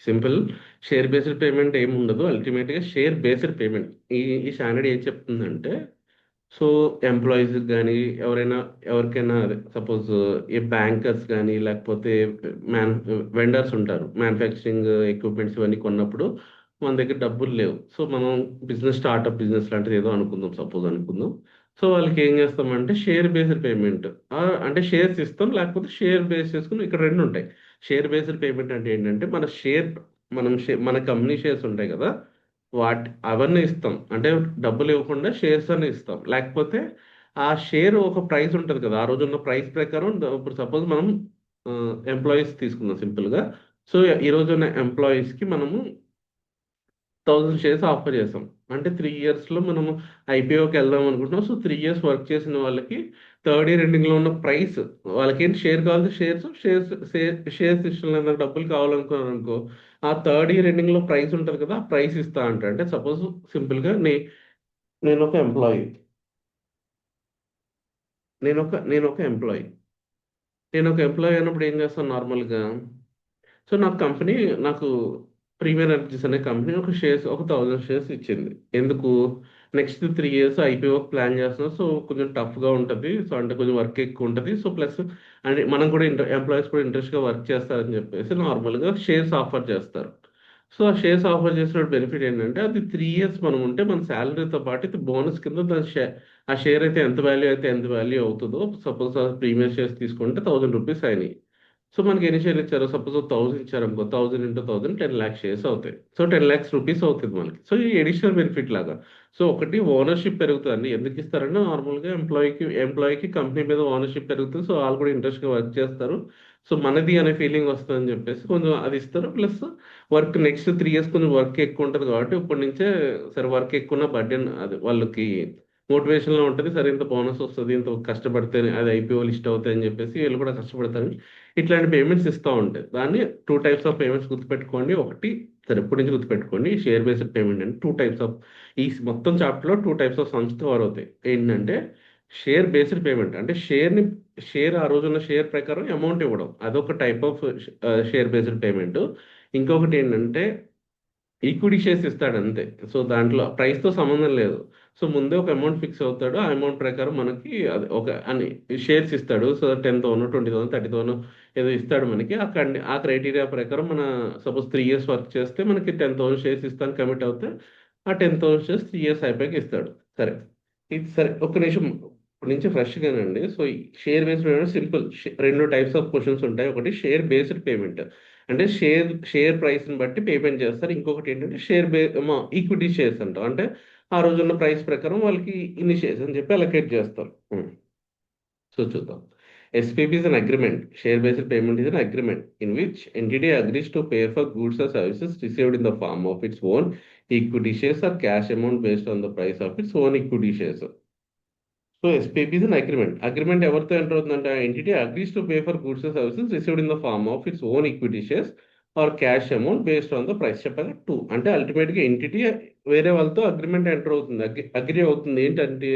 Simple. Share based payment ఏమి ఉండదు. అల్టిమేట్గా షేర్ బేస్డ్ పేమెంట్ ఈ ఈ స్టాండర్డ్ ఏం చెప్తుందంటే, సో ఎంప్లాయీస్ కానీ ఎవరైనా ఎవరికైనా సపోజ్ ఈ బ్యాంకర్స్ కానీ లేకపోతే మ్యాన్ వెండర్స్ ఉంటారు, మ్యానుఫ్యాక్చరింగ్ ఎక్విప్మెంట్స్ ఇవన్నీ కొన్నప్పుడు మన దగ్గర డబ్బులు లేవు. సో మనం బిజినెస్ స్టార్ట్అప్ బిజినెస్ లాంటిది ఏదో అనుకుందాం, సపోజ్ అనుకుందాం. సో వాళ్ళకి ఏం చేస్తామంటే షేర్ బేస్డ్ పేమెంట్, అంటే షేర్స్ ఇస్తాం, లేకపోతే షేర్ బేస్ చేసుకుని ఇక్కడ రెండు ఉంటాయి. షేర్ బేస్డ్ పేమెంట్ అంటే ఏంటంటే మన కంపెనీ షేర్స్ ఉంటాయి కదా, అవన్నీ ఇస్తాం. అంటే డబ్బులు ఇవ్వకుండా షేర్స్ అని ఇస్తాం. లేకపోతే ఆ షేర్ ఒక ప్రైస్ ఉంటుంది కదా, ఆ రోజు ఉన్న ప్రైస్ ప్రకారం ఇప్పుడు సపోజ్ మనం ఎంప్లాయీస్ తీసుకుందాం సింపుల్గా. సో ఈ రోజు ఉన్న ఎంప్లాయీస్కి మనము 1000 షేర్స్ ఆఫర్ చేస్తాం. అంటే 3 ఇయర్స్లో మనము ఐపీఓకి వెళ్దాం అనుకుంటున్నాం. సో 3 ఇయర్స్ వర్క్ చేసిన వాళ్ళకి థర్డ్ ఇయర్ ఎండింగ్లో ఉన్న ప్రైస్, వాళ్ళకి ఏంటి షేర్ కావాలి, షేర్స్ ఇష్టం లేదు, నాకు డబ్బులు కావాలనుకున్నారు అనుకో, ఆ థర్డ్ ఇయర్ ఎండింగ్లో ప్రైస్ ఉంటుంది కదా, ఆ ప్రైస్ ఇస్తా అంటే సపోజ్ సింపుల్గా నేను ఒక ఎంప్లాయీ నేను ఒక ఎంప్లాయీ అన్నప్పుడు ఏం చేస్తాను నార్మల్గా. సో నాకు ప్రీమియర్ ఎనర్జీస్ అనే కంపెనీ ఒక 1000 షేర్స్ ఇచ్చింది. ఎందుకు? నెక్స్ట్ 3 ఇయర్స్ ఐపీఓ ప్లాన్ చేస్తున్నాం. సో కొంచెం టఫ్గా ఉంటుంది. సో అంటే కొంచెం వర్క్ ఎక్కువ ఉంటుంది. సో ప్లస్ అంటే మనం కూడా ఎంప్లాయీస్ కూడా ఇంట్రెస్ట్గా వర్క్ చేస్తారని చెప్పేసి నార్మల్గా షేర్స్ ఆఫర్ చేస్తారు. సో ఆ షేర్స్ ఆఫర్ చేసిన బెనిఫిట్ ఏంటంటే, అది 3 ఇయర్స్ మనం ఉంటే మన శాలరీతో పాటు ఇది బోనస్ కింద ఆ షేర్ అయితే ఎంత వాల్యూ అవుతుందో, సపోజ్ ప్రీమియర్ షేర్స్ తీసుకుంటే 1000 రూపీస్ అయినాయి. సో మనకి ఎన్ని షేర్లు ఇచ్చారు, సపోజ్ 1000 ఇచ్చారు అనుకో, 1000 × 1000 10 lakhs షేర్స్ అవుతాయి. సో 10 lakhs రూపీస్ అవుతుంది మనకి. సో ఈ ఎడిషనల్ బెనిఫిట్ లాగా. సో ఒకటి ఓనర్షిప్ పెరుగుతుంది. ఎందుకు ఇస్తారంటే నార్మల్గా ఎంప్లాయీకి కంపెనీ మీద ఓనర్షిప్ పెరుగుతుంది. సో వాళ్ళు కూడా ఇంట్రెస్ట్గా వర్క్ చేస్తారు. సో మనది అనే ఫీలింగ్ వస్తుందని చెప్పేసి కొంచెం అది ఇస్తారు. ప్లస్ నెక్స్ట్ 3 ఇయర్స్ కొంచెం వర్క్ ఎక్కువ ఉంటుంది కాబట్టి ఇప్పటి నుంచే సరే వర్క్ ఎక్కువ ఉన్న బర్డెన్ అది వాళ్ళకి మోటివేషన్లో ఉంటుంది. సరే ఇంత బోనస్ వస్తుంది, ఇంత కష్టపడితే అది ఐపీఓ లిస్ట్ అవుతాయి అని చెప్పేసి వీళ్ళు కూడా కష్టపడతారు. ఇట్లాంటి పేమెంట్స్ ఇస్తూ ఉంటాయి. దాన్ని 2 టైప్స్ ఆఫ్ పేమెంట్స్ గుర్తుపెట్టుకోండి. ఒకటి, సరే ఎప్పటి నుంచి గుర్తుపెట్టుకోండి, షేర్ బేస్డ్ పేమెంట్ అంటే 2 టైప్స్ ఆఫ్, ఈ మొత్తం చాప్టర్లో 2 టైప్స్ ఆఫ్ సంస్థ కవర్ అవుతాయి. ఏంటంటే షేర్ బేస్డ్ పేమెంట్ అంటే షేర్ ఆ రోజున్న షేర్ ప్రకారం అమౌంట్ ఇవ్వడం, అదొక type of share based payment. ఇంకొకటి ఏంటంటే ఈక్విటీ షేర్స్ ఇస్తాడు అంతే. సో దాంట్లో ప్రైస్తో సంబంధం లేదు. సో ముందే ఒక అమౌంట్ ఫిక్స్ అవుతాడు. ఆ అమౌంట్ ప్రకారం మనకి అది ఒక అన్ని షేర్స్ ఇస్తాడు. సో 10,000 20,000 30,000 ఏదో ఇస్తాడు మనకి. ఆ క్రైటీరియా ప్రకారం మన సపోజ్ 3 ఇయర్స్ వర్క్ చేస్తే మనకి 10,000 షేర్స్ ఇస్తాను కమిట్ అవుతే, ఆ 10,000 షేర్స్ 3 ఇయర్స్ అయిపోయాక ఇస్తాడు. సరే, ఇది సరే ఒక్క నిమిషం ఇప్పటి నుంచి ఫ్రెష్గానండి. సో ఈ share based payment simple. 2 types of questions ఉంటాయి. ఒకటి షేర్ బేస్డ్ పేమెంట్ అంటే షేర్ ప్రైస్ని బట్టి పేమెంట్ చేస్తారు. ఇంకొకటి ఏంటంటే ఈక్విటీ షేర్స్ అంటాం. అంటే ఆ రోజున్న ప్రైస్ ప్రకారం వాళ్ళకి ఇన్ని షేర్స్ అని చెప్పి అలొకేట్ చేస్తారు. సో చూద్దాం. SPP is an agreement. Share-based payment is an agreement in which entity agrees to pay for goods or services received in the form of its own equity shares or cash amount based on the price of its own equity shares. So SPP is an agreement. Agreement ఎవరితో enter అవుతుందంటే, ఆ entity agrees to pay for goods services received in the form of its own equity shares or cash amount based on the price. చెప్పాలి టూ అంటే అల్టిమేట్గా entity వేరే వాళ్ళతో agreement enter అవుతుంది, అగ్రి అవుతుంది. ఏంటంటే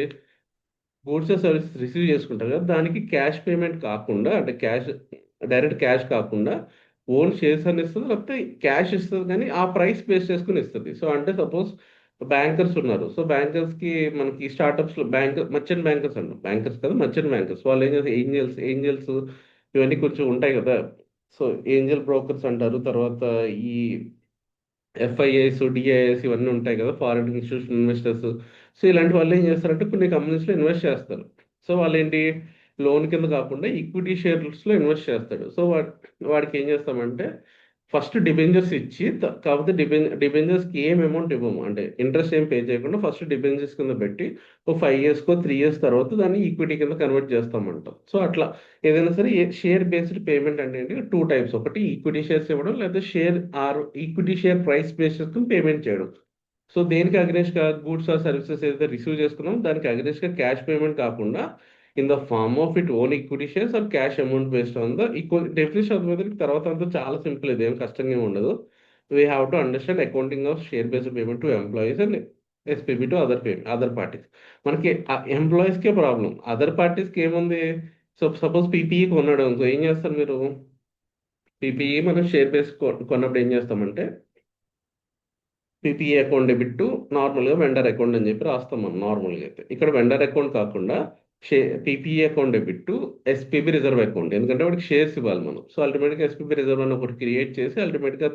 గూడ్స్ సర్వీసెస్ రిసీవ్ చేసుకుంటారు కదా, దానికి క్యాష్ పేమెంట్ కాకుండా, అంటే డైరెక్ట్ క్యాష్ కాకుండా ఓన్ షేర్స్ అని ఇస్తుంది, లేకపోతే క్యాష్ ఇస్తుంది. కానీ ఆ ప్రైస్ బేస్ చేసుకుని ఇస్తుంది. సో అంటే సపోజ్ బ్యాంకర్స్ ఉన్నారు. సో బ్యాంకర్స్కి మనకి స్టార్టప్స్లో మర్చెంట్ బ్యాంకర్స్ అంటారు, బ్యాంకర్స్ కదా మర్చెంట్ బ్యాంకర్స్. వాళ్ళు ఏం చేస్తారు, ఏంజల్స్ ఇవన్నీ కొంచెం ఉంటాయి కదా. సో ఏంజల్ బ్రోకర్స్ అంటారు. తర్వాత ఈ FIIs డిఐఎస్ ఇవన్నీ ఉంటాయి కదా, ఫారిన్ ఇన్స్టిట్యూషన్ ఇన్వెస్టర్స్. సో ఇలాంటి వాళ్ళు ఏం చేస్తారంటే కొన్ని కంపెనీస్లో ఇన్వెస్ట్ చేస్తారు. సో వాళ్ళు ఏంటి, లోన్ కింద కాకుండా ఈక్విటీ షేర్స్లో ఇన్వెస్ట్ చేస్తాడు. సో వాడికి ఏం చేస్తామంటే ఫస్ట్ డిబెంచర్స్ ఇచ్చి కాకపోతే డిబెంచర్స్కి ఏం అమౌంట్ ఇవ్వము, అంటే ఇంట్రెస్ట్ ఏం పే చేయకుండా ఫస్ట్ డిబెంచర్స్ కింద పెట్టి ఒక 5 ఇయర్స్కో 3 ఇయర్స్ తర్వాత దాన్ని ఈక్విటీ కింద కన్వర్ట్ చేస్తామంటాం. సో అట్లా ఏదైనా సరే షేర్ బేస్డ్ పేమెంట్ అంటే ఏంటి, 2 టైప్స్. ఒకటి ఈక్విటీ షేర్స్ ఇవ్వడం, లేదా ఈక్విటీ షేర్ ప్రైస్ బేస్ చేసుకుని పేమెంట్ చేయడం. సో దేనికి అగ్రెస్ట్ గా గూడ్స్ ఆర్ సర్వీసెస్ ఏదైతే రిసీవ్ చేసుకున్నాం దానికి అగ్రెస్ట్ గా క్యాష్ పేమెంట్ కాకుండా in the form of it own equity shares or cash amount based on the equal definition of whether. తర్వాత అంతా చాలా సింపుల్, ఇదేం కష్టంగా ఏమి ఉండదు. We have to understand accounting of share based payment to employees and SPP to other parties. మనకి ఎంప్లాయీస్కే problem, other పార్టీస్కి ఏముంది. సో సపోజ్ PPE కొన్నాడు అనుకో, ఏం చేస్తారు మీరు, పీపీఈ మనం షేర్ బేస్ కొన్నప్పుడు ఏం చేస్తామంటే పీపీఏ అకౌంట్ డెబిట్ టు నార్మల్గా వెండర్ అకౌంట్ అని చెప్పి రాస్తాం మనం నార్మల్గా అయితే. ఇక్కడ వెండర్ అకౌంట్ కాకుండా PPA account debit to SPB reserve account, ఎందుకంటే వాడికి షేర్స్ ఇవ్వాలి మనం. సో అల్టిమేట్గా ఎస్పీబీ రిజర్వ్ అని ఒకటి క్రియేట్ చేసి అల్టిమేట్గా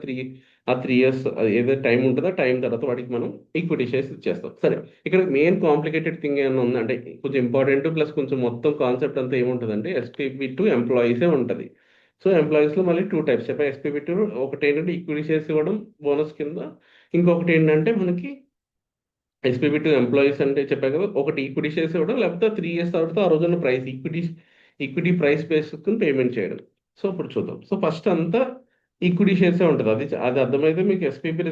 ఆ 3 ఇయర్స్ ఏదైతే టైం ఉంటుందో టైం తర్వాత వాడికి మనం ఈక్విటీ షేర్స్ ఇచ్చేస్తాం. సరే, ఇక్కడ మెయిన్ కాంప్లికేటెడ్ థింగ్ ఏమైనా ఉందంటే కొంచెం ఇంపార్టెంట్ ప్లస్ కొంచెం మొత్తం కాన్సెప్ట్ అంతా ఏముంటుందంటే ఎస్పీబీ టు ఎంప్లాయీసే ఉంటుంది. సో ఎంప్లాయీస్లో మళ్ళీ 2 టైప్స్ చెప్పాయి. ఎస్పీబీ టు ఒకటి ఏంటంటే ఈక్విటీ షేర్స్ ఇవ్వడం బోనస్ కింద, ఇంకొకటి ఏంటంటే మనకి ఎస్పీబీ టు ఎంప్లాయీస్ అంటే చెప్పా కదా, ఒకటి ఈక్విటీ షేర్స్ ఇవ్వడం, లేకపోతే 3 ఇయర్స్ తర్వాత ఆ రోజున్న ప్రైస్ ఈక్విటీ ప్రైస్ బేస్కుని పేమెంట్ చేయడం. సో ఇప్పుడు చూద్దాం. సో ఫస్ట్ అంతా ఈక్విటీ షేర్సే ఉంటుంది. అది అర్థమైతే మీకు ఎస్పీబీ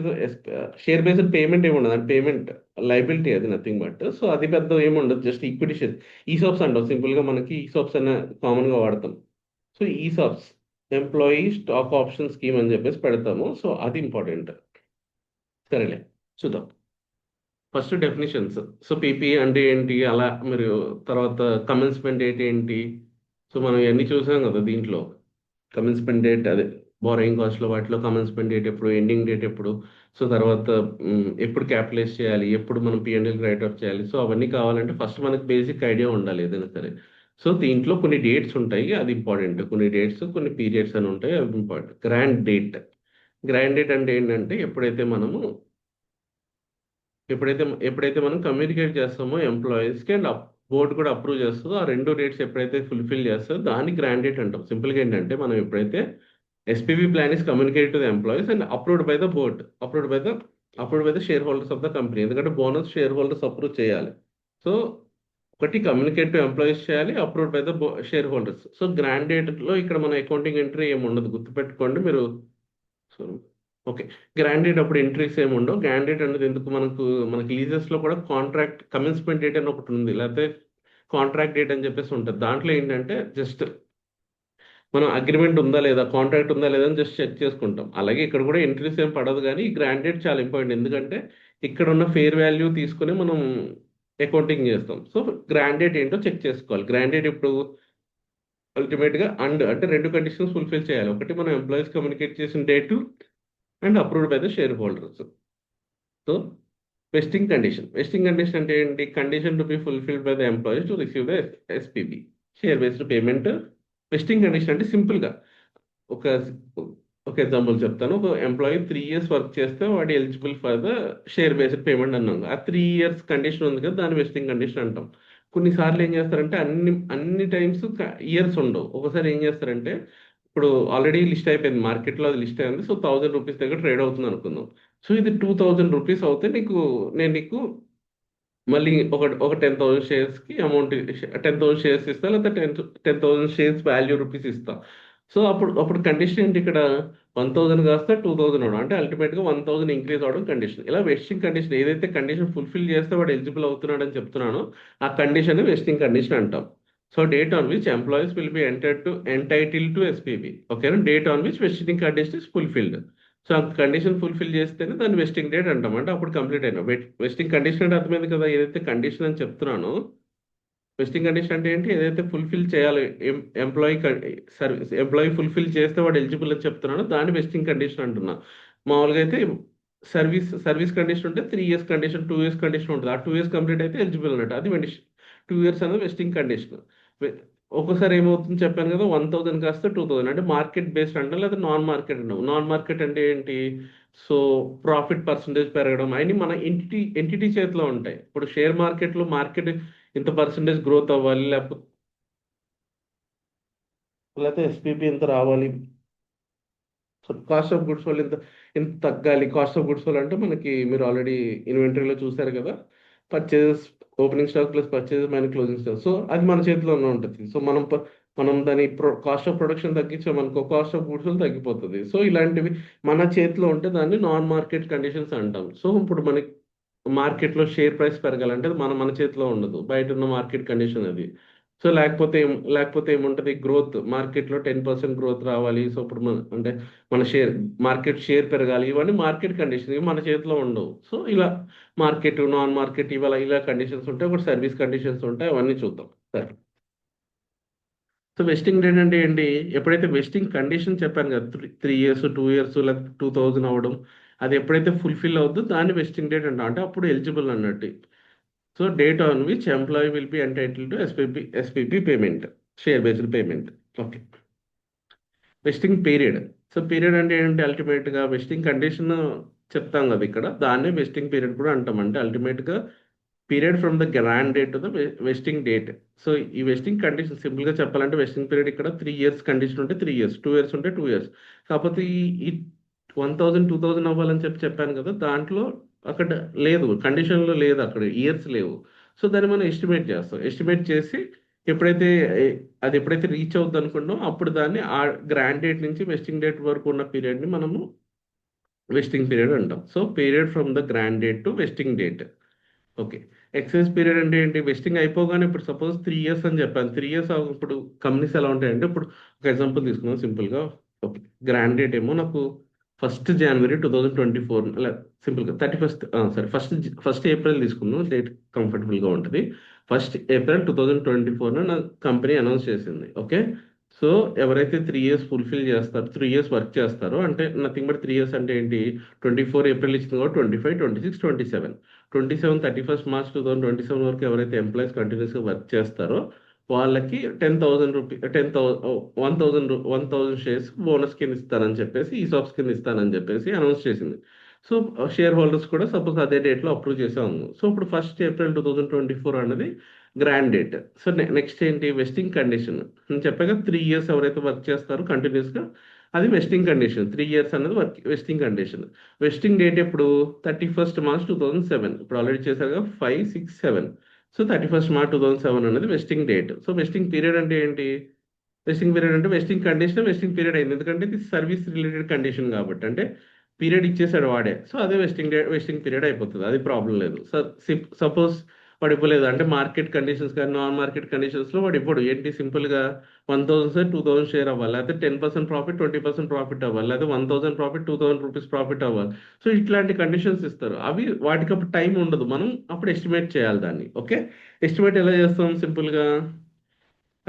షేర్ బేస్డ్ పేమెంట్ ఏమి ఉండదు, అది పేమెంట్ లైబిలిటీ, అది నథింగ్ బట్. సో అది పెద్ద ఏమి ఉండదు, జస్ట్ ఈక్విటీ షేర్స్. ఈసాప్స్ అంటాం సింపుల్గా, మనకి ఈసాప్స్ అనే కామన్గా వాడతాం. So ESOPs employee stock option scheme అని చెప్పేసి పెడతాము. సో అది ఇంపార్టెంట్. సరేలే, చూద్దాం. First definitions. సో పీపీ అంటే ఏంటి, అలా మీరు తర్వాత కమెన్స్మెంట్ డేట్ ఏంటి. సో మనం ఇవన్నీ చూసాం కదా దీంట్లో. కమెన్స్మెంట్ డేట్ అదే బారోయింగ్ కాస్ట్లో వాటిలో కమెన్స్మెంట్ డేట్ ఎప్పుడు, ఎండింగ్ డేట్ ఎప్పుడు, సో తర్వాత ఎప్పుడు క్యాపిటలైజ్ చేయాలి, ఎప్పుడు మనం పిఎన్ఎల్ రైట్ ఆఫ్ చేయాలి. సో అవన్నీ కావాలంటే ఫస్ట్ మనకి బేసిక్ ఐడియా ఉండాలి ఏదైనా సరే. సో దీంట్లో కొన్ని డేట్స్ ఉంటాయి, అది ఇంపార్టెంట్. కొన్ని డేట్స్ కొన్ని పీరియడ్స్ అని ఉంటాయి, అవి ఇంపార్టెంట్. గ్రాండ్ డేట్ అంటే ఏంటంటే ఎప్పుడైతే మనం కమ్యూనికేట్ చేస్తామో ఎంప్లాయీస్కి అండ్ బోర్డు కూడా అప్రూవ్ చేస్తుందో, ఆ రెండు డేట్స్ ఎప్పుడైతే ఫుల్ఫిల్ చేస్తుందో దాన్ని గ్రాండ్ డేట్ అంటాం. సింపుల్గా ఏంటంటే మనం ఎప్పుడైతే SBP plan is communicate to the employees and approved by the board, approved by the shareholders of the company, ఎందుకంటే బోనస్ షేర్ హోల్డర్స్ అప్రూవ్ చేయాలి. సో ఒకటి కమ్యూనికేట్ టు ఎంప్లాయీస్ చేయాలి, approved by the shareholders. So grant డేట్లో ఇక్కడ మన accounting entry ఏమి ఉండదు, గుర్తుపెట్టుకోండి మీరు. సో ఓకే, గ్రాండెడ్ అప్పుడు ఎంట్రీస్ ఏమి ఉండవు. గ్రాండెడ్ అనేది ఎందుకు, మనకి లీజెస్ లో కూడా కాంట్రాక్ట్ కమెన్స్మెంట్ డేట్ అని ఒకటి ఉంది, లేకపోతే కాంట్రాక్ట్ డేట్ అని చెప్పేసి ఉంటుంది. దాంట్లో ఏంటంటే జస్ట్ మనం అగ్రిమెంట్ ఉందా లేదా, కాంట్రాక్ట్ ఉందా లేదా అని జస్ట్ చెక్ చేసుకుంటాం. అలాగే ఇక్కడ కూడా ఎంట్రీస్ ఏం పడదు, కానీ ఈ గ్రాండెడ్ చాలా ఇంపార్టెంట్, ఎందుకంటే ఇక్కడ ఉన్న ఫేర్ వాల్యూ తీసుకుని మనం అకౌంటింగ్ చేస్తాం. సో గ్రాండెడ్ ఏంటో చెక్ చేసుకోవాలి. గ్రాండెడ్ ఇప్పుడు అల్టిమేట్ గా అంటే రెండు కండిషన్స్ ఫుల్ఫిల్ చేయాలి. ఒకటి మనం ఎంప్లాయీస్ కమ్యూనికేట్ చేసిన date and approved by the shareholders. So vesting condition అంటే ఏంటి, condition to be fulfilled by the employees to receive the SBP share based payment. Vesting condition అంటే సింపుల్గా ఒక ఒక ఎగ్జాంపుల్ చెప్తాను. ఒక ఎంప్లాయీ 3 ఇయర్స్ వర్క్ చేస్తే వాడు eligible for the share based payment అన్నాం. ఆ 3 ఇయర్స్ కండిషన్ ఉంది కదా, దాన్ని వెస్టింగ్ కండిషన్ అంటాం. కొన్నిసార్లు ఏం చేస్తారంటే అన్ని టైమ్స్ ఇయర్స్ ఉండవు. ఒకసారి ఏం చేస్తారంటే ఇప్పుడు ఆల్రెడీ లిస్ట్ అయిపోయింది మార్కెట్లో, అది లిస్ట్ అయింది. సో 1000 రూపీస్ దగ్గర ట్రేడ్ అవుతుంది అనుకుందాం. సో ఇది 2000 రూపీస్ అవుతే నేను నీకు మళ్ళీ ఒక 10,000 షేర్స్కి అమౌంట్, 10,000 షేర్స్ ఇస్తా, లేదా 10,000 షేర్స్ వాల్యూ రూపీస్ ఇస్తా. సో అప్పుడు కండిషన్ ఏంటి ఇక్కడ, 1000 కాస్త 2000 అవడం, అంటే అల్టిమేట్గా 1000 ఇంక్రీజ్ అవడం కండిషన్. ఇలా వెస్టింగ్ కండిషన్, ఏదైతే కండిషన్ ఫుల్ఫిల్ చేస్తే వాడు ఎలిజిబుల్ అవుతున్నాడు అని చెప్తున్నానో ఆ కండిషన్ వెస్టింగ్ కండిషన్ అంటాం. So date on which employees will be entitle to SBP, ఓకేనా. Date on which vesting condition is fulfilled. So ఆ కండిషన్ ఫుల్ఫిల్ చేస్తేనే దాన్ని వెస్టింగ్ డేట్ అంటాం, అంటే అప్పుడు కంప్లీట్ అయినా. వెస్టింగ్ కండిషన్ అంటే అర్థమైంది కదా, ఏదైతే కండిషన్ అని చెప్తున్నానో. వెస్టింగ్ కండిషన్ అంటే ఏంటి, ఏదైతే ఫుల్ఫిల్ చేయాలి ఎంప్లాయీ ఎంప్లాయీ ఫుల్ఫిల్ చేస్తే వాడు ఎలిజిబుల్ అని చెప్తున్నానో దాన్ని వెస్టింగ్ కండిషన్ అంటున్నా. మామూలుగా అయితే సర్వీస్ కండిషన్ ఉంటే 3 ఇయర్స్ కండిషన్, 2 ఇయర్స్ కండిషన్ ఉంటుంది. ఆ 2 ఇయర్స్ కంప్లీట్ అయితే ఎలిజిబుల్ అన్నట్టు, అది 2 ఇయర్స్ అనేది వెస్టింగ్ కండిషన్. ఒక్కోసారి ఏమవుతుంది చెప్పాను కదా, 1000 కాస్త 2000, అంటే మార్కెట్ బేస్డ్ అంటాం, లేదా నాన్ మార్కెట్ అంటాం. నాన్ మార్కెట్ అంటే ఏంటి, సో ప్రాఫిట్ పర్సంటేజ్ పెరగడం అవన్నీ మన ఎంటిటీ చేతిలో ఉంటాయి. ఇప్పుడు షేర్ మార్కెట్లో మార్కెట్ ఇంత పర్సంటేజ్ గ్రోత్ అవ్వాలి, లేకపోతే ఎస్పీపీ ఎంత రావాలి, కాస్ట్ ఆఫ్ గుడ్స్ వాళ్ళు ఇంత ఇంత తగ్గాలి. కాస్ట్ ఆఫ్ గుడ్స్ వాళ్ళు అంటే మనకి మీరు ఆల్రెడీ ఇన్వెంటరీలో చూసారు కదా, purchases opening stock plus purchases minus closing stock. So అది మన చేతిలోనే ఉంటుంది. సో మనం దాని కాస్ట్ ఆఫ్ ప్రొడక్షన్ తగ్గించామనుకో, కాస్ట్ ఆఫ్ గుడ్స్ తగ్గిపోతుంది. సో ఇలాంటివి మన చేతిలో ఉంటే దాన్ని నాన్ మార్కెట్ కండిషన్స్ అంటాం. సో ఇప్పుడు మనకి మార్కెట్లో షేర్ ప్రైస్ పెరగాలంటే అది మన చేతిలో ఉండదు, బయట ఉన్న మార్కెట్ కండిషన్ అది. సో లేకపోతే ఏముంటది, గ్రోత్ మార్కెట్లో 10% గ్రోత్ రావాలి. సో ఇప్పుడు అంటే మన మార్కెట్ షేర్ పెరగాలి. ఇవన్నీ మార్కెట్ కండిషన్, ఇవి మన చేతిలో ఉండవు. సో ఇలా మార్కెట్, నాన్ మార్కెట్, ఇవాళ ఇలా కండిషన్స్ ఉంటాయి. ఒకటి సర్వీస్ కండిషన్స్ ఉంటాయి, అవన్నీ చూద్దాం. సరే. సో వెస్టింగ్ డేట్ అంటే ఏంటి? ఎప్పుడైతే వెస్టింగ్ కండిషన్ చెప్పాను కదా, 3 ఇయర్స్, 2 ఇయర్స్, లేకపోతే 2000 అవ్వడం, అది ఎప్పుడైతే ఫుల్ఫిల్ అవుద్దో దాన్ని వెస్టింగ్ డేట్ అంటాం. అంటే అప్పుడు ఎలిజిబుల్ అన్నట్టు. So date on which employee will be entitle to SPP payment, share based payment. Okay. Vesting period. So period అంటే ఏంటి? అల్టిమేట్గా వెస్టింగ్ కండిషన్ చెప్తాం కదా ఇక్కడ, దాన్నే వెస్టింగ్ పీరియడ్ కూడా అంటాం. అంటే అల్టిమేట్గా period from the grant date to the vesting date. So ఈ వెస్టింగ్ కండిషన్ సింపుల్ గా చెప్పాలంటే, వెస్టింగ్ పీరియడ్ ఇక్కడ 3 ఇయర్స్ కండిషన్ ఉంటే 3 ఇయర్స్, 2 ఇయర్స్ ఉంటే 2 ఇయర్స్. కాకపోతే ఈ 1000 2000 అవ్వాలని చెప్పాను కదా, దాంట్లో అక్కడ లేదు, కండిషన్లో లేదు, అక్కడ ఇయర్స్ లేవు. సో దాన్ని మనం ఎస్టిమేట్ చేస్తాం. ఎస్టిమేట్ చేసి ఎప్పుడైతే అది ఎప్పుడైతే రీచ్ అవుద్ది అనుకుంటామో అప్పుడు దాన్ని ఆ గ్రాండ్ డేట్ నుంచి వెస్టింగ్ డేట్ వరకు ఉన్న పీరియడ్ని మనము వెస్టింగ్ పీరియడ్ అంటాం. So period from the grant date to vesting date. Okay. Exercise period అంటే ఏంటి? వెస్టింగ్ అయిపోగానే ఇప్పుడు సపోజ్ 3 ఇయర్స్ అని చెప్పాను. 3 ఇయర్స్ ఇప్పుడు కంపెనీస్ ఎలా ఉంటాయంటే, ఇప్పుడు ఒక ఎగ్జాంపుల్ తీసుకుందాం సింపుల్గా. ఓకే. గ్రాండ్ డేట్ ఏమో నాకు 1 జనవరి 2024, అలా సింపుల్గా 31st, సారీ, ఫస్ట్ ఏప్రిల్ తీసుకుందాం, డేట్ కంఫర్టబుల్గా ఉంటుంది. 1 ఏప్రిల్ 2024 నా కంపెనీ అనౌన్స్ చేసింది. ఓకే. సో ఎవరైతే 3 ఇయర్స్ ఫుల్ఫిల్ చేస్తారు, 3 ఇయర్స్ వర్క్ చేస్తారో, అంటే నథింగ్ బట్ 3 ఇయర్స్ అంటే ఏంటి? 24 ఏప్రిల్ ఇచ్చింది కాబట్టి 25, 26, 27, 31 మార్చ్ 2027 వరకు ఎవరైతే ఎంప్లాయీస్ కంటిన్యూస్గా వర్క్ చేస్తారో వాళ్ళకి 10,000 రూపీ, 10,000 షేర్స్ కింద ఇస్తానని చెప్పేసి, ఈసాప్స్ కింద ఇస్తానని చెప్పేసి అనౌన్స్ చేసింది. సో షేర్ హోల్డర్స్ కూడా సపోజ్ అదే డేట్లో అప్రూవ్ చేసాము. సో ఇప్పుడు 1 ఏప్రిల్ 2024 అన్నది గ్రాండ్ డేట్. సో నెక్స్ట్ ఏంటి? వెస్టింగ్ కండిషన్. నేను చెప్పాక 3 ఇయర్స్ ఎవరైతే వర్క్ చేస్తారో కంటిన్యూస్గా, అది వెస్టింగ్ కండిషన్. 3 ఇయర్స్ అన్నది వెస్టింగ్ కండిషన్. వెస్టింగ్ డేట్ ఎప్పుడు? 31st March 2007. ఇప్పుడు ఆల్రెడీ చేశారుగా 5, 6, 7. సో 31st March 2007 అనేది వెస్టింగ్ డేట్. సో వెస్టింగ్ పీరియడ్ అంటే ఏంటి? వెస్టింగ్ పీరియడ్ అంటే వెస్టింగ్ కండిషన్ వెస్టింగ్ పీరియడ్ అయింది, ఎందుకంటే ఇది సర్వీస్ రిలేటెడ్ కండిషన్ కాబట్టి. అంటే పీరియడ్ ఇచ్చేసాడు వాడే, సో అదే వెస్టింగ్ పీరియడ్ అయిపోతుంది, అది ప్రాబ్లం లేదు. సపోజ్ వాడు ఇవ్వలేదు అంటే, మార్కెట్ కండిషన్స్ కానీ నాన్ మార్కెట్ కండిషన్స్లో వాడు ఇవ్వడు. ఏంటి? సింపుల్గా 1000 2000 షేర్ అవ్వాలి, లేకపోతే 10% ప్రాఫిట్ 20% ప్రాఫిట్ అవ్వాలి, లేకపోతే 1000 ప్రాఫిట్ 2000 రూపీస్ ప్రాఫిట్ అవ్వాలి. సో ఇట్లాంటి కండిషన్స్ ఇస్తారు. అవి వాటికి అప్పుడు టైం ఉండదు, మనం అప్పుడు ఎస్టిమేట్ చేయాలి దాన్ని. ఓకే. ఎస్టిమేట్ ఎలా చేస్తాం? సింపుల్గా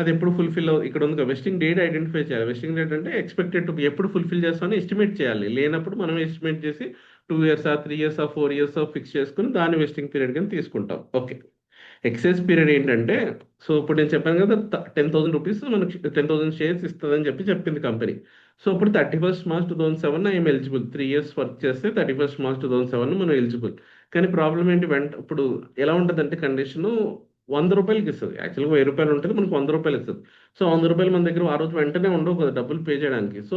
అది ఎప్పుడు ఫుల్ఫిల్ ఇక్కడ ఉంది కదా, వెస్టింగ్ డేట్ ఐడెంటిఫై చేయాలి. వెస్టింగ్ డేట్ అంటే ఎక్స్పెక్టెడ్ టు బి, ఎప్పుడు ఫుల్ఫిల్ చేస్తామని ఎస్టిమేట్ చేయాలి. లేనప్పుడు మనం ఎస్టిమేట్ చేసి 2 ఇయర్స్ 3 ఇయర్స్ 4 ఇయర్స్ ఫిక్స్ చేసుకుని దాన్ని వెస్టింగ్ పీరియడ్ కింద తీసుకుంటాం. ఓకే. ఎక్సైజ్ పీరియడ్ ఏంటంటే, సో ఇప్పుడు నేను చెప్పాను కదా, 10,000 రూపీస్ మనకి 10,000 షేర్స్ ఇస్తుందని చెప్పింది కంపెనీ. సో ఇప్పుడు 31st March 2007 I'm eligible. 3 years work చేస్తే 31st March 2007 మనం ఎలిజిబుల్. కానీ ప్రాబ్లం ఏంటి? ఇప్పుడు ఎలా ఉంటుందంటే కండిషను, రూ. 100కి ఇస్తుంది. యాక్చువల్గా రూ. 1000 ఉంటుంది, మనకు రూ. 100 ఇస్తుంది. సో రూ. 100 మన దగ్గర ఆ రోజు వెంటనే ఉండవు కదా డబ్బులు పే చేయడానికి. సో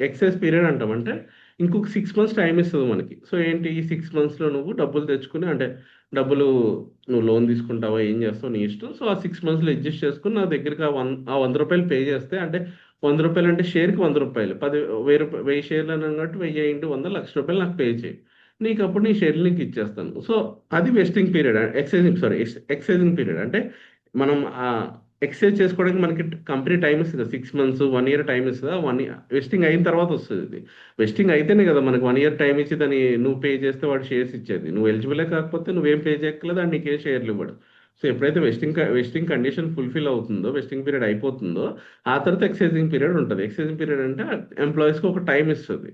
ఎక్సైజ్ పీరియడ్ అంటాం. అంటే ఇంకొక 6 మంత్స్ టైం ఇస్తుంది మనకి. సో ఏంటి? ఈ 6 మంత్స్లో నువ్వు డబ్బులు తెచ్చుకుని, అంటే డబ్బులు నువ్వు లోన్ తీసుకుంటావా ఏం చేస్తావు నీ ఇష్టం. సో ఆ 6 మంత్స్లో అడ్జస్ట్ చేసుకుని నా దగ్గరికి ఆ రూ. 100 పే చేస్తే, అంటే రూ. 100 అంటే షేర్కి రూ. 100, 1000 షేర్లు అని అన్నట్టు 1000 × 100 1,00,000 నాకు పే చేయి. నీకు అప్పుడు నీ షేర్లు నీకు ఇచ్చేస్తాను. సో అది వెస్టింగ్ పీరియడ్. ఎక్సైజింగ్ పీరియడ్ అంటే మనం ఎక్సైజ్ చేసుకోవడానికి మనకి కంపెనీ టైం ఇస్తుంది, 6 మంత్స్ 1 ఇయర్ టైం ఇస్తుంది. 1 ఇయర్ వెస్టింగ్ అయిన తర్వాత వస్తుంది ఇది. వెస్టింగ్ అయితేనే కదా మనకి 1 ఇయర్ టైం ఇచ్చి దాన్ని నువ్వు పే చేస్తే వాడు షేర్స్ ఇచ్చేది. నువ్వు ఎలిజిబులే కాకపోతే నువ్వేం పే చేయక్కర్లేదు, అండ్ నీకే షేర్లు ఇవ్వడు. సో ఎప్పుడైతే వెస్టింగ్ కండిషన్ ఫుల్ఫిల్ అవుతుందో, వెస్టింగ్ పీరియడ్ అయిపోతుందో, ఆ తర్వాత ఎక్సైజింగ్ పీరియడ్ ఉంటుంది. ఎక్సైజింగ్ పీరియడ్ అంటే ఎంప్లాయీస్కి ఒక టైం ఇస్తుంది.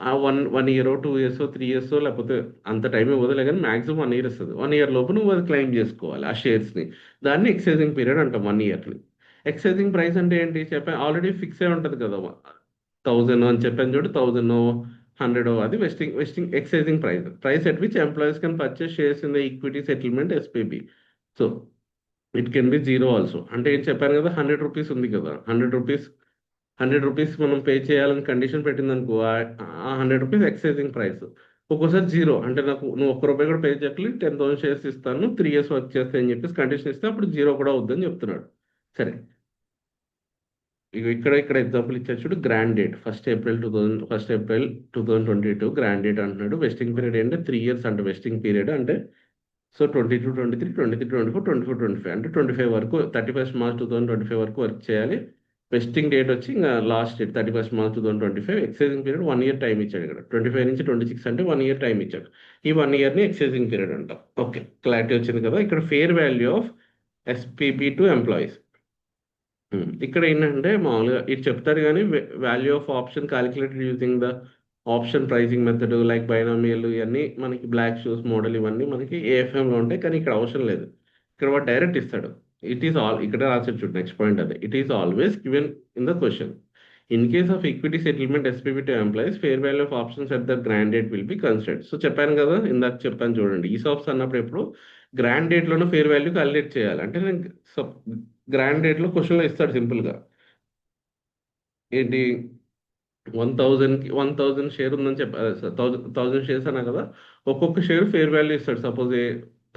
ఆ వన్ ఇయర్ 2 ఇయర్స్ 3 ఇయర్స్, లేకపోతే అంత టైం ఇవ్వదులే, కానీ మాక్సిమం 1 ఇయర్ ఇస్తుంది. 1 ఇయర్ లోపు నువ్వు అది క్లెయిమ్ చేసుకోవాలి ఆ షేర్స్ని. దాన్ని ఎక్సైజింగ్ పీరియడ్ అంటాం, 1 ఇయర్ని. ఎక్సైజింగ్ ప్రైస్ అంటే ఏంటి? ఆల్రెడీ ఫిక్స్ అయి ఉంటుంది కదా, 1000 అని చెప్పాను చూడు, 1000 100, అది vesting exercising price at which employees can purchase shares in the equity settlement SBP. So it can be zero also. అంటే ఏం చెప్పాను కదా, 100 రూపీస్ ఉంది కదా, 100 రూపీస్ మనం పే చేయాలని కండిషన్ పెట్టింది అనుకో, ఆ 100 రూపీస్ ఎక్సైజింగ్ ప్రైస్. ఒక్కోసారి జీరో, అంటే నువ్వు ఒక్క రూపాయి కూడా పే చేయట్లేదు, 10,000 షేర్స్ ఇస్తాను 3 ఇయర్స్ వర్క్ చేస్తే అని చెప్పేసి కండిషన్ ఇస్తే అప్పుడు జీరో కూడా అవుద్దని చెప్తున్నాడు. సరే. ఇక్కడ ఎగ్జాంపుల్ ఇచ్చారు చూడు, grand date 1 April 2022 grand date అంటున్నాడు. వెస్టింగ్ పీరియడ్ ఏంటంటే 3 ఇయర్స్ అంటే వెస్టింగ్ పీరియడ్ అంటే. సో 22, 23, 24, 25, అంటే 25 వరకు, 31st March 2025 వరకు వర్క్ చేయాలి. వెస్టింగ్ డేట్ వచ్చి ఇంకా last date 31st March 2025. Excising period 1 year time ఇచ్చాడు ఇక్కడ, 25 నుంచి 26 అంటే 1 ఇయర్ టైం ఇచ్చాడు. ఈ 1 ఇయర్ని ఎక్సైజింగ్ పీరియడ్ అంటాం. ఓకే. క్లారిటీ వచ్చింది కదా. ఇక్కడ fair value of SPB to employees. ఇక్కడ ఏంటంటే మామూలుగా ఇది చెప్తారు కానీ value of option calculated using the option pricing method like binomial ఇవన్నీ మనకి బ్లాక్ షూస్ మోడల్ ఇవన్నీ మనకి ఏఎఫ్ఎంలో ఉంటాయి కానీ ఇక్కడ అవసరం లేదు. ఇక్కడ వాడు డైరెక్ట్ ఇస్తాడు. ఇట్ ఈస్ ఆల్ ఇక్కడ రాసాడు చూడు నెక్స్ట్ పాయింట్ అదే it is always given in the question. In case of equity settlement SPB to employees fair value of options at the grant date will be considered. So చెప్పాను కదా ఇందాక చెప్పాను చూడండి ఈ sops అన్నప్పుడు ఎప్పుడు గ్రాండ్ డేట్లోనే ఫేర్ వాల్యూ క్యాలిక్యులేట్ చేయాలి అంటే నేను గ్రాండ్ డేట్లో క్వశ్చన్లో ఇస్తాడు సింపుల్గా ఏంటి 1000 షేర్ ఉందని చెప్పి థౌజండ్ షేర్స్ అన్నా కదా ఒక్కొక్క షేర్ ఫేర్ వాల్యూ ఇస్తాడు. సపోజ్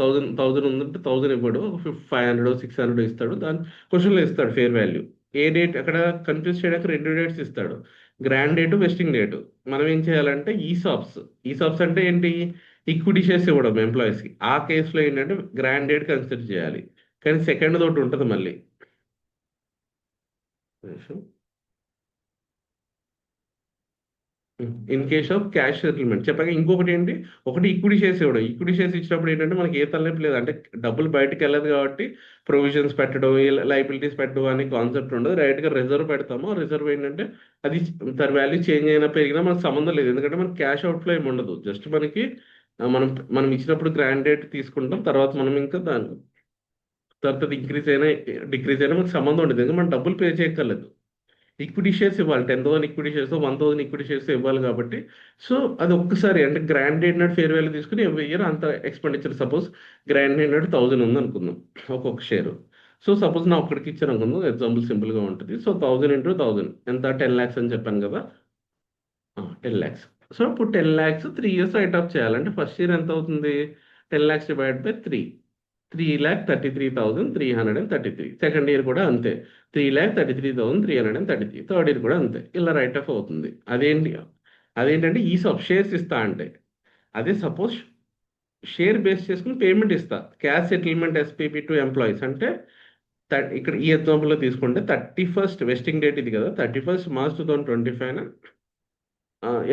థౌజండ్ ఉందంటే 1000 ఇవ్వడు ఒక 500 600 ఇస్తాడు దాని క్వశ్చన్లో ఇస్తాడు ఫేర్ వాల్యూ. ఏ డేట్ అక్కడ కన్ఫ్యూజ్ చేయడానికి రెండు డేట్స్ ఇస్తాడు గ్రాండ్ డేటు వెస్టింగ్ డేటు. మనం ఏం చేయాలంటే ఈ సాప్స్ అంటే ఏంటి ఈక్విటీ షేర్స్ ఇవ్వడం ఎంప్లాయీస్కి. ఆ కేసులో ఏంటంటే గ్రాండ్ డేట్ కన్సిడర్ చేయాలి కానీ సెకండ్ తోటి ఉంటుంది మళ్ళీ. In case of cash settlement చెప్పాక ఇంకొకటి ఏంటి ఒకటి ఈక్విటీ షేర్స్ ఇవ్వడం. ఈక్విటీ షేర్స్ ఇచ్చినప్పుడు ఏంటంటే మనకి ఏ తలనొప్పి లేదు అంటే డబ్బులు బయటకు వెళ్ళదు కాబట్టి ప్రొవిజన్స్ పెట్టడం లైబిలిటీస్ పెట్టడం అనే కాన్సెప్ట్ ఉండదు. రైట్గా రిజర్వ్ పెడతాము. రిజర్వ్ ఏంటంటే అది దాని వాల్యూ చేంజ్ అయినా పెరిగినా మనకు సంబంధం లేదు ఎందుకంటే మనకి క్యాష్ అవుట్ఫ్లో ఏమి ఉండదు. జస్ట్ మనకి మనం మనం ఇచ్చినప్పుడు గ్రాండ్ డేట్ తీసుకుంటాం తర్వాత మనం ఇంకా దాని తర్వాత ఇంక్రీజ్ అయినా డిక్రీజ్ అయినా మనకు సంబంధం ఉండదు ఎందుకంటే మనం డబ్బులు పే చేయక్కర్లేదు. ఈక్విటీ షేర్స్ ఇవ్వాలి 10,000 ఈక్విటీ షేర్స్ 1000 ఈక్విటీ షేర్స్ ఇవ్వాలి కాబట్టి సో అది ఒక్కసారి అంటే grand date not fair value తీసుకుని ఎవ్రీ ఇయర్ అంత expenditure suppose grand date not 1000 ఉంది అనుకుందాం ఒక్కొక్క షేర్. సో సపోజ్ నా ఒక్కడికి ఇచ్చాను అనుకుందాం ఎగ్జాంపుల్ సింపుల్గా ఉంటుంది. సో 1000 ఇంటూ 1000 ఎంత 10 lakhs అని చెప్పాను కదా 10 lakhs. సో ఇప్పుడు 10 lakhs 3 years రైట్ ఆఫ్ చేయాలంటే ఫస్ట్ ఇయర్ ఎంత అవుతుంది 10 lakhs divide by 3,33,333. Second year కూడా అంతే 3,33,333. థర్డ్ ఇయర్ కూడా అంతే ఇలా రైట్ ఆఫ్ అవుతుంది. అదేంటంటే ఈ సబ్ షేర్స్ ఇస్తా అంటే అదే సపోజ్ షేర్ బేస్ చేసుకుని పేమెంట్ ఇస్తా cash settlement SPP to employees అంటే ఇక్కడ ఈ ఎగ్జాంపుల్లో తీసుకుంటే 31st వెస్టింగ్ డేట్ ఇది కదా 31st March 2025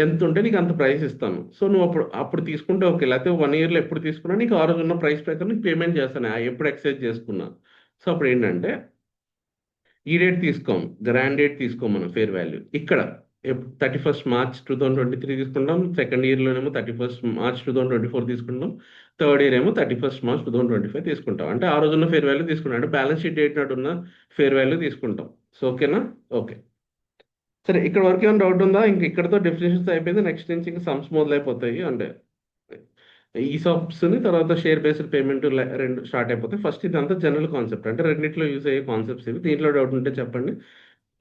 ఎంత ఉంటే నీకు అంత ప్రైస్ ఇస్తాను. సో నువ్వు అప్పుడు తీసుకుంటే ఓకే లేకపోతే 1 yearలో ఎప్పుడు తీసుకున్నా నీకు ఆ రోజు ఉన్న ప్రైస్ ప్రకారం నీకు పేమెంట్ చేస్తాను ఎప్పుడు ఎక్సైజ్ చేసుకున్నా. సో అప్పుడు ఏంటంటే ఈ డేట్ తీసుకోం గ్రాండ్ డేట్ తీసుకోం మనం ఫేర్ వాల్యూ ఇక్కడ 31st March 2023 తీసుకుంటాం. సెకండ్ ఇయర్లోనేమో 31st March 2024 తీసుకుంటాం. థర్డ్ ఇయర్ ఏమో 31st March 2025 తీసుకుంటాం. అంటే ఆ రోజున్న ఫేర్ వాల్యూ తీసుకుంటాం అంటే బ్యాలెన్స్ షీట్ డేట్ నాటు ఉన్న ఫేర్ వాల్యూ తీసుకుంటాం. సో ఓకేనా ఓకే సరే ఇక్కడ వరకు ఏమైనా డౌట్ ఉందా ఇంక ఇక్కడతో డెఫినేషన్స్ అయిపోయింది నెక్స్ట్ నుంచి ఇంకా సమ్స్ మొదలైపోతాయి అంటే ఈ సాప్స్ని తర్వాత షేర్ బేస్డ్ పేమెంట్ రెండు స్టార్ట్ అయిపోతాయి. ఫస్ట్ ఇదంతా జనరల్ కాన్సెప్ట్ అంటే రెండింటిలో యూజ్ అయ్యే కాన్సెప్ట్స్ ఇవి. దీంట్లో డౌట్ ఉంటే చెప్పండి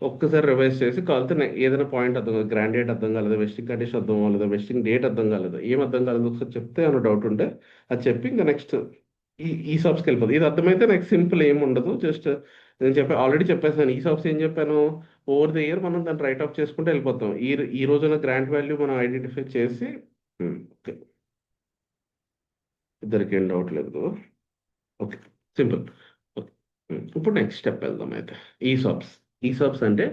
ఒక్కసారి రివైజ్ చేసి కాలితే ఏదైనా పాయింట్ అర్థం కాదు గ్రాండ్ డేట్ అర్థం కాలేదు వెస్టింగ్ కండిషన్ అర్థం కాలేదు వెస్టింగ్ డేట్ అర్థం కాలేదు ఏం అర్థం కాలేదు ఒకసారి చెప్తే ఏమైనా డౌట్ ఉంటే అది చెప్పి ఇంకా నెక్స్ట్ ఈ సాప్స్కి వెళ్ళిపోతుంది. ఇది అర్థమైతే నెక్స్ట్ సింపుల్ ఏమి ఉండదు జస్ట్ నేను ఆల్రెడీ చెప్పేసాను ఈ సాప్స్ ఏం చెప్పాను ఓవర్ ద ఇయర్ మనం దాన్ని రైట్ ఆఫ్ చేసుకుంటూ వెళ్ళిపోతాం. ఈ రోజున గ్రాండ్ వాల్యూ మనం ఐడెంటిఫై చేసి ఓకే ఇద్దరికి ఏం డౌట్ లేదు ఓకే సింపుల్ ఓకే. ఇప్పుడు నెక్స్ట్ స్టెప్ వెళ్దాం అయితే ఈ సాప్స్ అంటే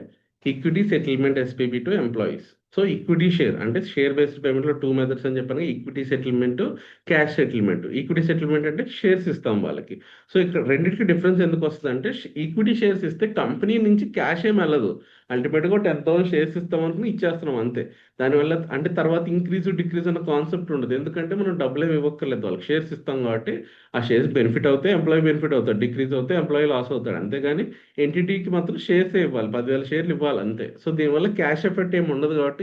equity settlement SPB to employees. So equity share అంటే షేర్ బేస్డ్ పేమెంట్లో 2 మెథడ్స్ అని చెప్పాను equity settlement cash settlement. Equity settlement అంటే షేర్స్ ఇస్తాం వాళ్ళకి. సో ఇక్కడ రెండింటికి డిఫరెన్స్ ఎందుకు వస్తుంది అంటే ఈక్విటీ షేర్స్ ఇస్తే కంపెనీ నుంచి క్యాష్ ఏం వెళ్ళదు అల్టిమేట్గా 10,000 షేర్స్ ఇస్తాం అనుకుని ఇచ్చేస్తున్నాం అంతే. దానివల్ల అంటే తర్వాత ఇంక్రీజ్ డిక్రీజ్ అన్న కాన్సెప్ట్ ఉండదు ఎందుకంటే మనం డబ్బులు ఏమి ఇవ్వక్కర్లేదు వాళ్ళకి షేర్స్ ఇస్తాం కాబట్టి ఆ షేర్స్ బెనిఫిట్ అవుతాయి ఎంప్లాయీ బెనిఫిట్ అవుతాడు డిక్రీజ్ అవుతాయి ఎంప్లాయీ లాస్ అవుతాడు అంతేగాని ఎంటిటీకి మాత్రం షేర్స్ ఇవ్వాలి 10,000 షేర్లు ఇవ్వాలి అంతే. సో దీనివల్ల క్యాష్ ఎఫెక్ట్ ఏమి ఉండదు కాబట్టి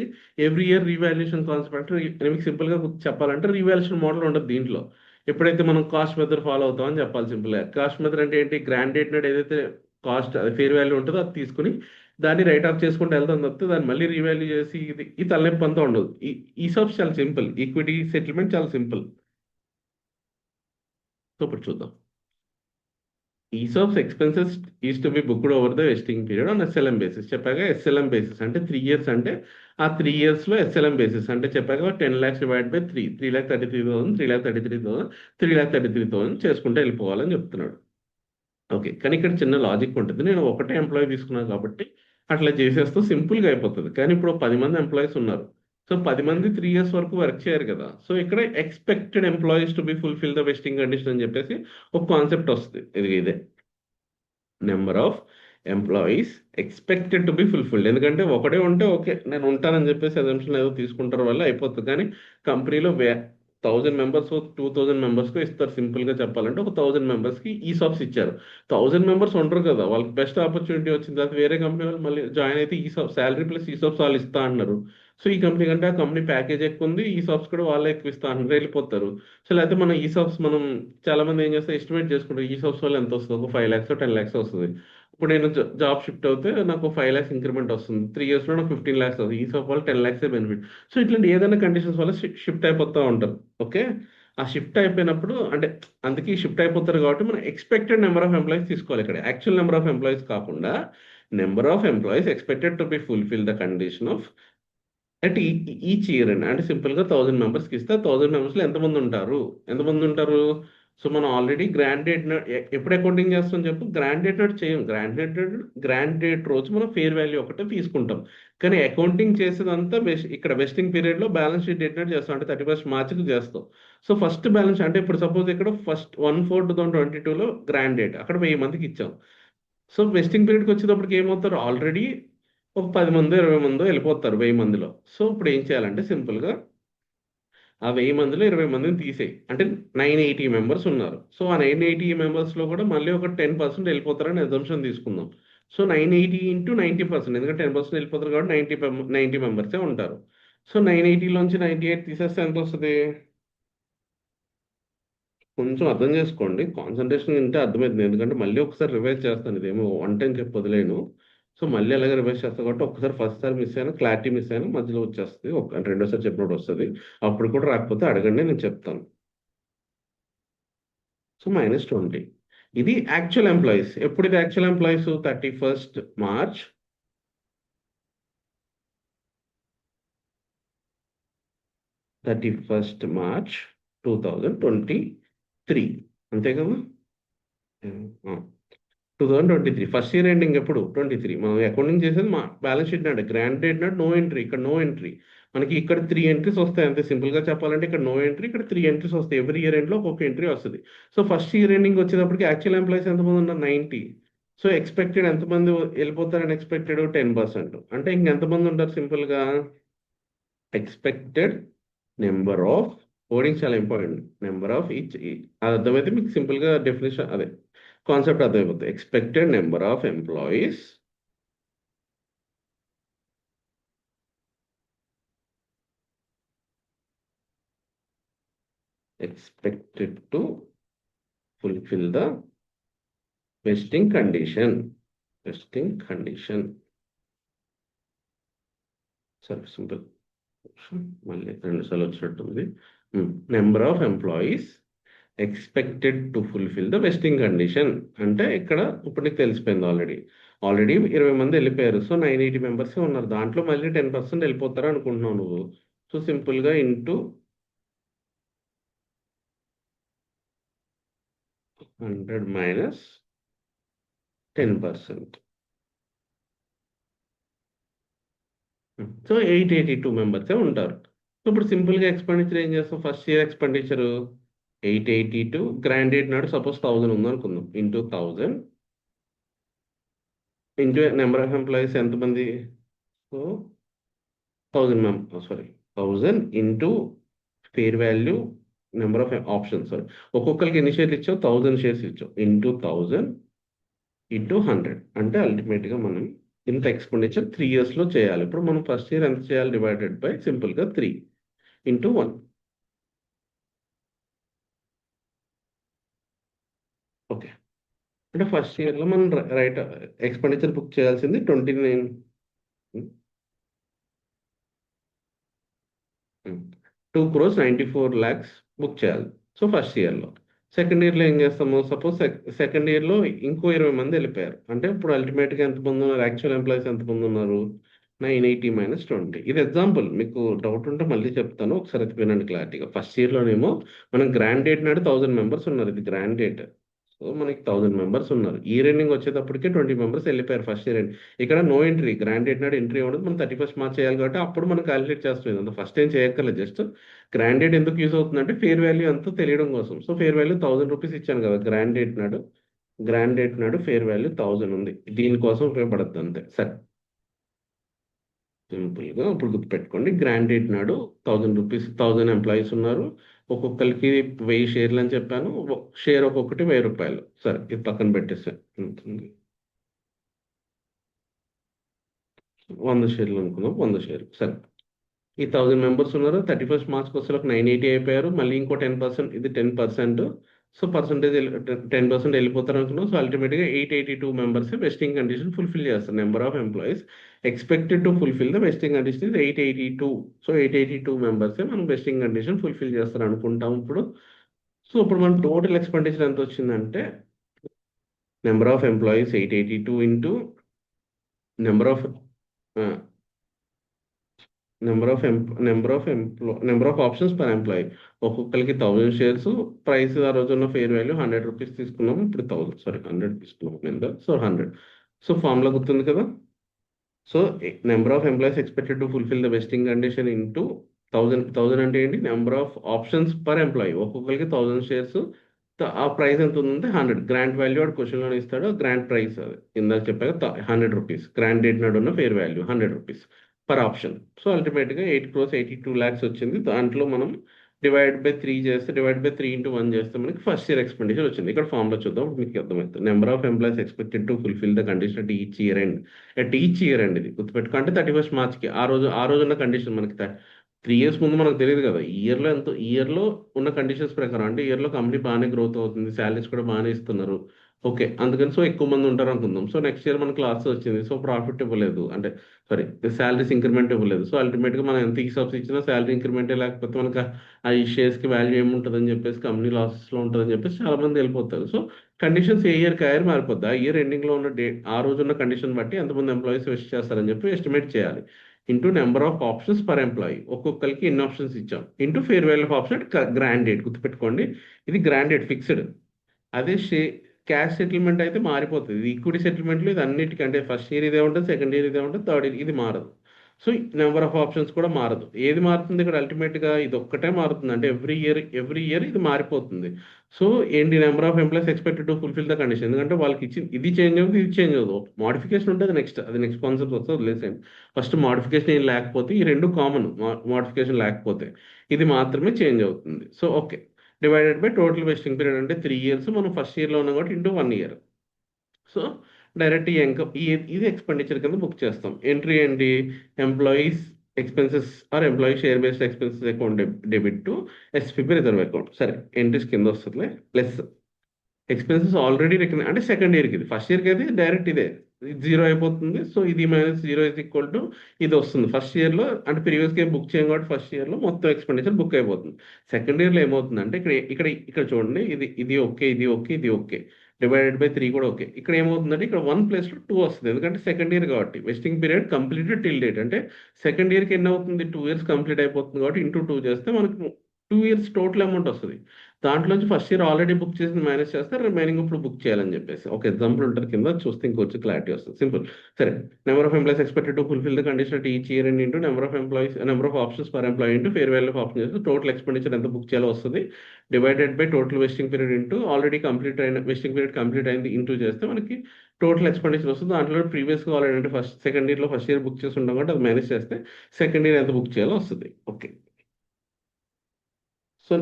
ఎవ్రీ ఇయర్ రీవాల్యుయేషన్ కాన్సెప్ట్ అంటే మీకు సింపుల్గా చెప్పాలంటే రీవాల్యుయేషన్ మోడల్ ఉండదు దీంట్లో. ఎప్పుడైతే మనం కాస్ట్ మెథడ్ ఫాలో అవుతామని చెప్పాలి సింపుల్గా. కాస్ట్ మెథడ్ అంటే ఏంటి గ్రాండ్ డేట్ నాడు ఏదైతే కాస్ట్ అది ఫేర్ వాల్యూ ఉంటుందో అది తీసుకుని దాన్ని రైట్ ఆఫ్ చేసుకుంటూ వెళ్తాం తప్పితే దాన్ని మళ్ళీ రీవాల్యూ చేసి ఇది ఈ తలనొప్పి అంతా ఉండదు. ఈ సాప్స్ చాలా సింపుల్ ఈక్విటీ సెటిల్మెంట్ చాలా సింపుల్. సో ఇప్పుడు చూద్దాం ESOP's expenses is to be booked over the vesting period on SLM basis. చెప్పాక SLM basis అంటే 3 years అంటే ఆ 3 yearsలో SLM basis అంటే చెప్పాక 10 lakhs డివైడ్ బై 3,33,000 3,33,000 3,33,000 చేసుకుంటే వెళ్ళిపోవాలని చెప్తున్నాడు. ఓకే కానీ ఇక్కడ చిన్న లాజిక్ ఉంటుంది నేను ఒకటే ఎంప్లాయీ తీసుకున్నాను కాబట్టి అట్లా చేసేస్తూ సింపుల్గా అయిపోతుంది. కానీ ఇప్పుడు 10 మంది ఎంప్లాయీస్ ఉన్నారు. సో 10 మంది 3 years వరకు వర్క్ చేయరు కదా. సో ఇక్కడ expected employees to be fulfil the vesting condition అని చెప్పేసి ఒక కాన్సెప్ట్ వస్తుంది. ఇదే number of employees expected to be fulfilled. ఎందుకంటే ఒకడే ఉంటే ఓకే నేను ఉంటానని చెప్పేసి అజంప్షన్ ఏదో తీసుకుంటారు వల్ల అయిపోతుంది. కానీ కంపెనీలో 1000 మెంబర్స్ 2000 మెంబర్స్కి ఇస్తారు. సింపుల్గా చెప్పాలంటే ఒక 1000 మెంబర్స్కి ఈ సాప్స్ ఇచ్చారు. 1000 మెంబర్స్ ఉండరు కదా, వాళ్ళకి బెస్ట్ ఆపర్చునిటీ వచ్చింది తర్వాత వేరే కంపెనీ వాళ్ళు మళ్ళీ జాయిన్ అయితే ఈ సాప్ శాలరీ ప్లస్ ఈ సాప్స్ వాళ్ళు ఇస్తా అన్నారు. సో ఈ కంపెనీ కంటే ఆ కంపెనీ ప్యాకేజ్ ఎక్కువ ఉంది, ఈ సాప్స్ కూడా వాళ్ళే ఎక్కువ ఇస్తా అన్నారు, వెళ్ళిపోతారు. సో లేకపోతే మనం ఈ సాప్స్ మనం చాలా మంది ఏం చేస్తే ఎస్టిమేట్ చేసుకుంటారు ఈ సాప్స్ వల్ల ఎంత వస్తుంది, ఒక 5 lakhs 10 lakhs వస్తుంది. ఇప్పుడు నేను జాబ్ షిఫ్ట్ అవుతే నాకు 5 lakhs ఇంక్రిమెంట్ వస్తుంది, 3 yearsలో నాకు 15 lakhs వస్తుంది, ఈ సాప్ వల్ల 10 lakhs బెనిఫిట్. సో ఇట్లాంటి ఏదైనా కండిషన్స్ వల్ల షిఫ్ట్ అయిపోతూ ఉంటారు. ఓకే, ఆ షిఫ్ట్ అయిపోయినప్పుడు అంటే అందుకే షిఫ్ట్ అయిపోతారు కాబట్టి మనం ఎక్స్పెక్టెడ్ నెంబర్ ఆఫ్ ఎంప్లాయీస్ తీసుకోవాలి. ఇక్కడ యాక్చువల్ నెంబర్ ఆఫ్ ఎంప్లాయీస్ కాకుండా number of employees expected to be fulfil the condition of అంటే ఈచ్ ఇయర్ అండి. అంటే సింపుల్గా 1000 మెంబర్స్కి ఇస్తే 1000 మెంబర్స్లో ఎంతమంది ఉంటారు. సో మనం ఆల్రెడీ గ్రాండ్ డేట్ ఎప్పుడు అకౌంటింగ్ చేస్తాం చెప్పు, గ్రాండ్ డేట్ నాడు చేయం. గ్రాండ్ డేట్ రోజు మనం ఫేర్ వాల్యూ ఒకటే తీసుకుంటాం. కానీ అకౌంటింగ్ చేసేదంతా ఇక్కడ వెస్టింగ్ పీరియడ్లో బ్యాలెన్స్ షీట్ డేట్ నాడు చేస్తాం, అంటే 31st మార్చ్కి చేస్తాం. సో ఫస్ట్ బ్యాలెన్స్ అంటే ఇప్పుడు సపోజ్ ఇక్కడ ఫస్ట్ 1/4/2022లో గ్రాండ్ డేట్ అక్కడ 1000 మందికి ఇచ్చాం. సో వెస్టింగ్ పీరియడ్కి వచ్చేటప్పటికి ఏమవుతారు, ఆల్రెడీ ఒక 10 మందో 20 మందో వెళ్ళిపోతారు 1000 మందిలో. సో ఇప్పుడు ఏం చేయాలంటే సింపుల్గా ఆ 1000 మందిలో 20 మందిని తీసేయి, అంటే 980 మెంబర్స్ ఉన్నారు. సో ఆ 980 మెంబర్స్లో కూడా మళ్ళీ ఒక 10% వెళ్ళిపోతారని అజంప్షన్ తీసుకుందాం. సో 980 ఇంటూ 90%, ఎందుకంటే 10% వెళ్ళిపోతారు కాబట్టి 90 మెంబర్సే ఉంటారు. సో 980లోంచి 98 తీసేస్తే ఎంత వస్తుంది, కొంచెం అర్థం చేసుకోండి. కాన్సన్ట్రేషన్ ఉంటే అర్థమవుతుంది, ఎందుకంటే మళ్ళీ ఒకసారి రివైజ్ చేస్తాను, ఇదేమో వన్ టైం చెప్పి వదిలేను. సో మళ్ళీ అలాగే రివైజ్ చేస్తాను కాబట్టి ఒకసారి ఫస్ట్ సారి మిస్ అయినా క్లారిటీ మిస్ అయినా మధ్యలో వచ్చేస్తుంది, అంటే రెండోసారి చెప్పినప్పుడు వస్తుంది. అప్పుడు కూడా రాకపోతే అడగండి, నేను చెప్తాను. సో -20 ఇది యాక్చువల్ ఎంప్లాయీస్. ఎప్పుడు ఇది యాక్చువల్ ఎంప్లాయీస్, 31st మార్చ్ 2023, అంతే కదా. 2023 ఫస్ట్ ఇయర్ ఎండింగ్ ఎప్పుడు 23. మనం అకౌంటింగ్ చేసేది మా బ్యాలెన్స్ షీట్ నాడు గ్రాండ్ డేట్ నాడు నో ఎంట్రీ, ఇక్కడ నో ఎంట్రీ. మనకి ఇక్కడ 3 ఎంట్రీస్ వస్తాయి అంతే, సింపుల్గా చెప్పాలంటే ఇక్కడ నో ఎంట్రీ, ఇక్కడ 3 ఎంట్రీస్ వస్తాయి. ఎవ్రీ ఇయర్ ఎండ్లో ఒక్కొక్క ఎంట్రీ వస్తుంది. సో ఫస్ట్ ఇయర్ ఎండింగ్ వచ్చేటప్పటికి యాక్చువల్ ఎంప్లాయీస్ ఎంతమంది ఉన్నారు, 90. సో ఎక్స్పెక్టెడ్ ఎంతమంది వెళ్ళిపోతారని ఎక్స్పెక్టెడ్ 10%, అంటే ఇంకెంతమంది ఉంటారు సింపుల్గా ఎక్స్పెక్టెడ్ నెంబర్ ఆఫ్, కోడింగ్ చాలా ఇంపార్టెంట్, నెంబర్ ఆఫ్ ఈచ్. అది అర్థమైతే మీకు సింపుల్గా డెఫినేషన్ అదే కాన్సెప్ట్ అర్థమైపోతుంది. Expected number of employees expected to fulfill the vesting condition. సరే సింపుల్, మళ్ళీ 2 సార్లు వచ్చినట్టుంది. Number of employees expected to fulfil the vesting condition అంటే ఇక్కడ ఇప్పుడు నీకు తెలిసిపోయింది, ఆల్రెడీ 20 మంది వెళ్ళిపోయారు. సో 980 మెంబర్స్ ఉన్నారు, దాంట్లో మళ్ళీ 10% వెళ్ళిపోతారు అనుకుంటున్నావు నువ్వు. సో సింపుల్గా ఇంటూ 100 మైనస్ 10%. సో 882 మెంబర్సే ఉంటారు. సో ఇప్పుడు సింపుల్గా ఎక్స్పెండిచర్ ఏం చేస్తాం, first year expenditure 882, grant date నాడు సపోజ్ 1000 ఉందనుకుందాం, into 1000 into number of employees ఎంతమంది, so 1000 into fair value number of options, sorry ఒక్కొక్కరికి ఎన్ని షేర్లు ఇచ్చావు, 1000 షేర్స్ ఇచ్చావు, ఇంటూ 1000 ఇంటూ 100, అంటే అల్టిమేట్గా మనం ఇంత ఎక్స్పెండిచర్ 3 ఇయర్స్లో చేయాలి. ఇప్పుడు మనం ఫస్ట్ ఇయర్ ఎంత చేయాలి, డివైడెడ్ బై సింపుల్గా 3 ఇంటూ 1. ఓకే, అంటే ఫస్ట్ ఇయర్లో మనం రైట్ ఎక్స్పెండిచర్ బుక్ చేయాల్సింది 29, 2,94,00,000 బుక్ చేయాలి. సో ఫస్ట్ ఇయర్లో. సెకండ్ ఇయర్లో ఏం చేస్తాము, సపోజ్ సెకండ్ ఇయర్లో ఇంకో 20 మంది వెళ్ళిపోయారు, అంటే ఇప్పుడు అల్టిమేట్గా ఎంతమంది ఉన్నారు, యాక్చువల్ ఎంప్లాయీస్ ఎంతమంది ఉన్నారు, 980 మైనస్ 20. ఇది ఎగ్జాంపుల్, మీకు డౌట్ ఉంటే మళ్ళీ చెప్తాను, ఒకసారి అయితే వినండి క్లారిటీగా. ఫస్ట్ ఇయర్లోనేమో మనం గ్రాండ్ డేట్ నాడు 1000 మెంబర్స్ ఉన్నారు, ఇది గ్రాండ్ డేట్. సో మనకి 1000 మెంబర్స్ ఉన్నారు, ఇయర్ ఎండింగ్ వచ్చేటప్పటికే 20 మెంబర్స్ వెళ్ళిపోయారు ఫస్ట్ ఇయర్ ఎండ్. ఇక్కడ నో ఎంట్రీ, గ్రాండ్ డేట్ నాడు ఎంట్రీ ఉండదు, మనం 31st మార్చ్ చేయాలి కాబట్టి అప్పుడు మనం క్యాలిక్యులేట్ చేస్తుంది, అంత ఫస్ట్ ఏం చేయక్కర్లేదు. జస్ట్ గ్రాండ్ డేట్ ఎందుకు యూజ్ అవుతుందంటే ఫేర్ వాల్యూ ఎంతో తెలియడం కోసం. సో ఫేర్ వాల్యూ 1000 రూపీస్ ఇచ్చాను కదా గ్రాండ్ డేట్ నాడు, గ్రాండ్ డేట్ నాడు ఫేర్ వాల్యూ 1000 ఉంది. దీనికోసం ఉపయోగపడుతుంది అంతే. సరే, సింపుల్గా ఇప్పుడు గుర్తుపెట్టుకోండి. గ్రాండ్ డేట్ నాడు 1000 రూపీస్, 1000 ఎంప్లాయీస్ ఉన్నారు. ఒక్కొక్కరికి 1000 షేర్లు అని చెప్పాను. షేర్ ఒక్కొక్కటి 1000 రూపాయలు. సరే, ఇది పక్కన పెట్టేసాను. 100 షేర్లు అనుకుందాం. 100 షేర్లు సరే. ఈ 1000 మెంబర్స్ ఉన్నారు. 31st మార్చ్కి వచ్చే 980 అయిపోయారు. మళ్ళీ ఇంకో 10%, ఇది 10%. సో పర్సంటేజ్ 10% వెళ్ళిపోతారు అనుకున్నాం. సో అల్టిమేట్గా 882 మెంబర్స్ వెస్టింగ్ కండిషన్ ఫుల్ఫిల్ చేస్తారు. Number of employees expected to fulfil the vesting condition is 882. So 882 మెంబర్సే మనం వెస్టింగ్ కండిషన్ ఫుల్ఫిల్ చేస్తారు అనుకుంటాం ఇప్పుడు. సో ఇప్పుడు మన టోటల్ ఎక్స్పెండిచర్ ఎంత వచ్చిందంటే, number of employees 882 into number of number of options per employee. ఒక్కొక్కరికి 1000 షేర్స్. ప్రైస్ ఆ రోజు ఉన్న ఫేర్ వాల్యూ 100 రూపీస్ తీసుకున్నాము. ఇప్పుడు 100 తీసుకున్నాము ఎంత, సో 100. సో ఫార్ములా గుర్తుంది కదా. So number of employees expected to fulfil the vesting condition into 1000 అంటే ఏంటి, number of options per employee. ఒక్కొక్కరికి 1000 షేర్స్. ఆ ప్రైస్ ఎంత ఉందంటే 100. గ్రాంట్ వాల్యూ వాడు క్వశ్చన్లోనే ఇస్తాడు. గ్రాంట్ ప్రైస్ అది ఇందాక చెప్పాక 100 రూపీస్. గ్రాంట్ డేట్ నాడు ఉన్న fair value 100 rupees per option. So అల్టిమేట్గా 8 crores 82 lakhs వచ్చింది. దాంట్లో మనం డివైడ్ బై 3 చేస్తే, డివైడ్ బై 3 into 1 చేస్తే మనకి ఫస్ట్ ఇయర్ ఎక్స్పెండిచర్ వచ్చింది. ఇక్కడ ఫార్ములా చూద్దాం, ఇప్పుడు మీకు అర్థమవుతుంది. Number of employees expected to fulfil the condition at each year end ఇది గుర్తుపెట్టుకో. అంటే 31st మార్చ్కి ఆ రోజు ఉన్న కండిషన్ మనకి 3 ఇయర్స్ ముందు మనకు తెలియదు కదా. ఈ ఇయర్లో ఉన్న కండిషన్స్ ప్రకారం, అంటే ఇయర్లో కంపెనీ బాగానే గ్రోత్ అవుతుంది, శాలరీస్ కూడా బాగానే ఇస్తున్నారు. ఓకే, అందుకని సో ఎక్కువ మంది ఉంటారు అనుకుందాం. సో నెక్స్ట్ ఇయర్ మనకి లాస్ వచ్చింది. సో ప్రాఫిట్ ఇవ్వలేదు, అంటే సారీ, శాలరీస్ ఇంక్రిమెంట్ ఇవ్వలేదు. సో అల్టిమేట్గా మనం ఎంత ఈసాబ్స్ ఇచ్చినా శాలరీ ఇంక్రిమెంటే లేకపోతే మనకి ఆ ఈ షేర్స్కి వాల్యూ ఏముంటుందని చెప్పేసి, కంపెనీ లాసెస్లో ఉంటుందని చెప్పేసి చాలా మంది వెళ్ళిపోతారు. సో కండిషన్స్ ఏ ఇయర్ కాయర్ మారిపోద్ది. ఆ ఇయర్ ఎండింగ్లో ఉన్న డేట్, ఆ రోజు ఉన్న కండిషన్ బట్టి ఎంతమంది ఎంప్లాయీస్ వెస్ట్ చేస్తారని చెప్పి ఎస్టిమేట్ చేయాలి. Into number of options per employee. ఒక్కొక్కరికి ఎన్ని ఆప్షన్స్ ఇచ్చాం. Into fair value of option grand date గుర్తుపెట్టుకోండి. ఇది గ్రాండ్ డేట్ ఫిక్స్డ్. అదే క్యాష్ సెటిల్మెంట్ అయితే మారిపోతుంది. ఇది ఈక్విటీ సెటిల్మెంట్లో ఇది అన్నిటికంటే ఫస్ట్ ఇయర్ ఇదే ఉంటుంది, సెకండ్ ఇయర్ ఇదే ఉంటుంది, థర్డ్ ఇయర్ ఇది మారదు. సో నెంబర్ ఆఫ్ ఆప్షన్స్ కూడా మారదు. ఏది మారుతుంది ఇక్కడ అల్టిమేట్గా, ఇది ఒక్కటే మారుతుంది. అంటే ఎవ్రీ ఇయర్ ఇది మారిపోతుంది. సో ఏంటి, number of employees expected to fulfil the condition. ఎందుకంటే వాళ్ళకి ఇచ్చి ఇది చేంజ్ అవుతుంది, ఇది చేంజ్ అవుతుంది. మోడిఫికేషన్ ఉంటుంది నెక్స్ట్, అది నెక్స్ట్ కాన్సెప్ట్ వస్తుంది, వదిలేసేయండి. ఫస్ట్ మోడిఫికేషన్ ఏం లేకపోతే, ఈ రెండు కామన్. మోడిఫికేషన్ లేకపోతే ఇది మాత్రమే చేంజ్ అవుతుంది. So okay, divided by total vesting period అంటే 3 ఇయర్స్. మనం ఫస్ట్ ఇయర్లో ఉన్నాం కాబట్టి ఇంటూ 1 ఇయర్. సో డైరెక్ట్ ఈ ఇన్కమ్ ఇది ఎక్స్పెండిచర్ కింద బుక్ చేస్తాం. ఎంట్రీ ఏంటి, employees expenses or employee share based expenses account debit to SPP reserve account. సరే, ఎంట్రీస్ కింద వస్తుంది. ప్లస్ ఎక్స్పెన్సెస్ ఆల్రెడీ రికగ్నైజ్, అంటే సెకండ్ ఇయర్కి ఇది. ఫస్ట్ ఇయర్కి అయితే డైరెక్ట్ ఇదే, ఇది జీరో అయిపోతుంది. సో ఇది -0 = ఇది వస్తుంది ఫస్ట్ ఇయర్లో. అంటే ప్రీవియస్గా బుక్ చేయం కాబట్టి ఫస్ట్ ఇయర్లో మొత్తం ఎక్స్పెండిచర్ బుక్ అయిపోతుంది. సెకండ్ ఇయర్లో ఏమవుతుందంటే, ఇక్కడ చూడండి, ఇది ఓకే, ఇది ఓకే, ఇది ఓకే, డివైడెడ్ బై 3 కూడా ఓకే. ఇక్కడ ఏమవుతుందంటే, ఇక్కడ 1 + 2 వస్తుంది. ఎందుకంటే సెకండ్ ఇయర్ కాబట్టి వెస్టింగ్ పీరియడ్ కంప్లీటెడ్ టిల్ డేట్. అంటే సెకండ్ ఇయర్కి ఎన్ని అవుతుంది, 2 ఇయర్స్ కంప్లీట్ అయిపోతుంది కాబట్టి ఇంటూ 2 చేస్తే మనకు 2 ఇయర్స్ టోటల్ అమౌంట్ వస్తుంది. దాంట్లోంచి ఫస్ట్ ఇయర్ ఆల్రెడీ బుక్ చేసి మైనస్ చేస్తే రిమైనింగ్ ఇప్పుడు బుక్ చేయాలని చెప్పేసి ఒక ఎగ్జాంపుల్ ఉంటుంది కింద, చూస్తే ఇంకొంచెం క్లారిటీ వస్తుంది. సింపుల్. సరే, number of employees expected to fulfil the condition at each year and into number of options per employee into fair value of option చేస్తే టోటల్ ఎక్స్పెండిచర్ ఎంత బుక్ చేయాలో వస్తుంది. Divided by total vesting period into already complete అయిన vesting period complete అయింది into చేస్తే మనకి total expenditure వస్తుంది. దాంట్లో ప్రీవియస్గా ఆల్రెడీ, అంటే సెకండ్ ఇయర్లో ఫస్ట్ ఇయర్ బుక్ చేసి ఉంటాం కాబట్టి అది మైనస్ చేస్తే సెకండ్ ఇయర్ ఎంత బుక్ చేయాలో వస్తుంది. Okay. So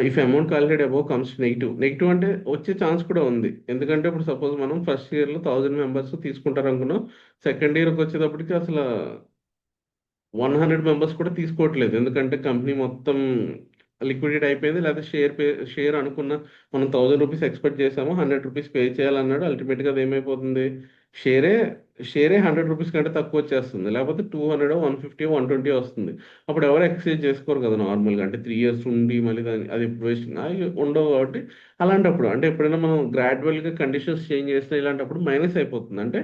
if amount calculate above comes negative. Negative అంటే వచ్చే ఛాన్స్ కూడా ఉంది. ఎందుకంటే ఇప్పుడు సపోజ్ మనం ఫస్ట్ ఇయర్లో 1000 మెంబర్స్ తీసుకుంటారు అనుకున్నాం. సెకండ్ ఇయర్కి వచ్చేటప్పటికి అసలు 100 మెంబర్స్ కూడా తీసుకోవట్లేదు. ఎందుకంటే కంపెనీ మొత్తం లిక్విడేట్ అయిపోయింది. లేకపోతే షేర్ అనుకున్న, మనం 1000 రూపీస్ ఎక్స్పెక్ట్ చేసాము, 100 రూపీస్ పే చేయాలన్నాడు. అల్టిమేట్గా అది ఏమైపోతుంది, షేరే షేరే 100 రూపీస్ కంటే తక్కువ వచ్చేస్తుంది. లేకపోతే 200, 150, 120 వస్తుంది. అప్పుడు ఎవరు ఎక్స్చేంజ్ చేసుకోరు కదా నార్మల్గా. అంటే 3 ఇయర్స్ ఉండి మళ్ళీ అది ఎప్పుడు వేస్ట్ ఉండవు కాబట్టి. అలాంటప్పుడు అంటే ఎప్పుడైనా మనం గ్రాడ్యువల్గా కండిషన్స్ చేంజ్ చేసినా ఇలాంటప్పుడు మైనస్ అయిపోతుంది. అంటే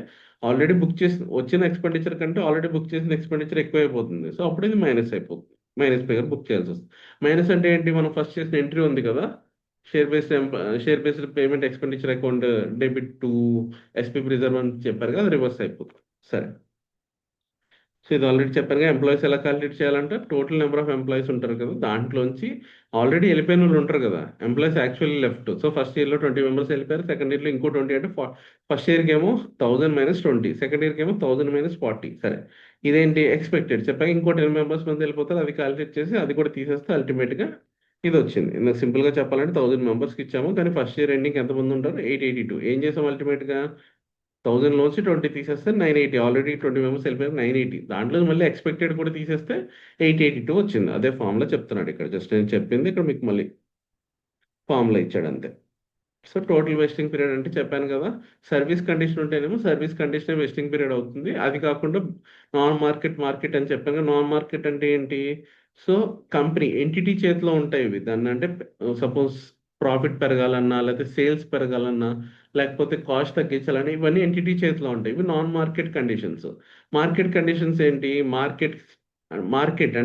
ఆల్రెడీ బుక్ చేసి వచ్చిన ఎక్స్పెండిచర్ కంటే ఆల్రెడీ బుక్ చేసిన ఎక్స్పెండిచర్ ఎక్కువ అయిపోతుంది. సో అప్పుడు ఇది మైనస్ అయిపోతుంది. మైనస్ ఫిగర్ బుక్ చేయాల్సి వస్తుంది. మైనస్ అంటే ఏంటి, మనం ఫస్ట్ చేసిన ఎంట్రీ ఉంది కదా, share based payment expenditure account debit to SPP reserve అని చెప్పారు కదా, రివర్స్ అయిపోతుంది. సరే, సో ఇది ఆల్రెడీ చెప్పానుగా, ఎంప్లాయీస్ ఎలా క్యాలిక్యులేట్ చేయాలంటే టోటల్ నెంబర్ ఆఫ్ ఎంప్లాయీస్ ఉంటారు కదా, దాంట్లోంచి ఆల్రెడీ వెళ్ళిపోయిన వాళ్ళు ఉంటారు కదా, employees actually left. So first ఇయర్లో 20 మెంబర్స్ వెళ్ళిపోయారు, సెకండ్ ఇయర్లో ఇంకో 20 అంటే ఫస్ట్ ఇయర్కి ఏమో 1000 - 20, సెకండ్ ఇయర్కి ఏమో 1000 - 40. సరే, ఇదేంటి ఎక్స్పెక్టెడ్ చెప్పాక ఇంకో 10 మెంబర్స్ మంది వెళ్ళిపోతారు, అది క్యాలిక్యులేట్ చేసి అది కూడా తీసేస్తే అల్టిమేట్గా ఇది వచ్చింది. ఇందుకు సింపుల్గా చెప్పాలంటే 1000 మెంబర్స్కి ఇచ్చాము, కానీ ఫస్ట్ ఇయర్ ఎండింగ్ ఎంతమంది ఉంటారు, 882. ఏం చేసాం అల్టిమేట్గా, 1000 లోంచి 20 తీసేస్తే 980. ఆల్రెడీ 20 మెంబర్స్ వెళ్ళిపోయారు, 980. దాంట్లో మళ్ళీ ఎక్స్పెక్టెడ్ కూడా తీసేస్తే 882 వచ్చింది. అదే ఫార్ములా చెప్తున్నాడు ఇక్కడ, జస్ట్ నేను చెప్పింది ఇక్కడ మీకు మళ్ళీ ఫార్ములా ఇచ్చాడు అంతే. సో టోటల్ వెస్టింగ్ పీరియడ్ అంటే చెప్పాను కదా, సర్వీస్ కండిషన్ ఉంటేనేమో సర్వీస్ కండిషన్ వెస్టింగ్ పీరియడ్ అవుతుంది. అది కాకుండా నాన్ మార్కెట్ మార్కెట్ అని చెప్పాను కదా, నాన్ మార్కెట్ అంటే ఏంటి, సో కంపెనీ ఎంటిటీ చేతిలో ఉంటాయి ఇవి. దాన్ని అంటే సపోజ్ ప్రాఫిట్ పెరగాలన్నా, లేకపోతే సేల్స్ పెరగాలన్నా, లేకపోతే కాస్ట్ తగ్గించాలన్నా, ఇవన్నీ ఎంటిటీ చేతిలో ఉంటాయి. ఇవి non market conditions. Market conditions ఏంటి, మార్కెట్ మార్కెట్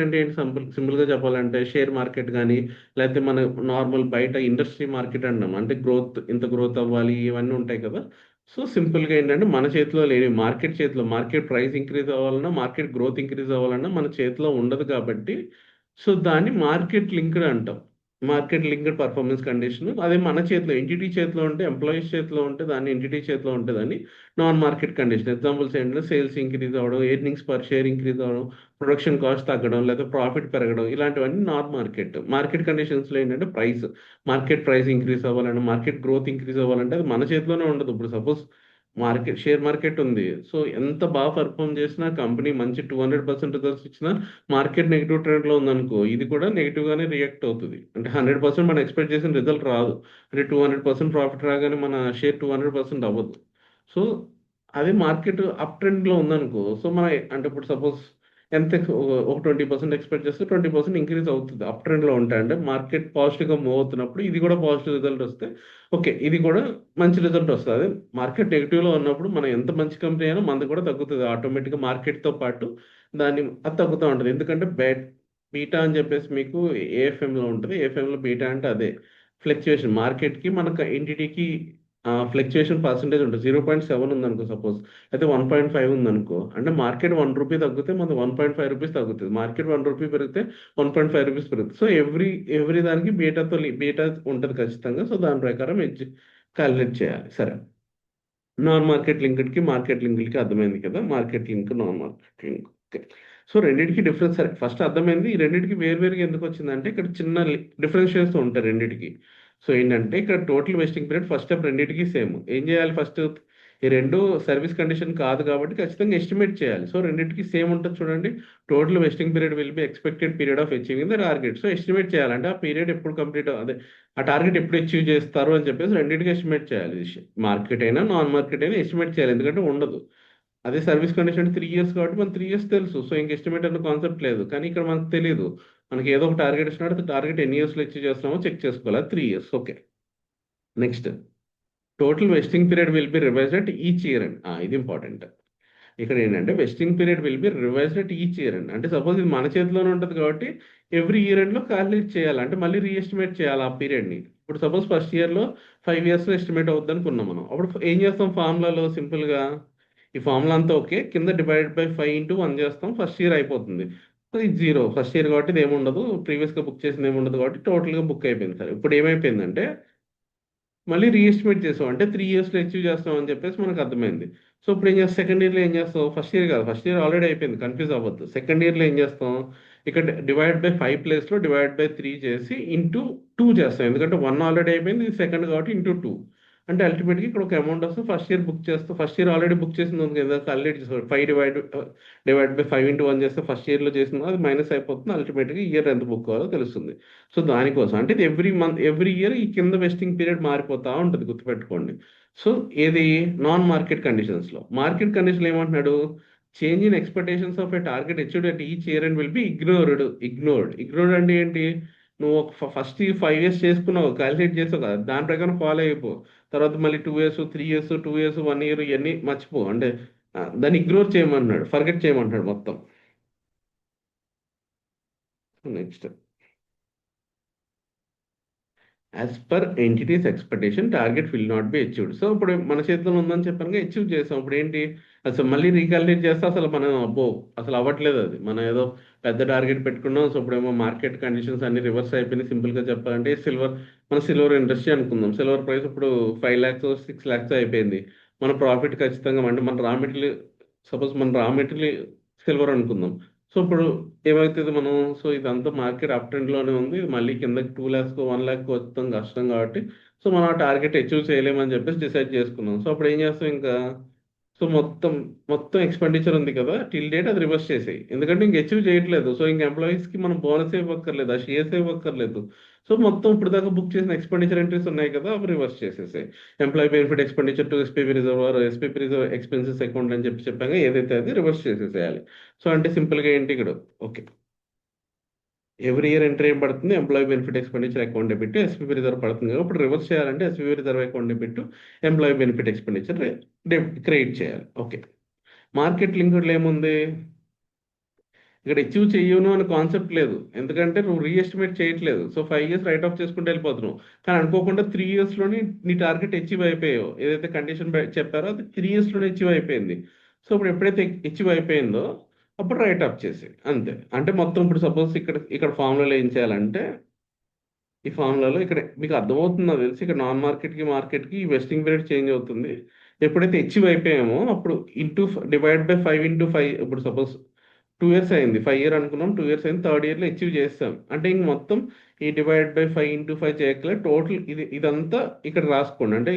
అంటే ఏంటి, సింపుల్గా చెప్పాలంటే షేర్ మార్కెట్ కానీ, లేకపోతే మన నార్మల్ బయట ఇండస్ట్రీ మార్కెట్ అంటాం, అంటే గ్రోత్, ఇంత గ్రోత్ అవ్వాలి ఇవన్నీ ఉంటాయి కదా. సో సింపుల్గా ఏంటంటే మన చేతిలో లేని, మార్కెట్ చేతిలో, మార్కెట్ ప్రైస్ ఇంక్రీజ్ అవ్వాలన్నా, మార్కెట్ గ్రోత్ ఇంక్రీజ్ అవ్వాలన్నా మన చేతిలో ఉండదు కాబట్టి, సో దాన్ని మార్కెట్ లింక్డ్ అంటాం. Market linked performance condition. అదే మన చేతిలో ఎంటిటీ చేతిలో ఉంటే, ఎంప్లాయీస్ చేతిలో ఉంటే దాన్ని ఎంటిటీ చేతిలో ఉంటుందని నాన్ మార్కెట్ కండిషన్. ఎగ్జాంపుల్స్ ఏంటంటే సేల్స్ ఇంక్రీజ్ అవ్వడం, ఎర్నింగ్స్ పర్ షేర్ ఇంక్రీజ్ అవ్వడం, ప్రొడక్షన్ కాస్ట్ తగ్గడం, లేదా ప్రాఫిట్ పెరగడం, ఇలాంటివన్నీ నాన్ మార్కెట్. మార్కెట్ కండిషన్స్లో ఏంటంటే ప్రైస్, మార్కెట్ ప్రైస్ ఇంక్రీజ్ అవ్వాలంటే, మార్కెట్ గ్రోత్ ఇంక్రీజ్ అవ్వాలంటే అది మన చేతిలోనే ఉండదు. ఇప్పుడు సపోజ్ మార్కెట్, షేర్ మార్కెట్ ఉంది, సో ఎంత బాగా పర్ఫామ్ చేసినా, కంపెనీ మంచి 200% రిజల్ట్స్ ఇచ్చినా, మార్కెట్ నెగిటివ్ ట్రెండ్లో ఉందనుకో, ఇది కూడా నెగిటివ్గానే రియాక్ట్ అవుతుంది. అంటే 100% మనం ఎక్స్పెక్ట్ చేసిన రిజల్ట్ రాదు. అంటే 200% ప్రాఫిట్ రాగానే మన షేర్ 200% అవ్వదు. సో అదే మార్కెట్ అప్ ట్రెండ్లో ఉందనుకో, సో మన అంటే ఇప్పుడు సపోజ్ ఎంత ఒక 20% ఎక్స్పెక్ట్ చేస్తే 20% ఇంక్రీజ్ అవుతుంది అప్ ట్రెండ్లో ఉంటాయి. అంటే మార్కెట్ పాజిటివ్గా మూవ్ అవుతున్నప్పుడు ఇది కూడా పాజిటివ్ రిజల్ట్ వస్తే ఓకే, ఇది కూడా మంచి రిజల్ట్ వస్తుంది. అదే మార్కెట్ నెగిటివ్లో ఉన్నప్పుడు మనం ఎంత మంచి కంపెనీ అయినా మనది కూడా తగ్గుతుంది ఆటోమేటిక్గా, మార్కెట్తో పాటు దాన్ని అది తగ్గుతూ ఉంటుంది. ఎందుకంటే బీటా అని చెప్పేసి మీకు ఏఎఫ్ఎంలో ఉంటుంది. ఏఎఫ్ఎంలో బీటా అంటే అదే ఫ్లక్చుయేషన్, మార్కెట్కి మనకు ఎంటిటీకి ఫ్లక్చుయేషన్ పర్సంటేజ్ ఉంటుంది. 0.7 ఉందనుకో సపోజ్, అయితే 1.5 ఉందనుకో, అంటే మార్కెట్ ₹1 తగ్గితే మనది ₹1.5 తగ్గుతుంది. మార్కెట్ ₹1 పెరిగితే ₹1.5 పెరుగుతుంది. సో ఎవ్రీ దానికి బీటా ఉంటుంది ఖచ్చితంగా. సో దాని ప్రకారం ఎడ్జ్ క్యాలిక్యులేట్ చేయాలి. సరే, నాన్ మార్కెట్ లింక్డ్కి మార్కెట్ లింక్డ్కి అర్థమైంది కదా, market link non market link. Okay, so రెండింటికి డిఫరెన్స్ సరే ఫస్ట్ అర్థమైంది. ఈ రెండింటికి వేరువేరుగా ఎందుకు వచ్చిందంటే ఇక్కడ చిన్న డిఫరెన్షియేషన్స్ ఉంటాయి రెండింటికి. సో ఏంటంటే ఇక్కడ total vesting period first step రెండింటికి సేమ్. ఏం చేయాలి ఫస్ట్, ఈ రెండు సర్వీస్ కండిషన్ కాదు కాబట్టి ఖచ్చితంగా ఎస్టిమేట్ చేయాలి. సో రెండింటికి సేమ్ ఉంటుంది చూడండి, total vesting period will be expected period of achieving the target. So estimate చేయాలంటే ఆ పీరియడ్ ఎప్పుడు కంప్లీట్, అదే ఆ టార్గెట్ ఎప్పుడు అచీవ్ చేస్తారు అని చెప్పేసి రెండింటికి ఎస్టిమేట్ చేయాలి. మార్కెట్ అయినా నాన్ మార్కెట్ అయినా ఎస్టిమేట్ చేయాలి, ఎందుకంటే ఉండదు. అదే సర్వీస్ కండిషన్ 3 ఇయర్స్ కాబట్టి మనకు 3 ఇయర్స్ తెలుసు, సో ఇంక ఎస్టిమేట్ అన్న కాన్సెప్ట్ లేదు. కానీ ఇక్కడ మనకు తెలియదు, మనకి ఏదో ఒక టార్గెట్ ఇచ్చినట్టు టార్గెట్ ఎన్ని ఇయర్స్లో అచీవ్ చేస్తున్నామో చెక్ చేసుకోవాలి. 3 years. Okay, next total vesting period will be revised at each year and ఇది ఇంపార్టెంట్. ఇక్కడ ఏంటంటే vesting period will be revised at each year and, అంటే సపోజ్ ఇది మన చేతిలోనే ఉంటుంది కాబట్టి ఎవ్రీ ఇయర్ ఎండ్లో క్యాలిక్యులేట్ చేయాలి, అంటే మళ్ళీ రీఎస్టిమేట్ చేయాలి ఆ పీరియడ్ని. ఇప్పుడు సపోజ్ ఫస్ట్ ఇయర్లో 5 ఇయర్స్లో ఎస్టిమేట్ అవుతుంది అనుకున్నాం మనం, అప్పుడు ఏం చేస్తాం ఫార్ములాలో సింపుల్గా, ఈ ఫార్ములా అంతా ఓకే, కింద /5 × 1 చేస్తాం, ఫస్ట్ ఇయర్ అయిపోతుంది. సో ఇది జీరో, ఫస్ట్ ఇయర్ కాబట్టి ఇది ఏముండదు, ప్రీవియస్గా బుక్ చేసింది ఏముండదు కాబట్టి టోటల్గా బుక్ అయిపోయింది. సార్ ఇప్పుడు ఏమైపోయిందంటే మళ్ళీ రీఎస్టిమేట్ చేసాం, అంటే 3 ఇయర్స్లో అచీవ్ చేస్తాం అని చెప్పేసి మనకు అర్థమైంది. సో ఇప్పుడు ఏం చేస్తాం, సెకండ్ ఇయర్లో ఏం చేస్తాం, ఫస్ట్ ఇయర్ కాదు, ఫస్ట్ ఇయర్ ఆల్రెడీ అయిపోయింది, కన్ఫ్యూజ్ అవ్వద్దు. సెకండ్ ఇయర్లో ఏం చేస్తాం, ఇక్కడ /5 ప్లేస్లో /3 చేసి × 2 చేస్తాం, ఎందుకంటే 1 ఆల్రెడీ అయిపోయింది, ఇది సెకండ్ కాబట్టి × 2. అంటే అల్టిమేట్గా ఇక్కడ ఒక అమౌంట్ వస్తుంది, ఫస్ట్ ఇయర్ బుక్ చేస్తాం, ఫస్ట్ ఇయర్ ఆల్రెడీ బుక్ చేసింది ఉంది కదా, క్యాలిక్యులేట్ చేస్తాం, 5/5 × 1 చేస్తే ఫస్ట్ ఇయర్లో చేసింది అది మైనస్ అయిపోతుంది, అల్టిమేట్గా ఇయర్ ఎంత బుక్ అవ్వాలో తెలుస్తుంది. సో దానికోసం అంటే ఇది ఎవ్రీ మంత్ ఎవ్రీ ఇయర్ ఈ కింద వెస్టింగ్ పీరియడ్ మారిపోతా ఉంటుంది, గుర్తుపెట్టుకోండి. సో ఏది నాన్ మార్కెట్ కండిషన్స్లో. మార్కెట్ కండిషన్లో ఏమంటున్నాడు, change in expectations of a target achieved at each year and will be ignored అంటే ఏంటి, నువ్వు ఒక ఫస్ట్ 5 ఇయర్స్ చేసుకున్నావు, క్యాలిక్యులేట్ చేసావు కదా, దాని ప్రకారం ఫాలో అయిపో. తర్వాత మళ్ళీ 2 ఇయర్స్ 3 ఇయర్స్ 2 ఇయర్స్ 1 ఇయర్ ఇవన్నీ మర్చిపో, అంటే దాన్ని ఇగ్నోర్ చేయమంటున్నాడు, ఫర్గెట్ చేయమంటున్నాడు మొత్తం. Next as per entities expectation target will not be achieved. So ఇప్పుడు మన చేతిలో ఉందని చెప్పాను అచీవ్ చేసాం. ఇప్పుడు ఏంటి, అసలు మళ్ళీ రీకాలిక్యులేట్ చేస్తే అసలు మనం అబ్బో అసలు అవ్వట్లేదు. అది మనం ఏదో పెద్ద టార్గెట్ పెట్టుకున్నాం. సో ఇప్పుడేమో మార్కెట్ కండిషన్స్ అన్ని రివర్స్ అయిపోయినాయి. సింపుల్గా చెప్పాలంటే మన సిల్వర్ ఇండస్ట్రీ అనుకుందాం. సిల్వర్ ప్రైస్ ఇప్పుడు 5 lakhs 6 lakhs అయిపోయింది. మన ప్రాఫిట్ ఖచ్చితంగా అంటే మన రా మెటీరియల్, సపోజ్ మన రా మెటీరియల్ సిల్వర్ అనుకుందాం. సో ఇప్పుడు ఏమవుతుంది మనం, సో ఇదంతా మార్కెట్ అప్ ట్రెండ్ లోనే ఉంది. ఇది మళ్ళీ కిందకి 2 lakhs 1 lakh వస్తాం కష్టం కాబట్టి సో మనం ఆ టార్గెట్ అచీవ్ చేయలేమని చెప్పేసి డిసైడ్ చేసుకున్నాం. సో అప్పుడు ఏం చేస్తాం ఇంకా, సో మొత్తం మొత్తం ఎక్స్పెండిచర్ ఉంది కదా టిల్ డేట్ అది రివర్స్ చేసేయి. ఎందుకంటే ఇంక అచీవ్ చేయట్లేదు. సో ఇంక ఎంప్లాయీస్ కి మనం బోనస్ ఇవ్వక్కర్లేదు, ఆ షేర్స్ ఇవ్వక్కర్లేదు. సో మొత్తం ఇప్పుడు దాకా బుక్ చేసిన ఎక్స్పెండిచర్ ఎంట్రీస్ ఉన్నాయి కదా అవి రివర్స్ చేసేసాయి. Employee benefit expenditure to SPP reserve SPP reserve expenses account అని చెప్పి చెప్పాక ఏదైతే అది రివర్స్ చేసేసేయాలి. సో అంటే సింపుల్ గా ఏంటి ఇక్కడ, ఓకే, ఎవ్రీ ఇయర్ ఎంట్రీ ఏం పడుతుంది, employee benefit expenditure account debit SPP reserve పడుతుంది కదా. ఇప్పుడు రివర్స్ చేయాలంటే SPP reserve account debit employee benefit expenditure create చేయాలి. ఓకే, మార్కెట్ లింక్డ్లో ఏముంది, ఇక్కడ అచీవ్ చెయ్యను అనే కాన్సెప్ట్ లేదు. ఎందుకంటే నువ్వు రీఎస్టిమేట్ చేయట్లేదు. సో 5 years రైట్ ఆఫ్ చేసుకుంటూ వెళ్ళిపోతున్నావు. కానీ అనుకోకుండా 3 years లోని నీ టార్గెట్ అచీవ్ అయిపోయావు. ఏదైతే కండిషన్ చెప్పారో అది 3 years లోనే అచీవ్ అయిపోయింది. సో ఇప్పుడు ఎప్పుడైతే అచీవ్ అయిపోయిందో అప్పుడు రైట్ ఆఫ్ చేసి అంతే. అంటే మొత్తం ఇప్పుడు సపోజ్ ఇక్కడ ఇక్కడ ఫార్ములాలో ఏం చేయాలంటే, ఈ ఫార్ములాలో ఇక్కడ మీకు అర్థమవుతుందో నాకు తెలిసి ఇక్కడ నాన్ మార్కెట్కి మార్కెట్కి ఈ వెస్టింగ్ పీరియడ్ చేంజ్ అవుతుంది. ఎప్పుడైతే అచీవ్ అయిపోయామో అప్పుడు డివైడ్ బై 5 into 5. ఇప్పుడు సపోజ్ 2 years అయింది, 5 year అనుకున్నాం, 2 years అయింది, థర్డ్ ఇయర్లో అచీవ్ చేస్తాం అంటే ఇంక మొత్తం ఈ డివైడ్ బై 5 into 5 చేయగల టోటల్ ఇదంతా ఇక్కడ రాసుకోండి. అంటే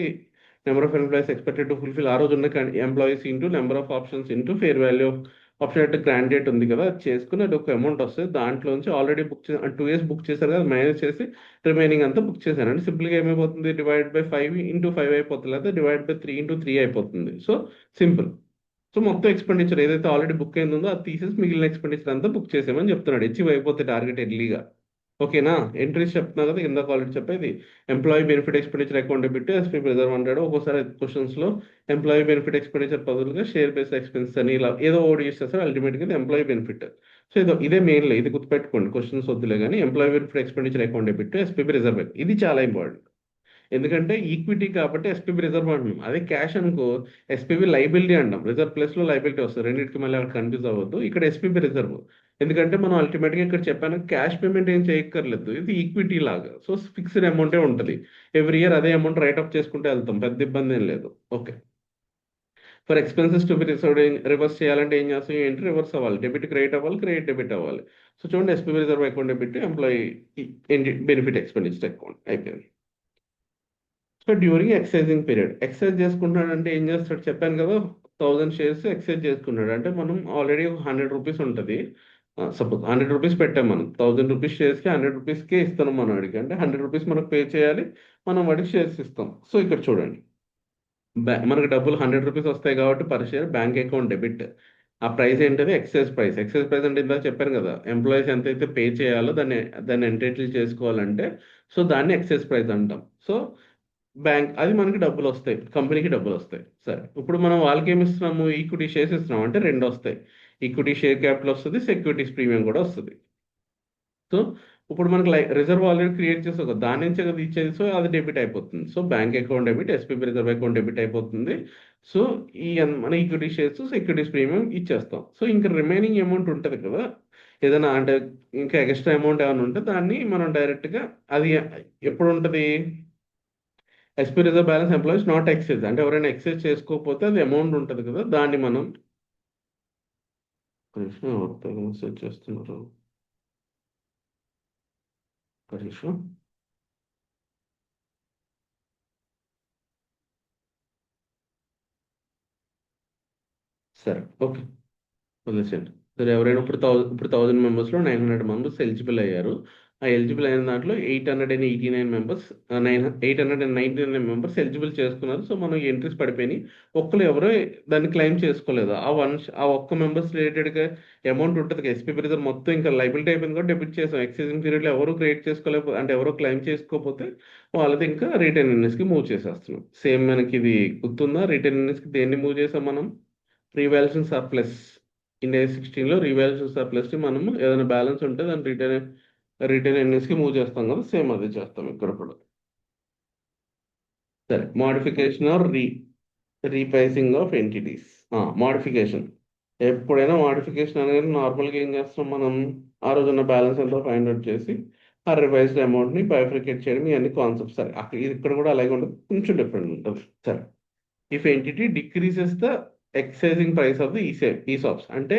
number of employees expected to fulfil ఆ రోజు ఉన్న employees into number of options into fair value of option అంటే గ్రాండ్ డేట్ ఉంది కదా అది చేసుకుని అది ఒక అమౌంట్ వస్తుంది. దాంట్లోంచి ఆల్రెడీ బుక్ 2 years బుక్ చేశారు కదా మైనస్ చేసి రిమైనింగ్ అంతా బుక్ చేశాను. అంటే సింపుల్గా ఏమైపోతుంది, డివైడ్ బై 5 into 5 అయిపోతుంది, లేదా డివైడ్ బై 3 into 3 అయిపోతుంది. So simple. సో మొత్తం ఎక్స్పెండిచర్ ఏదైతే ఆల్రెడీ బుక్ అయిందో అది తీసేసి మిగిలిన ఎక్స్పెండిచర్ అంతా బుక్ చేసామని చెప్తున్నాడు. అచీవ్ అయిపోతే టార్గెట్ ఎర్లీగా. ఓకేనా, ఎంట్రీస్ చెప్తున్నా కదా ఇందాక ఆల్రెడీ చెప్పేది. Employee benefit expenditure account debit SP reserve అంటాడు. ఒక్కోసారి క్వశ్చన్స్ లో ఎంప్లాయీ బెనిఫిట్ ఎక్స్పెండిచర్ బదులుగా షేర్ బేస్డ్ ఎక్స్పెన్స్ అని ఇలా ఏదో ఓడి చేస్తారు. అల్టిమేట్ గా ఎంప్లాయీ బెనిఫిట్. సో ఇదే మెయిన్ లో ఇది గుర్తుపెట్టుకోండి, క్వశ్చన్స్ వద్దులే కానీ employee benefit expenditure account debit SPP reserve ఇది చాలా ఇంపార్టెంట్. ఎందుకంటే ఈక్విటీ కాబట్టి ఎస్పీబీ రిజర్వ్ అంటున్నాం. అదే క్యాష్ అనుకో ఎస్పీబీ లైబిలిటీ అంటాం. రిజర్వ్ ప్లస్ లో లైబిలిటీ వస్తుంది. రెండింటికి మళ్ళీ అక్కడ కన్ఫ్యూజ్ అవ్వద్దు. ఇక్కడ ఎస్పీబీ రిజర్వ్ ఎందుకంటే మనం అల్టిమేట్ గా ఇక్కడ చెప్పాను క్యాష్ పేమెంట్ ఏం చేయక్కర్లేదు, ఇది ఈక్విటీ లాగా. సో ఫిక్స్డ్ అమౌంటే ఉంటుంది. ఎవ్రీ ఇయర్ అదే అమౌంట్ రైట్ ఆఫ్ చేసుకుంటే వెళ్తాం, పెద్ద ఇబ్బంది ఏం లేదు. Okay, for expenses to be reverse చేయాలంటే ఏం చేస్తాం, ఏంటి రివర్స్ అవ్వాలి, డెబిట్ క్రెడిట్ అవ్వాలి, క్రెడిట్ డెబిట్ అవ్వాలి. సో చూడండి SBP reserve account debit employee benefit expenditure account అయిపోయింది. So during exercising period exercise చేసుకుంటున్నాడు అంటే ఏం చేస్తాడు చెప్పాను కదా, 1000 shares ఎక్సైజ్ చేసుకున్నాడు అంటే మనం ఆల్రెడీ 100 రూపీస్ ఉంటుంది. సపోజ్ 100 రూపీస్ పెట్టాం మనం, 1000 రూపీస్ షేర్స్కి 100 రూపీస్కే ఇస్తున్నాం మనం వాడికి. అంటే 100 రూపీస్ మనకు పే చేయాలి, మనం వాడికి షేర్స్ ఇస్తాం. సో ఇక్కడ చూడండి మనకు డబ్బులు 100 రూపీస్ వస్తాయి కాబట్టి per share bank account debit. ఆ ప్రైస్ ఏంటది ఎక్సైజ్ ప్రైస్. ఎక్సైజ్ ప్రైస్ అంటే ఇందాక చెప్పాను కదా ఎంప్లాయీస్ ఎంతైతే పే చేయాలో దాన్ని దాన్ని ఎంటైటిల్ చేసుకోవాలంటే సో దాన్ని ఎక్సైజ్ ప్రైస్ అంటాం. సో బ్యాంక్ అది మనకి డబ్బులు వస్తాయి, కంపెనీకి డబ్బులు వస్తాయి. సరే ఇప్పుడు మనం వాళ్ళకి ఏమి ఇస్తున్నాము, ఈక్విటీ షేర్స్ ఇస్తున్నాం అంటే రెండు వస్తాయి. ఈక్విటీ షేర్ క్యాపిటల్ వస్తుంది, సెక్యూరిటీస్ ప్రీమియం కూడా వస్తుంది. సో ఇప్పుడు మనకి రిజర్వ్ ఆల్రెడీ క్రియేట్ చేస్తాం కదా దాని నుంచే కదా ఇచ్చేది. సో అది డెబిట్ అయిపోతుంది. So bank account debit SPB reserve account debit అయిపోతుంది. సో మన ఈక్విటీ షేర్స్ సెక్యూరిటీస్ ప్రీమియం ఇచ్చేస్తాం. సో ఇంకా రిమైనింగ్ అమౌంట్ ఉంటుంది కదా ఏదైనా అంటే ఇంకా ఎక్స్ట్రా అమౌంట్ ఏమైనా ఉంటే దాన్ని మనం డైరెక్ట్గా అది ఎప్పుడు ఉంటుంది, SP reserve balance employees not exercise అంటే ఎవరైనా ఎక్సైజ్ చేసుకోకపోతే అది అమౌంట్ ఉంటుంది కదా దాన్ని మనం మెసేజ్ చేస్తున్నారు పరీక్ష. సరే ఓకే వదిలేసేయండి. సరే ఎవరైనా ఇప్పుడు 1000 మెంబర్స్లో 900 మెంబర్స్ ఎలిజిబుల్ అయ్యారు. ఆ ఎలిజిబుల్ అయిన దాంట్లో 889 మెంబర్స్ 899 మెంబర్స్ ఎలిజిబుల్ చేసుకున్నారు. సో మనం ఎంట్రీస్ పడిపోయినాయి. ఒక్కరు ఎవరో దాన్ని క్లెయిమ్ చేసుకోలేదు. ఆ ఒక్క మెంబర్స్ రిలేటెడ్గా అమౌంట్ ఉంటుంది ఎస్పీ రిజర్వ్ మొత్తం ఇంకా లైబిలిటీ అయిపోయింది కూడా డెబిట్ చేసాం. ఎక్సైజింగ్ పీరియడ్లో ఎవరు క్రియేట్ చేసుకోలేకపోతే అంటే ఎవరో క్లెయిమ్ చేసుకోకపోతే వాళ్ళది ఇంకా రిటైన్ ఎర్నింగ్స్కి మూవ్ చేసేస్తున్నాం. సేమ్ మనకి ఇది గుర్తుందా, రిటైన్ ఎర్నింగ్స్కి దేన్ని మూవ్ చేసాం మనం, రీవాల్యుయేషన్ సర్ప్లస్. ఇండియా 16లో రీవాల్యుయేషన్ సర్ప్లస్ ని మనము ఏదైనా బ్యాలెన్స్ ఉంటే దాన్ని రిటైన్ ఎర్నింగ్స్ కి మూవ్ చేస్తాం కదా సేమ్ అదే చేస్తాం ఇక్కడ కూడా. సరే, modification or repricing of entities. Modification, ఎప్పుడైనా మోడిఫికేషన్ అనేది నార్మల్గా ఏం చేస్తాం మనం, ఆ రోజున్న బ్యాలెన్స్ ఎంతో ఫైండ్ అవుట్ చేసి ఆ రివైజ్డ్ అమౌంట్ని బైఫ్రికేట్ చేయడం, ఇవన్నీ కాన్సెప్ట్స్. సరే, అక్కడ ఇక్కడ కూడా అలాగే ఉంటుంది, కొంచెం డిఫరెంట్ ఉంటుంది. సరే, if entity decreases the exercising price of the ESOPs, అంటే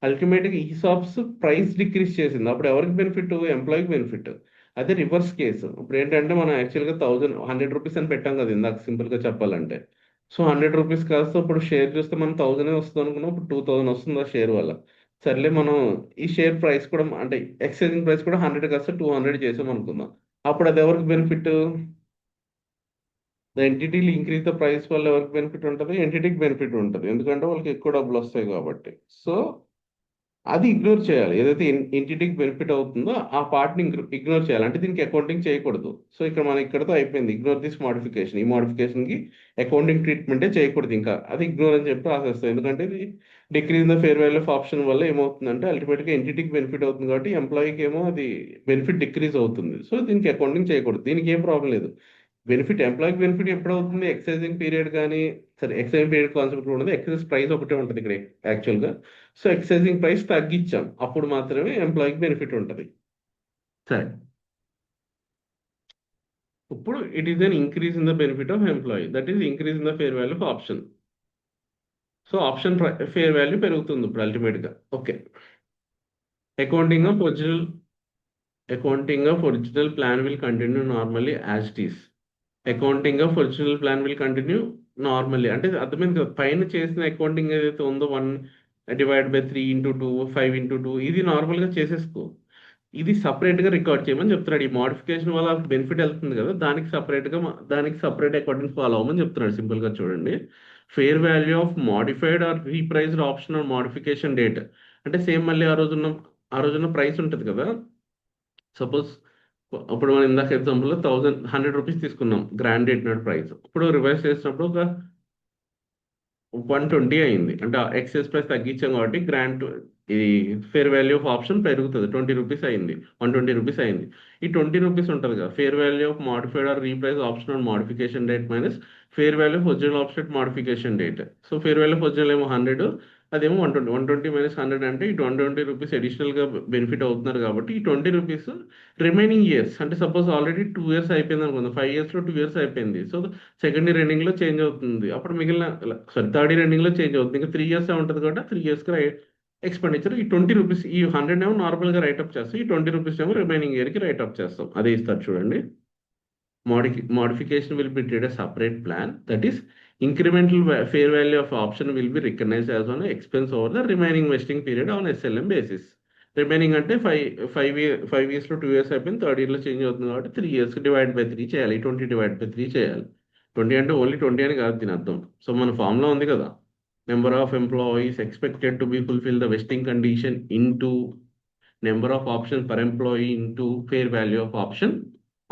అల్టిమేట్గా ఈసాప్స్ ప్రైస్ డిక్రీజ్ చేసింది, అప్పుడు ఎవరికి బెనిఫిట్? ఎంప్లాయీకి బెనిఫిట్. అదే రివర్స్ కేసు, ఇప్పుడు ఏంటంటే మనం యాక్చువల్గా 100 రూపీస్ అని పెట్టాం కదా ఇందాక, సింపుల్గా చెప్పాలంటే. సో 100 రూపీస్ కాస్త ఇప్పుడు షేర్ చూస్తే మనం 1000 వస్తుంది అనుకున్నాం, ఇప్పుడు 2000 వస్తుంది ఆ షేర్ వల్ల. సర్లే, మనం ఈ షేర్ ప్రైస్ కూడా అంటే ఎక్స్చేంజింగ్ ప్రైస్ కూడా 100 కాస్త 200 చేసాం అనుకుందాం. అప్పుడు అది ఎవరికి బెనిఫిట్? ద ఎంటిటీలు ఇంక్రీజ్ ద ప్రైస్ వల్ల ఎవరికి బెనిఫిట్ ఉంటుంది? ఎంటిటీకి బెనిఫిట్ ఉంటుంది, ఎందుకంటే వాళ్ళకి ఎక్కువ డబ్బులు వస్తాయి కాబట్టి. సో అది ఇగ్నోర్ చేయాలి, ఏదైతే ఎంటిటీకి బెనిఫిట్ అవుతుందో ఆ పార్ట్ని ఇగ్నోర్ చేయాలి, అంటే దీనికి అకౌంటింగ్ చేయకూడదు. సో ఇక్కడ మన ఇక్కడతో అయిపోయింది, ఇగ్నోర్ దిస్ మోడిఫికేషన్. ఈ మోడిఫికేషన్కి అకౌంటింగ్ ట్రీట్మెంటే చేయకూడదు, ఇంకా అది ఇగ్నోర్ అని చెప్పి రాసేస్తాం. ఎందుకంటే ఇది decrease the fair value of option వల్ల ఏమవుతుందంటే అల్టిమేట్గా ఎంటిటీకి బెనిఫిట్ అవుతుంది కాబట్టి ఎంప్లాయీకి ఏమో అది బెనిఫిట్ డిక్రీజ్ అవుతుంది. సో దీనికి అకౌంటింగ్ చేయకూడదు, దీనికి ఏం ప్రాబ్లం లేదు. బెనిఫిట్, ఎంప్లాయీకి బెనిఫిట్ ఎప్పుడు అవుతుంది? ఎక్సైజింగ్ పీరియడ్ కానీ, సరే ఎక్సైజింగ్ పీరియడ్ కాన్సెప్ట్ ఉండదు, ఎక్సైజ్ ప్రైస్ ఒకటే ఉంటుంది ఇక్కడ యాక్చువల్గా. సో ఎక్సైజింగ్ ప్రైస్ తగ్గించాం, అప్పుడు మాత్రమే ఎంప్లాయీకి బెనిఫిట్ ఉంటుంది. సరే, ఇప్పుడు it is an increase in the benefit of employee, that is increase in the fair value of option. So option fair value పెరుగుతుంది ఇప్పుడు అల్టిమేట్గా. Okay, accounting of original plan will continue normally as it is. Accounting of original plan will continue normally, అంటే అర్థమైంది కదా, పైన చేసిన accounting ఏదైతే ఉందో 1/3 into 2, 5/2, ఇది నార్మల్గా చేసేసుకో. ఇది సపరేట్గా రికార్డ్ చేయమని చెప్తున్నాడు. ఈ మోడిఫికేషన్ వల్ల బెనిఫిట్ వెళ్తుంది కదా, దానికి సపరేట్ అకౌంటింగ్ ఫాలో అవ్వమని చెప్తున్నాడు. సింపుల్గా చూడండి, fair value of modified or repriced option or modification date, అంటే సేమ్ మళ్ళీ ఆ రోజున్న ప్రైస్ ఉంటుంది కదా. సపోజ్ ఇప్పుడు మనం ఇందాక ఎగ్జాంపుల్లో 100 రూపీస్ తీసుకున్నాం గ్రాండ్ రేట్ నాట్ ప్రైస్, ఇప్పుడు రివైజ్ చేసినప్పుడు ఒక 120 అయింది, అంటే ఎక్సెస్ ప్రైస్ తగ్గించాం కాబట్టి గ్రాండ్ ఈ ఫేర్ వాల్యూ ఆఫ్ ఆప్షన్ పెరుగుతుంది, 20 రూపీస్ అయింది, 120 రూపీస్ అయింది. ఈ 20 రూపీస్ ఉంటుంది కదా, fair value of modified or reprice option on modification date minus fair value of original option modification date. So fair value of original ఏమో 100, అదేమో 120 minus 100, అంటే ఈ 120 రూపీస్ అడిషనల్గా బెనిఫిట్ అవుతున్నారు కాబట్టి ఈ 20 రూపీస్ రిమైనింగ్ ఇయర్స్, అంటే సపోజ్ ఆల్రెడీ 2 ఇయర్స్ అయిపోయింది అనుకుందాం, 5 ఇయర్స్లో 2 ఇయర్స్ అయిపోయింది. సో సెకండ్ ఇయర్ ఎండింగ్ లో చేంజ్ అవుతుంది, అప్పుడు మిగిలిన, సారీ థర్డ్ ఇయర్ ఎండింగ్ లో చేంజ్ అవుతుంది, ఇంకా 3 ఇయర్స్ ఉంటుంది కాబట్టి 3 ఇయర్స్కి ఎక్స్పెండిచర్. ఈ 20 రూపీస్, ఈ 100 ఏమో నార్మల్గా రైట్అప్ చేస్తాం, ఈ 20 రూపీస్ ఏమో రిమైనింగ్ ఇయర్కి రైట్అప్ చేస్తాం. అదే ఇస్తారు చూడండి. Modification will be treated as separate plan. That is, fair value of option will be recognized as an expense over the remaining vesting period on SLM basis. Remaining అంటే ఫైవ్ ఇయర్స్లో 2 years అయిపోయింది, third ఇయర్లో change అవుతుంది కాబట్టి 3 years divide by 3 చేయాలి, 20 divide by 3 చేయాలి. 20 అంటే only 20 అని కాదు దీని అర్థం. సో మన ఫార్ములా ఉంది కదా, number of employees expected to be fulfil the vesting condition into number of option per employee into fair value of option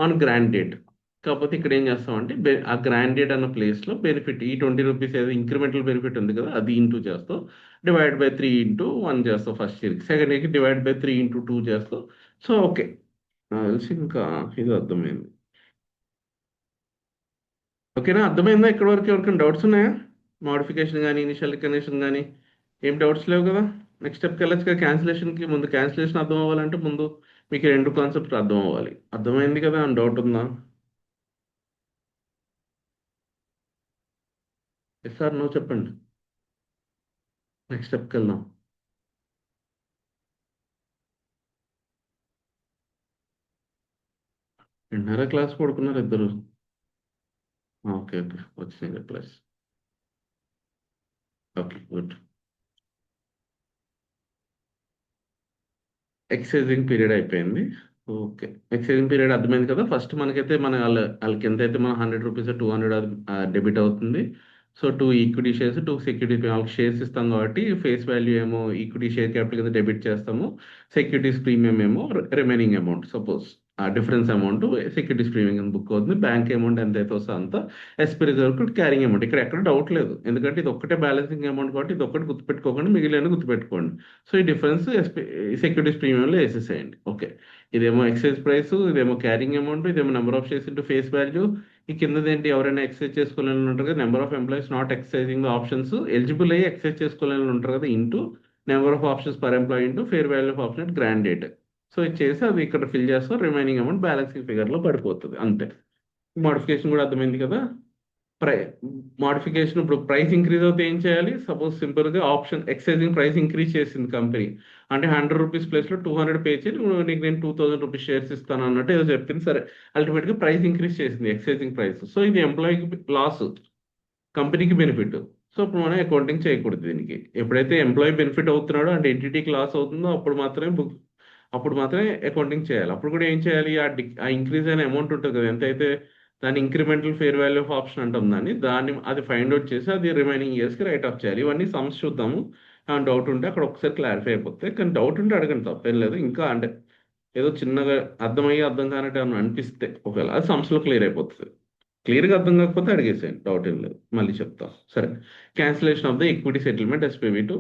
on grant date. కాకపోతే ఇక్కడ ఏం చేస్తామంటే ఆ గ్రాండ్ డేట్ అన్న ప్లేస్లో బెనిఫిట్, ఈ 20 రూపీస్ ఏదో ఇంక్రిమెంటల్ బెనిఫిట్ ఉంది కదా, అది ఇంటూ చేస్తావు, డివైడ్ బై 3 into 1 చేస్తావు ఫస్ట్ ఇయర్కి, సెకండ్ ఇయర్కి డివైడ్ బై 3 into 2 చేస్తావు. సో ఓకే, నాకు తెలిసి ఇంకా ఇది అర్థమైంది. ఓకేనా, అర్థమైందా ఇక్కడ వరకు? ఎవరికైనా డౌట్స్ ఉన్నాయా? మోడిఫికేషన్ కానీ ఇనిషియల్ రికగ్నిషన్ కానీ ఏం డౌట్స్ లేవు కదా? నెక్స్ట్ స్టెప్కి వెళ్ళొచ్చు కదా. క్యాన్సిలేషన్కి ముందు, క్యాన్సిలేషన్ అర్థం అవ్వాలంటే ముందు మీకు ఈ రెండు కాన్సెప్ట్ అర్థం అవ్వాలి. అర్థమైంది కదా? అని డౌట్ ఉందా? ఎస్ సార్ నో చెప్పండి, నెక్స్ట్ స్టెప్కి వెళ్దాం. విన్నారా? క్లాస్ పడుకున్నారు ఇద్దరు? ఓకే ఓకే, వచ్చినాయి replies. Okay good. Excising period అయిపోయింది. ఓకే, ఎక్సైజింగ్ పీరియడ్ అర్థమైంది కదా. ఫస్ట్ మనకైతే వాళ్ళకి ఎంత అయితే మన 100 రూపీస్ 200 డెబిట్ అవుతుంది. సో 2 ఈక్విటీ షేర్స్ 2 సెక్యూరిటీ, వాళ్ళకి షేర్స్ ఇస్తాం కాబట్టి ఫేస్ వాల్యూ ఏమో ఈక్విటీ షేర్ క్యాపిటల్ కింద డెబిట్ చేస్తాము, సెక్యూరిటీస్ ప్రీమియం ఏమో రిమైనింగ్ అమౌంట్ సపోజ్ ఆ డిఫరెన్స్ అమౌంట్ సెక్యూరిటీస్ ప్రీమియం కింద బుక్ అవుతుంది. బ్యాంక్ అమౌంట్ ఎంత అయితే వస్తుందో అంత ఎస్పీ రిజర్వ్ క్యారింగ్ అమౌంట్. ఇక్కడ ఎక్కడ డౌట్ లేదు, ఎందుకంటే ఇది ఒక్కటే బ్యాలెన్సింగ్ అమౌంట్ కాబట్టి ఇది ఒక్కటి గుర్తుపెట్టుకోకండి, మిగిలిన గుర్తుపెట్టుకోండి. సో ఈ డిఫరెన్స్ సెక్యూరిటీస్ ప్రీమియంలో వేసేసేయండి. ఓకే, ఇదేమో ఎక్సైజ్ ప్రైస్, ఇదేమో క్యారింగ్ అమౌంట్, ఇదేమో number of shares into face value. ఈ కిందది ఏంటి, ఎవరైనా ఎక్సైజ్ చేసుకోలేని ఉంటారు కదా, number of employees not excising options eligible అయ్యి ఎక్సైజ్ చేసుకోలేని ఉంటారు కదా, into number of options per employee into fair value of option grand date. So ఇది చేసి అది ఇక్కడ ఫిల్ చేస్తాం, రిమైనింగ్ అమౌంట్ బ్యాలెన్సింగ్ ఫిగర్లో పడిపోతుంది అంతే. మోడిఫికేషన్ కూడా అర్థమైంది కదా. ప్రై మోడిఫికేషన్ ఇప్పుడు ప్రైస్ ఇంక్రీజ్ అవుతే ఏం చేయాలి, సపోజ్ సింపుల్గా ఆప్షన్ ఎక్సైజింగ్ ప్రైస్ ఇంక్రీజ్ చేసింది కంపెనీ, అంటే 100 రూపీస్ ప్లేస్లో 200 పే చేసి నీకు నేను 2000 రూపీస్ షేర్స్ ఇస్తాను అన్నట్టు ఏదో చెప్పింది. సరే, అల్టిమేట్గా ప్రైస్ ఇంక్రీజ్ చేసింది ఎక్సైజింగ్ ప్రైస్. సో ఇది ఎంప్లాయీకి లాస్, కంపెనీకి బెనిఫిట్. సో ఇప్పుడు మనం అకౌంటింగ్ చేయకూడదు దీనికి. ఎప్పుడైతే ఎంప్లాయీ బెనిఫిట్ అవుతున్నాడో అంటే ఎంటిటీకి లాస్ అవుతుందో అప్పుడు మాత్రమే అకౌంటింగ్ చేయాలి. అప్పుడు కూడా ఏం చేయాలి, ఆ ఇంక్రీజ్ అయిన అమౌంట్ ఉంటుంది కదా, ఎంతైతే దాని incremental fair value of option అంటాం దాన్ని అది ఫైండ్ అవుట్ చేసి అది రిమైనింగ్ ఇయర్స్కి రైట్ ఆఫ్ చేయాలి. ఇవన్నీ సమ్స్ చూద్దాము. డౌట్ ఉంటే అక్కడ ఒకసారి క్లారిఫై అయిపోతాయి, కానీ డౌట్ ఉంటే అడగండి, తప్పేం లేదు. ఇంకా అంటే ఏదో చిన్నగా అర్థమయ్యి అర్థం కానట్టు ఏమన్నా అనిపిస్తే ఒకవేళ అది సమ్స్లో క్లియర్ అయిపోతుంది. క్లియర్గా అర్థం కాకపోతే అడిగేసేయండి, డౌట్ ఏం లేదు, మళ్ళీ చెప్తా. సరే, cancellation of the equity settlement SPV to.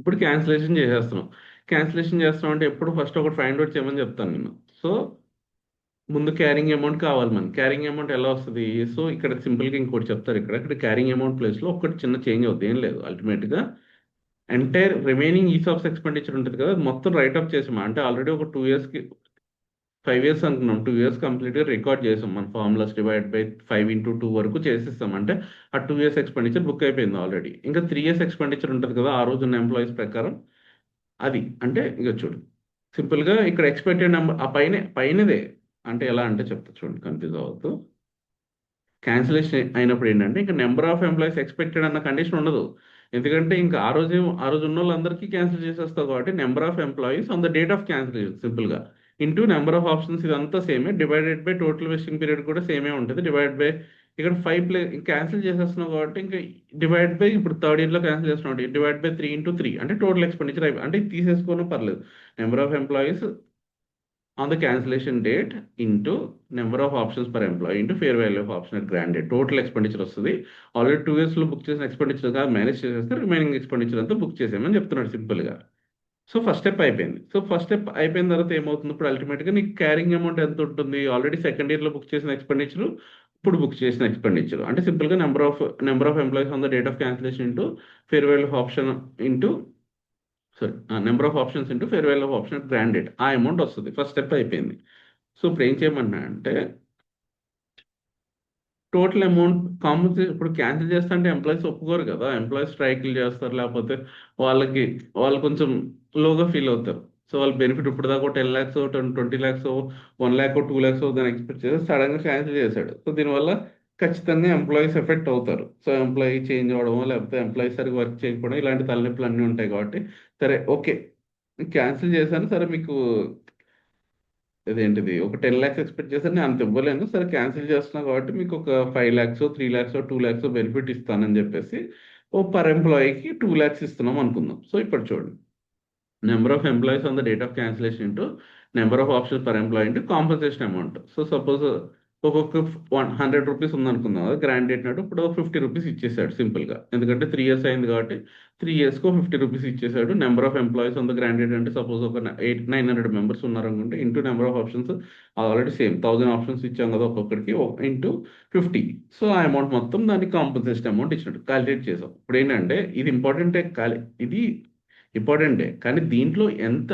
ఇప్పుడు క్యాన్సిలేషన్ చేసేస్తున్నాం. క్యాన్సిలేషన్ చేస్తున్నాం అంటే ఎప్పుడు ఫస్ట్ ఒకటి ఫైండ్ అవుట్ చేయమని చెప్తాను నేను. సో ముందు క్యారింగ్ అమౌంట్ కావాలి మనకి. క్యారింగ్ అమౌంట్ ఎలా వస్తుంది, సో ఇక్కడ సింపుల్గా ఇంకోటి చెప్తారు. ఇక్కడ క్యారింగ్ అమౌంట్ ప్లేస్లో ఒకటి చిన్న చేంజ్ అవుతుంది, ఏం లేదు. అల్టిమేట్గా ఎంటైర్ రిమైనింగ్ ఈసాప్స్ ఎక్స్పెండిచర్ ఉంటుంది కదా, అది మొత్తం రైట్ ఆఫ్ చేసాం. అంటే ఆల్రెడీ ఒక 2 ఇయర్స్కి 5 ఇయర్స్ అనుకున్నాం, 2 ఇయర్స్ కంప్లీట్గా రికార్డ్ చేసాం. మన ఫార్ములాస్ డివైడ్ బై 5 × 2 వరకు చేసేస్తాం. అంటే ఆ 2 ఇయర్స్ ఎక్స్పెండిచర్ బుక్ అయిపోయింది ఆల్రెడీ. ఇంకా 3 ఇయర్స్ ఎక్స్పెండిచర్ ఉంటుంది కదా ఆ రోజున్న ఎంప్లాయీస్ ప్రకారం, అది అంటే ఇక చూడు సింపుల్గా ఇక్కడ ఎక్స్పెక్టెడ్ నెంబర్ ఆ పైనదే. అంటే ఎలా అంటే చెప్తా చూడండి, కన్ఫ్యూజ్ అవ్వద్దు. క్యాన్సిలేషన్ అయినప్పుడు ఏంటంటే ఇంకా నెంబర్ ఆఫ్ ఎంప్లాయీస్ ఎక్స్పెక్టెడ్ అన్న కండిషన్ ఉండదు. ఎందుకంటే ఇంకా ఆ రోజు ఉన్న వాళ్ళందరికీ క్యాన్సిల్ చేసేస్తావు కాబట్టి number of employees on the date of cancellation సింపుల్గా ఇంటూ నెంబర్ ఆఫ్ ఆప్షన్స్, ఇదంతా సేమే, divided by total vesting period కూడా సేమే ఉంటుంది, డివైడ్ బై ఇక్కడ 5 క్యాన్సిల్ చేసేస్తున్నావు కాబట్టి ఇంకా డివైడ్ బై ఇప్పుడు థర్డ్ ఇయర్లో క్యాన్సిల్ చేస్తున్నావు డివైడ్ బై 3 × 3 అంటే టోటల్ ఎక్స్పెండిచర్ అంటే తీసేసుకోవడం పర్లేదు. Number of employees on the cancellation date into number of options per employee into fair value of option at grant date. Total expenditure వస్తుంది. Already 2 ఇయర్స్లో book చేసిన expenditure కాదు manage చేసేస్తే remaining expenditure అంతా book చేసేయమని చెప్తున్నాడు సింపుల్గా. సో ఫస్ట్ స్టెప్ అయిపోయింది. So first step అయిపోయిన తర్వాత ఏమవుతుంది, ఇప్పుడు అల్టిమేట్గా నీకు క్యారింగ్ అమౌంట్ ఎంత ఉంటుంది, ఆల్రెడీ సెకండ్ ఇయర్లో బుక్ చేసిన ఎక్స్పెండిచర్, ఇప్పుడు బుక్ చేసిన ఎక్స్పెండిచర్. అంటే సింపుల్గా number of employees on the date of cancellation into fair value of option into sorry number of options into fair value of option grand date, ఆ amount వస్తుంది. First step అయిపోయింది. So ఇప్పుడు ఏం చేయమన్నా అంటే టోటల్ అమౌంట్ కాంపన్సేషన్ ఇప్పుడు cancel చేస్తా అంటే ఎంప్లాయీస్ ఒప్పుకోరు కదా, ఎంప్లాయీస్ స్ట్రైక్లు చేస్తారు, లేకపోతే వాళ్ళు కొంచెం లోగా ఫీల్ అవుతారు. సో వాళ్ళ బెనిఫిట్ ఇప్పుడు దాకా 10 lakhs 20 lakhs 1 lakh 2 lakhs దాన్ని ఎక్స్పెక్ట్ చేసి సడన్గా క్యాన్సిల్ చేశాడు. సో దీనివల్ల ఖచ్చితంగా ఎంప్లాయీస్ ఎఫెక్ట్ అవుతారు. సో ఎంప్లాయీ చేంజ్ అవ్వడమో లేకపోతే ఎంప్లాయీస్ సరిగ్గా వర్క్ చేయకపోవడం ఇలాంటి తలనొప్పులు అన్నీ ఉంటాయి కాబట్టి సరే ఓకే క్యాన్సిల్ చేశాను, సరే మీకు ఇదేంటిది ఒక 10 lakhs ఎక్స్పెక్ట్ చేశాను, నేను అంత ఇవ్వలేను, సరే క్యాన్సిల్ చేస్తున్నా కాబట్టి మీకు ఒక 5 lakhs 3 lakhs 2 lakhs బెనిఫిట్ ఇస్తానని చెప్పేసి ఓ పర్ ఎంప్లాయీకి 2 lakhs ఇస్తున్నాం అనుకుందాం. సో ఇప్పుడు చూడండి, number of employees on the date of cancellation into number of options per employee into compensation amount. So suppose ఒక్కొక్క 100 రూపీస్ ఉందనుకుందాం, అది గ్రాండ్ డేట్ నాడు ఇప్పుడు 50 రూపీస్ ఇచ్చేసాడు సింపుల్గా, ఎందుకంటే 3 ఇయర్స్ అయింది కాబట్టి 3 ఇయర్స్కి 50 రూపీస్ ఇచ్చేసాడు. Number of employees on the grant date అంటే సపోజ్ ఒక 900 మెంబర్స్ ఉన్నారనుకుంటే into number of options already same 1000 options ఇచ్చాం కదా ఒక్కొక్కరికి ఇంటూ 50. సో ఆ అమౌంట్ మొత్తం దానికి కాంపన్సేషన్ అమౌంట్ ఇచ్చినట్టు క్యాలిక్యులేట్ చేసాం. ఇప్పుడు ఏంటంటే ఇది ఇది ఇంపార్టెంటే, కానీ దీంట్లో ఎంత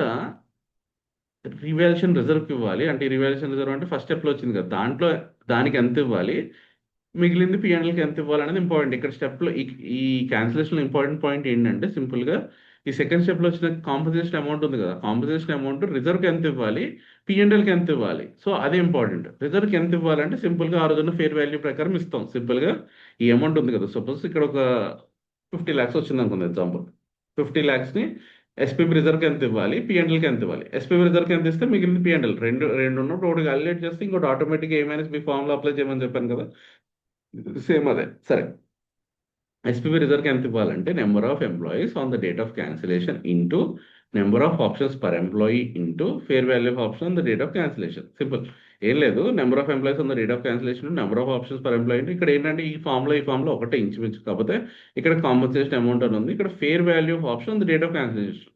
రివాల్యూషన్ రిజర్వ్కి ఇవ్వాలి, అంటే రివాల్యూషన్ రిజర్వ్ అంటే ఫస్ట్ స్టెప్లో వచ్చింది కదా, దానికి ఎంత ఇవ్వాలి, మిగిలింది పిఎన్ఎల్కి ఎంత ఇవ్వాలి అనేది ఇంపార్టెంట్. ఇక్కడ స్టెప్లో ఈ క్యాన్సిలేషన్లో ఇంపార్టెంట్ పాయింట్ ఏంటంటే సింపుల్గా ఈ సెకండ్ స్టెప్లో వచ్చిన కాంపన్సేషన్ అమౌంట్ ఉంది కదా, కాంపన్సేషన్ అమౌంట్ రిజర్వ్కి ఎంత ఇవ్వాలి, పిఎన్ఎల్కి ఎంత ఇవ్వాలి. సో అదే ఇంపార్టెంట్. రిజర్వ్కి ఎంత ఇవ్వాలంటే సింపుల్గా ఆ రోజున్న ఫేర్ వాల్యూ ప్రకారం ఇస్తాం. సింపుల్గా ఈ అమౌంట్ ఉంది కదా, సపోజ్ ఇక్కడ ఒక 50 lakhs వచ్చింది అనుకుంది ఎగ్జాంపుల్, 50 lakhsని ఎస్పీబీ రిజర్వ్కి ఎంత ఇవ్వాలి, పిఎన్ఎల్కి ఎంత ఇవ్వాలి. ఎస్పీబీ రిజర్వ్కి ఎంత ఇస్తే మిగిలింది పిఎన్ఎల్, రెండు ఉన్నప్పుడు ఒకటి క్యాలిక్యులేట్ చేస్తే ఇంకోటి ఆటోమేటిక్గా ఏమైనా మీ ఫామ్లో అప్లై చేయమని చెప్పాను కదా, సేమ్ అదే. సరే, ఎస్పీబీ రిజర్వ్కి ఎంత ఇవ్వాలంటే number of employees on the date of cancellation into number of options per employee into fair value of option the date of cancellation. Simple. ఏం లేదు, number of employees on the date of cancellation number of options per employee అంటే ఇక్కడ ఏంటంటే ఈ ఫామ్లో ఒకటే ఇంచుమించు, కాకపోతే ఇక్కడ కాంపన్సేషన్ అమౌంట్ అని ఉంది, ఇక్కడ fair value of option on the date of cancellation.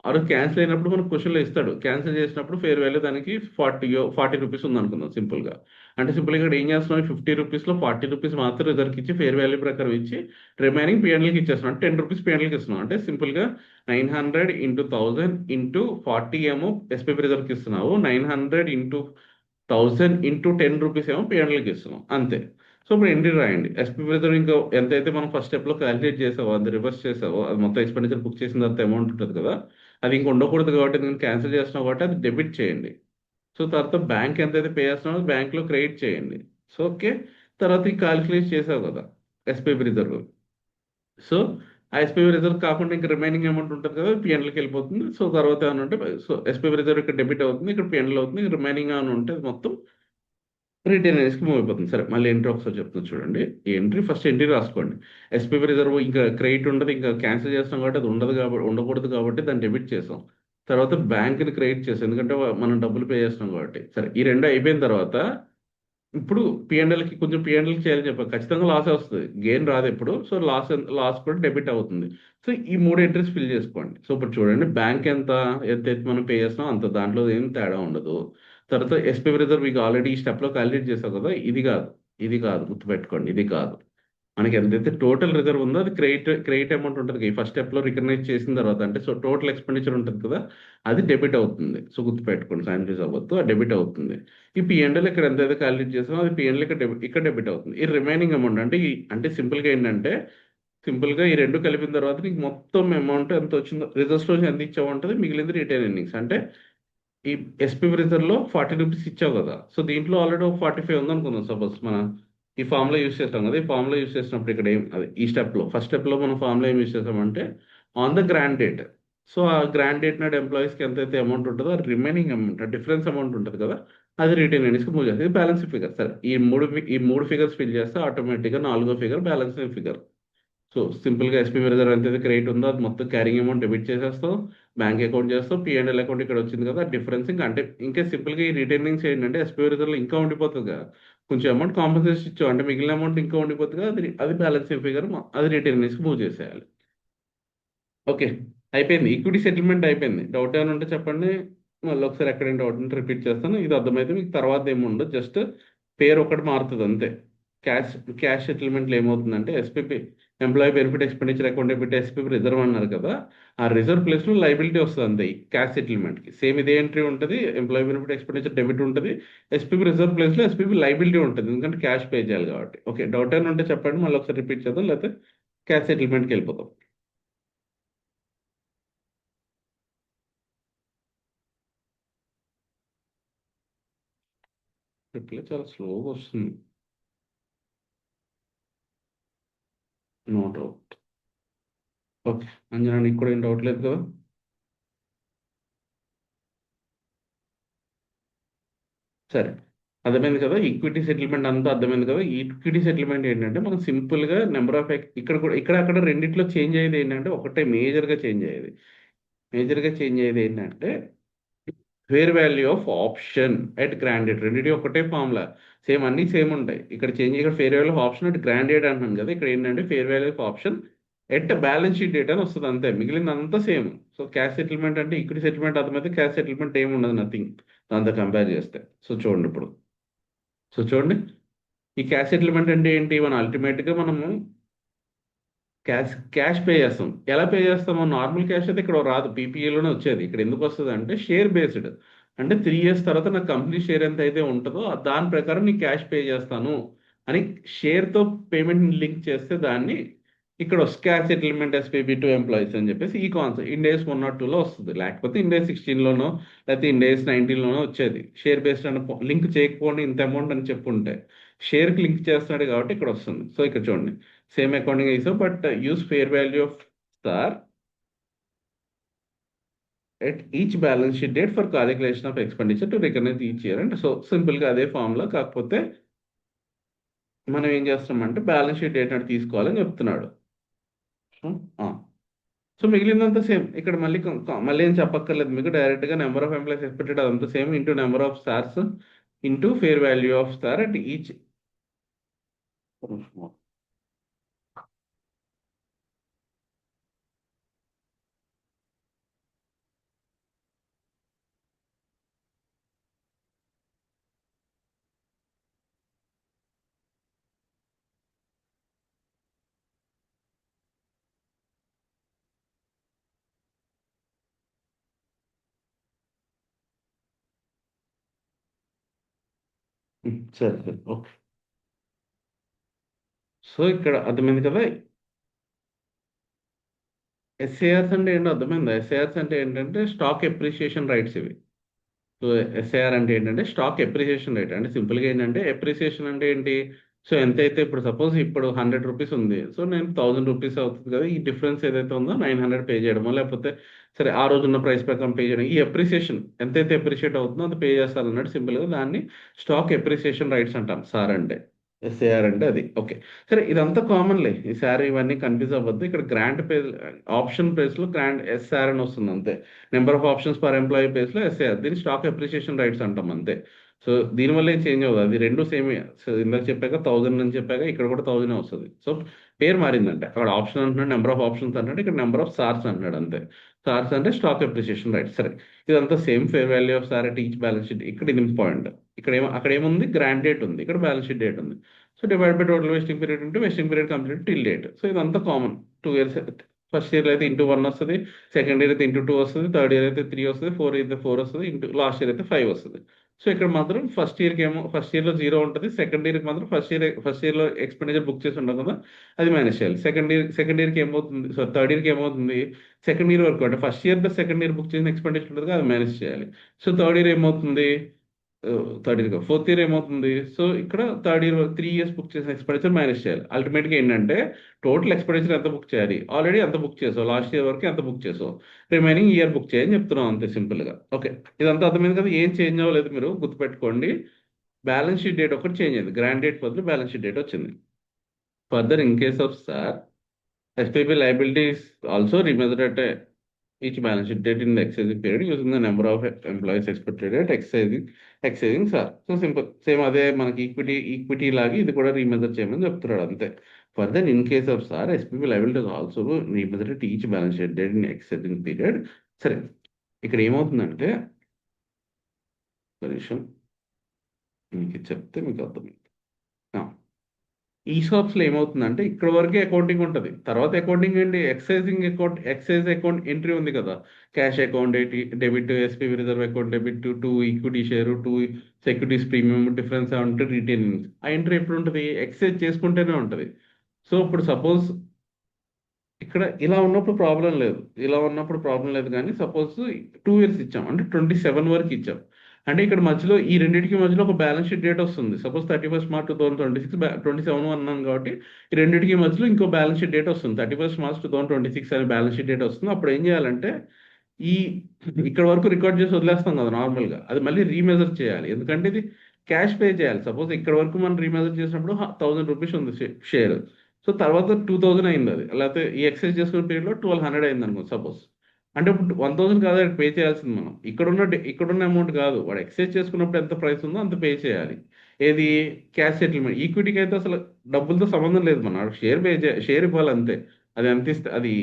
ఆ రోజు క్యాన్సిల్ అయినప్పుడు మనకు క్వశ్చన్లో ఇస్తాడు, క్యాన్సిల్ చేసినప్పుడు ఫేర్ వాల్యూ దానికి 40 రూపీస్ ఉంది అనుకుందాం సింపుల్గా. అంటే సింపుల్గా ఇక్కడ ఏం చేస్తున్నాం, 50 రూపీస్లో 40 రూపీస్ మాత్రం రిజర్వ్కి ఇచ్చి ఫేర్ వాల్యూ ప్రకారం ఇచ్చి రిమైనింగ్ పిఎన్ఎల్కి ఇచ్చేస్తున్నాం. అంటే 10 రూపీస్ పిఎన్ఎల్కి ఇస్తున్నాం. అంటే సింపుల్గా 900 ఇంటూ 1000 ఇంటూ 40 ఏమో ఎస్పీపీ రిజర్వ్కి ఇస్తున్నావు, 900 ఇంటూ 1000 ఇంటూ 10 రూపీస్ ఏమో పిఎన్ఎల్కి ఇస్తున్నాం, అంతే. సో ఇప్పుడు ఎంట్రీ రాయండి. ఎస్పీపీ రిజర్వ్ ఇంకా ఎంతైతే మనం ఫస్ట్ స్టెప్లో క్యాలిక్యులేట్ చేసావో, అది రివర్స్ చేసావో, అది మొత్తం ఎక్స్పెండిచర్ బుక్ చేసిన తర్వాత అమౌంట్ ఉంటుంది కదా, అది ఇంక ఉండకూడదు కాబట్టి నేను క్యాన్సిల్ చేస్తున్నావు కాబట్టి అది డెబిట్ చేయండి. సో తర్వాత బ్యాంక్ ఎంతైతే పే చేస్తున్నామో బ్యాంక్లో క్రెడిట్ చేయండి. So okay. తర్వాత ఈ కాలిక్యులేట్ చేసావు కదా ఎస్పీబీ రిజర్వ్. సో ఆ ఎస్పీబీ రిజర్వ్ కాకుండా ఇంకా రిమైనింగ్ అమౌంట్ ఉంటుంది కదా, పిఎన్ఎల్కి వెళ్ళిపోతుంది. సో తర్వాత ఏమైనా ఉంటే, సో ఎస్పీబీ రిజర్వ్ ఇక్కడ డెబిట్ అవుతుంది, ఇక్కడ పిఎన్ఎల్ అవుతుంది, రిమైనింగ్ ఏమైనా ఉంటే అది మొత్తం రిటైనర్స్కి మూవ్ అయిపోతుంది. సరే, మళ్ళీ ఎంట్రీ ఒకసారి చెప్తాను చూడండి. ఈ ఎంట్రీ ఫస్ట్ ఎంట్రీ రాసుకోండి. ఎస్పీబీ రిజర్వ్ ఇంకా క్రెడిట్ ఉండదు, ఇంకా క్యాన్సిల్ చేస్తాం కాబట్టి అది ఉండదు, కాబట్టి ఉండకూడదు కాబట్టి దాన్ని డెబిట్ చేసాం. తర్వాత బ్యాంక్ని క్రెడిట్ చేసాం ఎందుకంటే మనం డబ్బులు పే చేస్తాం కాబట్టి. సరే, ఈ రెండు అయిపోయిన తర్వాత ఇప్పుడు పిఎన్ఎల్కి కొంచెం పిఎన్ఎల్కి చేయాలని చెప్పారు, ఖచ్చితంగా లాస్ వస్తుంది, గెయిన్ రాదు ఎప్పుడు. సో లాస్ కూడా డెబిట్ అవుతుంది. సో ఈ మూడు ఎంట్రీస్ ఫిల్ చేసుకోండి. సో ఇప్పుడు చూడండి, బ్యాంక్ ఎంతైతే మనం పే చేస్తామో అంత, దాంట్లో ఏం తేడా ఉండదు. తర్వాత ఎస్పీ రిజర్వ్ మీకు ఆల్రెడీ ఈ స్టెప్లో క్యాలిక్యులేట్ చేసాం కదా, ఇది కాదు గుర్తుపెట్టుకోండి, ఇది కాదు. మనకి ఎంతైతే టోటల్ రిజర్వ్ ఉందో అది క్రెడిట్ అమౌంట్ ఉంటుంది ఈ ఫస్ట్ స్టెప్లో రికగ్నైజ్ చేసిన తర్వాత, అంటే సో టోటల్ ఎక్స్పెండిచర్ ఉంటుంది కదా, అది డెబిట్ అవుతుంది. సో గుర్తుపెట్టుకోండి, కన్ఫ్యూజ్ అవ్వద్దు, అది డెబిట్ అవుతుంది. ఈ పిఎన్ఎల్ ఇక్కడ ఎంతైతే క్యాలిక్యులేట్ చేసామో అది పిఎన్ఎల్ ఇక్కడ డెబిట్ అవుతుంది. ఈ రిమైనింగ్ అమౌంట్ అంటే అంటే సింపుల్గా ఏంటంటే, సింపుల్గా ఈ రెండు కలిపిన తర్వాత నీకు మొత్తం అమౌంట్ ఎంత వచ్చిందో, రిజర్వ్స్లో ఎంత ఇచ్చావు ఉంటుంది, మిగిలింది రిటైన్ ఎర్నింగ్స్. అంటే ఈ ఎస్పీ రిజర్వ్లో 40 రూపీస్ ఇచ్చావు కదా, సో దీంట్లో ఆల్రెడీ ఒక 45 ఉంది అనుకుందాం. సపోజ్ మన ఈ ఫామ్లో యూస్ చేస్తాం కదా, ఈ ఫామ్లో యూస్ చేసినప్పుడు ఇక్కడ ఏం అది ఈ స్టెప్లో ఫస్ట్ స్టెప్లో మనం ఫామ్లో ఏం యూస్ చేస్తామంటే on the grant date. So ఆ గ్రాండ్ డేట్ నాడు ఎంప్లాయీస్కి ఎంతైతే అమౌంట్ ఉంటుందో ఆ రిమైనింగ్ అమౌంట్, డిఫరెన్స్ అమౌంట్ ఉంటుంది కదా, అది రిటైన్ ఎర్నింగ్స్కి మూవ్ చేస్తుంది. ఇది బ్యాలెన్స్ ఫిగర్. సరే, ఈ మూడు ఫిగర్స్ ఫిల్ చేస్తే ఆటోమేటిక్గా నాలుగో ఫిగర్ బ్యాలెన్స్ ఫిగర్. సో సింపుల్గా ఎస్పీ రిజర్వ్ ఎంతైతే క్రెడిట్ ఉందో అది మొత్తం క్యారింగ్ అమౌంట్ డెబిట్ చేసేస్తావు, బ్యాంక్ అకౌంట్ చేస్తావు, పిఎన్ఎల్ అకౌంట్ ఇక్కడ వచ్చింది కదా, డిఫరెన్స్ ఇంకా అంటే ఇంకా సింపుల్గా ఈ రిటైనింగ్స్ ఏంటంటే ఎస్పీ రిజర్వ్లో ఇంకా ఉండిపోతుంది కదా, కొంచెం అమౌంట్ కాంపన్సేషన్ ఇచ్చావు అంటే మిగిలిన అమౌంట్ ఇంకా ఉండిపోతుంది కదా, అది బ్యాలెన్సింగ్ ఫిగర్, అది రిటైనింగ్స్కి మూవ్ చేసేయాలి. ఓకే, అయిపోయింది. ఈక్విటీ సెటిల్మెంట్ అయిపోయింది. డౌట్ ఏమైనా ఉంటే చెప్పండి, మళ్ళీ ఒకసారి ఎక్కడైనా డౌట్ ఉంటే రిపీట్ చేస్తాను. ఇది అర్థమైతే మీకు తర్వాత ఏముండదు, జస్ట్ పేరు ఒకటి మారుతుంది అంతే. క్యాష్ క్యాష్ సెటిల్మెంట్లో ఏమవుతుందంటే SPP employee benefit expenditure account పెట్టి ఎస్పీపీ రిజర్వ్ అన్నారు కదా, ఆ రిజర్వ్ ప్లేస్లో లైబిలిటీ వస్తుంది అంతే. ఈ క్యాష్ సెటిల్మెంట్కి సేమ్ ఇదే ఎంట్రీ ఉంటుంది, ఎంప్లాయీ బెనిఫిట్ ఎక్స్పెండిచర్ డెబిట్ ఉంటుంది, ఎస్పీపీ రిజర్వ్ ప్లేస్లో ఎస్పీపీ లైబిలిటీ ఉంటుంది ఎందుకంటే క్యాష్ పే చేయాలి కాబట్టి. ఓకే, డౌట్ ఏమైనా ఉంటే చెప్పండి, మళ్ళీ ఒకసారి రిపీట్ చేద్దాం, లేకపోతే క్యాష్ సెటిల్మెంట్కి వెళ్ళిపోతాం. రిప్లై చాలా స్లోగా వస్తుంది. No doubt. ఓకే, అంజనా నీకు కూడా ఏం డౌట్ లేదు కదా? సరే, అర్థమైంది కదా, ఈక్విటీ సెటిల్మెంట్ అంతా అర్థమైంది కదా. ఈక్విటీ సెటిల్మెంట్ ఏంటంటే మనం సింపుల్గా నెంబర్ ఆఫ్ ఇక్కడ కూడా ఇక్కడ అక్కడ రెండిట్లో చేంజ్ అయ్యేది ఏంటంటే, ఒకటే మేజర్గా చేంజ్ అయ్యేది ఏంటంటే fair value of option at granted. రెండింటి ఒకటే ఫార్ములా, సేమ్ అన్ని సేమ్ ఉంటాయి. ఇక్కడ చేంజ్, ఇక్కడ fair value of option at granted అంటున్నాను కదా, ఇక్కడ ఏంటంటే fair value of option at balance sheet date అని వస్తుంది అంతే, మిగిలింది అంతా సేమ్. సో క్యాష్ సెటిల్మెంట్ అంటే ఈక్విటీ సెటిల్మెంట్ అర్థమైతే క్యాష్ సెటిల్మెంట్ ఏమి ఉండదు, నథింగ్, దాంతో కంపేర్ చేస్తే. సో చూడండి ఇప్పుడు, సో చూడండి, ఈ క్యాష్ సెటిల్మెంట్ అంటే ఏంటి, మనం అల్టిమేట్గా మనము క్యాష్ పే చేస్తాం. ఎలా పే చేస్తాము, నార్మల్ క్యాష్ అయితే ఇక్కడ రాదు, పీపీఏలోనే వచ్చేది. ఇక్కడ ఎందుకు వస్తుంది అంటే షేర్ బేస్డ్, అంటే 3 years తర్వాత నాకు కంపెనీ షేర్ ఎంత అయితే ఉంటుందో దాని ప్రకారం నీకు క్యాష్ పే చేస్తాను అని షేర్తో పేమెంట్ లింక్ చేస్తే దాన్ని ఇక్కడ cash settlement SPB to employees అని చెప్పేసి ఈ కాన్సెప్ట్ ఇండేస్ 102లో వస్తుంది, లేకపోతే ఇండేస్ 16లోనో లేకపోతే ఇండేస్ 19లోనో వచ్చేది. షేర్ బేస్డ్ అని లింక్ చేయకపోండి ఇంత అమౌంట్ అని చెప్పుంటే, షేర్కి లింక్ చేస్తున్నాడు కాబట్టి ఇక్కడ వస్తుంది. సో ఇక్కడ చూడండి, సేమ్ అకౌంటింగ్ ఇస్తాం but use fair value of star at each balance sheet date for calculation of expenditure to recognise each year. అంటే సో సింపుల్గా అదే ఫార్ములా, కాకపోతే మనం ఏం చేస్తామంటే బ్యాలెన్స్ షీట్ డేట్ అంటే తీసుకోవాలని చెప్తున్నాడు. సో సో మిగిలిందంతా సేమ్. ఇక్కడ మళ్ళీ ఏం చెప్పక్కర్లేదు మీకు, డైరెక్ట్గా నెంబర్ ఆఫ్ ఎంప్లాయీస్ ఎక్స్పెక్టెడ్ అదంతా same into number of stars into fair value of star at each. సరే సరే ఓకే. సో ఇక్కడ అర్థమైంది కదా. ఎస్ఏఆర్స్ అంటే ఏంటో అర్థమైందా? ఎస్ఏఆర్స్ అంటే ఏంటంటే స్టాక్ ఎప్రిసియేషన్ రైట్స్ ఇవి. సో ఎస్ఐఆర్ అంటే ఏంటంటే స్టాక్ ఎప్రిసియేషన్ రేట్. అంటే సింపుల్గా ఏంటంటే ఎప్రిసియేషన్ అంటే ఏంటి? సో ఎంతైతే ఇప్పుడు సపోజ్ ఇప్పుడు 100 రూపీస్ ఉంది, సో నేను 1000 రూపీస్ అవుతుంది కదా, ఈ డిఫరెన్స్ ఏదైతే ఉందో 900 పే చేయడమో లేకపోతే సరే ఆ రోజు ఉన్న ప్రైస్ ప్రకారం పే చేయడం, ఈ ఎప్రిసియేషన్ ఎంతైతే ఎప్రిషియేట్ అవుతుందో అంత పే చేస్తారన్నట్టు సింపుల్గా దాన్ని స్టాక్ ఎప్రిసియేషన్ రైట్స్ అంటాం సార్ అంటే. ఎస్ఏఆర్ అంటే అది ఓకే. సరే ఇదంతా కామన్లే, ఈ సార్ ఇవన్నీ కన్ఫ్యూజ్ అవ్వద్దు. ఇక్కడ గ్రాంట్ పే ఆప్షన్ ప్లేస్లో గ్రాంట్ ఎస్ఆర్ అని వస్తుంది అంతే. Number of options per employee బేస్లో ఎస్ఏఆర్, దీన్ని స్టాక్ అప్రిసియేషన్ రైట్స్ అంటాం అంతే. సో దీనివల్ల ఏం చేంజ్ అవ్వదు, అది రెండు సేమే. సో ఇందాక చెప్పాక 1000 అని చెప్పాక ఇక్కడ కూడా 1000 వస్తుంది. సో పేరు మారిందంటే అక్కడ ఆప్షన్ అంటున్నాడు, నెంబర్ ఆఫ్ ఆప్షన్స్ అంటున్నాడు, ఇక్కడ నెంబర్ ఆఫ్ సార్స్ అంటున్నాడు అంతే. సార్స్ అంటే స్టాక్ అప్రిసియేషన్ రైట్స్. సరే ఇదంతా same fair value of SAR అంటే ఈచ్ బ్యాలెన్స్ షీట్. ఇక్కడ ఇది పాయింట్, అక్కడ ఏముంది, గ్రాండ్ డేట్ ఉంది, ఇక్కడ బ్యాలెన్స్ షీట్ డేట్ ఉంది. So divide by total vesting period ఉంటే vesting period complete till date. So ఇదంతా కామన్. 2 ఇయర్స్, ఫస్ట్ ఇయర్ అయితే ఇంటూ 1 వస్తుంది, సెకండ్ ఇయర్ అయితే ఇంటూ 2 వస్తుంది, థర్డ్ ఇయర్ అయితే 3 వస్తుంది, ఫోర్త్ అయితే 4 వస్తుంది, ఇంటూ లాస్ట్ ఇయర్ అయితే 5 వస్తుంది. సో ఇక్కడ మాత్రం ఫస్ట్ ఇయర్లో 0 ఉంటుంది, సెకండ్ ఇయర్కి మాత్రం ఫస్ట్ ఇయర్లో ఎక్స్పెండిచర్ బుక్ చేసి ఉండదు కదా, అది మైనస్ చేయాలి. సెకండ్ ఇయర్కి ఏమవుతుంది, సో థర్డ్ ఇయర్కి ఏమవుతుంది, సెకండ్ ఇయర్ వరకు అంటే first year plus second year book చేసిన ఎక్స్పెండిచర్ ఉంటుంది కదా, అది మైనస్ చేయాలి. సో థర్డ్ ఇయర్ ఏమవుతుంది, థర్డ్ ఇయర్ ఫోర్త్ ఇయర్ ఏమవుతుంది, సో ఇక్కడ థర్డ్ ఇయర్ 3 ఇయర్స్ బుక్ చేసిన ఎక్స్పెండిచర్ మైనస్ చేయాలి. అల్టిమేట్గా ఏంటంటే టోటల్ ఎక్స్పెండిచర్ ఎంత బుక్ చేయాలి, ఆల్రెడీ ఎంత బుక్ చేసావు, లాస్ట్ ఇయర్ వరకు ఎంత బుక్ చేసావు, రిమైనింగ్ ఇయర్ బుక్ చేయని చెప్తున్నాం అంతే సింపుల్గా. ఓకే ఇదంతా అర్థమైంది కదా, ఏం చేంజ్ అవ్వలేదు, మీరు గుర్తుపెట్టుకోండి. బ్యాలెన్స్ షీట్ డేట్ ఒకటి చేంజ్ అయింది, గ్రాండ్ డేట్ బదులు బ్యాలెన్స్ షీట్ డేట్ వచ్చింది. Further in case of SAR SPP liabilities also remeasured at each balance sheet date in the exercising period using the number of employees expected at exercising sir. So simple same అదే మనకి equity లాగా ఇది కూడా రీమెజర్ చేయమని చెప్తున్నాడు అంతే. Further in case of SAR SPP liabilities also remeasure at each balance sheet date in exercising period. సరే ఇక్కడ ఏమవుతుందంటే ఒక నిమిషం మీకు చెప్తే మీకు అర్థమైంది. ఈసాప్స్లో ఏమవుతుందంటే ఇక్కడ వరకే అకౌంటింగ్ ఉంటుంది, తర్వాత అకౌంటింగ్ ఏంటి, ఎక్సైజ్ అకౌంట్ ఎంట్రీ ఉంది కదా, cash account debit, SPV reserve account debit, two equity share, two securities premium difference అంటే రిటైనింగ్, ఆ ఎంట్రీ ఎప్పుడు ఉంటుంది, ఎక్సైజ్ చేసుకుంటేనే ఉంటుంది. సో ఇప్పుడు సపోజ్ ఇక్కడ ఇలా ఉన్నప్పుడు ప్రాబ్లం లేదు కానీ సపోజ్ 2 ఇయర్స్ ఇచ్చాం అంటే 27 వరకు ఇచ్చాం. అంటే ఇక్కడ మధ్యలో ఈ రెండింటికి మధ్యలో ఒక బ్యాలెన్స్ షీట్ డేట్ వస్తుంది. సపోజ్ 31 March 2026 27 అన్నాను కాబట్టి ఈ రెండింటికి మధ్యలో ఇంకో బ్యాలెన్స్ షీట్ డేట్ వస్తుంది, 31 March 2026 అనే బ్యాలెన్స్ షీట్ డేట్ వస్తుంది. అప్పుడు ఏం చేయాలంటే ఈ ఇక్కడ వరకు రికార్డ్ చేసి వదిలేస్తాం కదా నార్మల్గా, అది మళ్ళీ రీమెజర్ చేయాలి, ఎందుకంటే ఇది క్యాష్ పే చేయాలి. సపోజ్ ఇక్కడ వరకు మనం రీమెజర్ చేసినప్పుడు 1000 రూపీస్ ఉంది షేర్, సో తర్వాత 2000 అయింది, అది లేకపోతే ఈ ఎక్సైజ్ చేసుకున్న పీరియడ్లో 1200 అయింది అనుకో సపోజ్. అంటే ఇప్పుడు 1000 కాదు పే చేయాల్సింది మనం, ఇక్కడున్న అమౌంట్ కాదు, వాడు ఎక్సైజ్ చేసుకున్నప్పుడు ఎంత ప్రైస్ ఉందో అంత పే చేయాలి. ఏది, క్యాష్ సెటిల్మెంట్. ఈక్విటీకి అయితే అసలు డబ్బులతో సంబంధం లేదు, మనం షేర్ ఇవ్వాలి అంతే. అది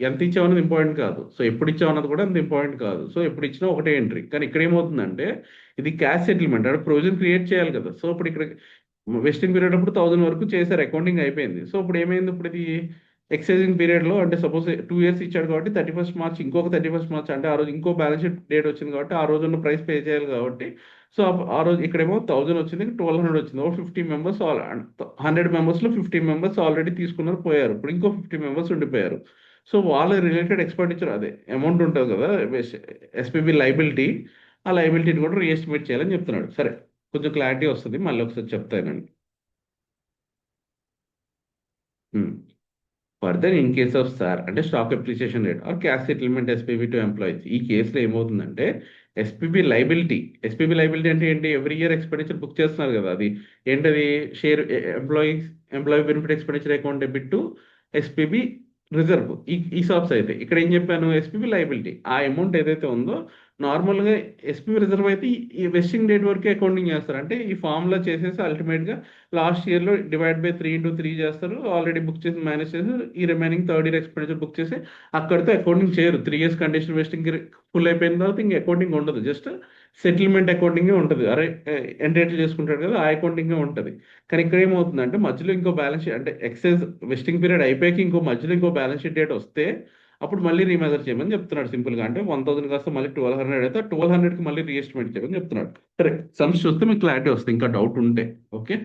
ఎంత ఇచ్చామన్నది ఇంపార్టెంట్ కాదు, సో ఎప్పుడు ఇచ్చామన్నది కూడా అంత ఇంపార్టెంట్ కాదు. సో ఎప్పుడు ఇచ్చినా ఒకటే ఎంట్రీ. కానీ ఇక్కడ ఏమవుతుందంటే ఇది క్యాష్ సెటిల్మెంట్, అంటే ప్రొవిజన్ క్రియేట్ చేయాలి కదా. సో ఇప్పుడు ఇక్కడ వెస్టింగ్ పీరియడ్ అప్పుడు 1000 వరకు చేశారు, అకౌంటింగ్ అయిపోయింది. సో ఇప్పుడు ఏమైంది, ఇప్పుడు ఇది ఎక్సైజింగ్ పీరియడ్లో అంటే సపోజ్ 2 ఇయర్స్ ఇచ్చాడు కాబట్టి 31 March ఇంకొక 31 March అంటే ఆ రోజు ఇంకో బ్యాలెన్స్ షీట్ డేట్ వచ్చింది కాబట్టి ఆ రోజు ఉన్న ప్రైస్ పే చేయాలి కాబట్టి, సో ఆ రోజు ఇక్కడేమో 1000 వచ్చింది, 1200 వచ్చింది. ఒక 50 మెంబర్స్ 100 మెంబర్స్లో 50 మెంబర్స్ ఆల్రెడీ తీసుకున్నారు పోయారు, ఇప్పుడు ఇంకో 50 మెంబర్స్ ఉండిపోయారు. సో వాళ్ళ రిలేటెడ్ ఎక్స్పెండిచర్ అదే అమౌంట్ ఉంటుంది కదా SPP లైబిలిటీ, ఆ లైబిలిటీని కూడా రీఎస్టిమేట్ చేయాలని చెప్తున్నాడు. సరే కొంచెం క్లారిటీ వస్తుంది, మళ్ళీ ఒకసారి చెప్తానండి. Further in case of SAR అంటే stock appreciation rate or cash settlement SPV to employees, ఈ కేసులో ఏమవుతుందంటే ఎస్పీబీ లైబిలిటీ అంటే ఏంటి, ఎవ్రీ ఇయర్ ఎక్స్పెండిచర్ బుక్ చేస్తున్నారు కదా, అది ఏంటది, share employee benefit expenditure account debit to SPB reserve. ఈ సాప్స్ అయితే ఇక్కడ ఏం చెప్పాను, ఎస్పీబీ లైబిలిటీ ఆ అమౌంట్ ఏదైతే ఉందో నార్మల్గా ఎస్పీబీ రిజర్వ్ అయితే ఈ వెస్టింగ్ డేట్ వరకే అకౌంటింగ్ చేస్తారు. అంటే ఈ ఫార్ములా చేసేసి అల్టిమేట్గా లాస్ట్ ఇయర్లో డివైడ్ బై 3 into 3 చేస్తారు. ఆల్రెడీ బుక్ చేసి మేనేజ్ చేసి ఈ remaining third year expenditure book చేసి అక్కడితో అకౌంటింగ్ చేయరు. 3 years కండిషన్ వెస్టింగ్ ఫుల్ అయిపోయిన తర్వాత ఇంక అకౌంటింగ్ ఉండదు. జస్ట్ సెటిల్మెంట్ అకౌంటింగే ఉంటుంది. అరే ఎంట్రీ చేసుకుంటాడు కదా, ఆ అకౌంటింగే ఉంటుంది. కానీ ఇక్కడ ఏమవుతుందంటే మధ్యలో ఇంకో బ్యాలెన్స్ షీట్ అంటే ఎక్సైజ్ వెస్టింగ్ పీరియడ్ అయిపోయాక మధ్యలో ఇంకో బ్యాలెన్స్ షీట్ డేట్ వస్తే అప్పుడు మళ్ళీ రీమెజర్ చేయమని చెప్తున్నాడు సింపుల్ గా. అంటే 1000 కాస్త మళ్ళీ 1200 అయితే 1200కి మళ్ళీ రీఎస్టిమేట్ చేయమని చెప్తున్నాడు. సరే, సమ్స్ చూస్తే మీకు క్లారిటీ వస్తుంది ఇంకా డౌట్ ఉంటే. ఓకే,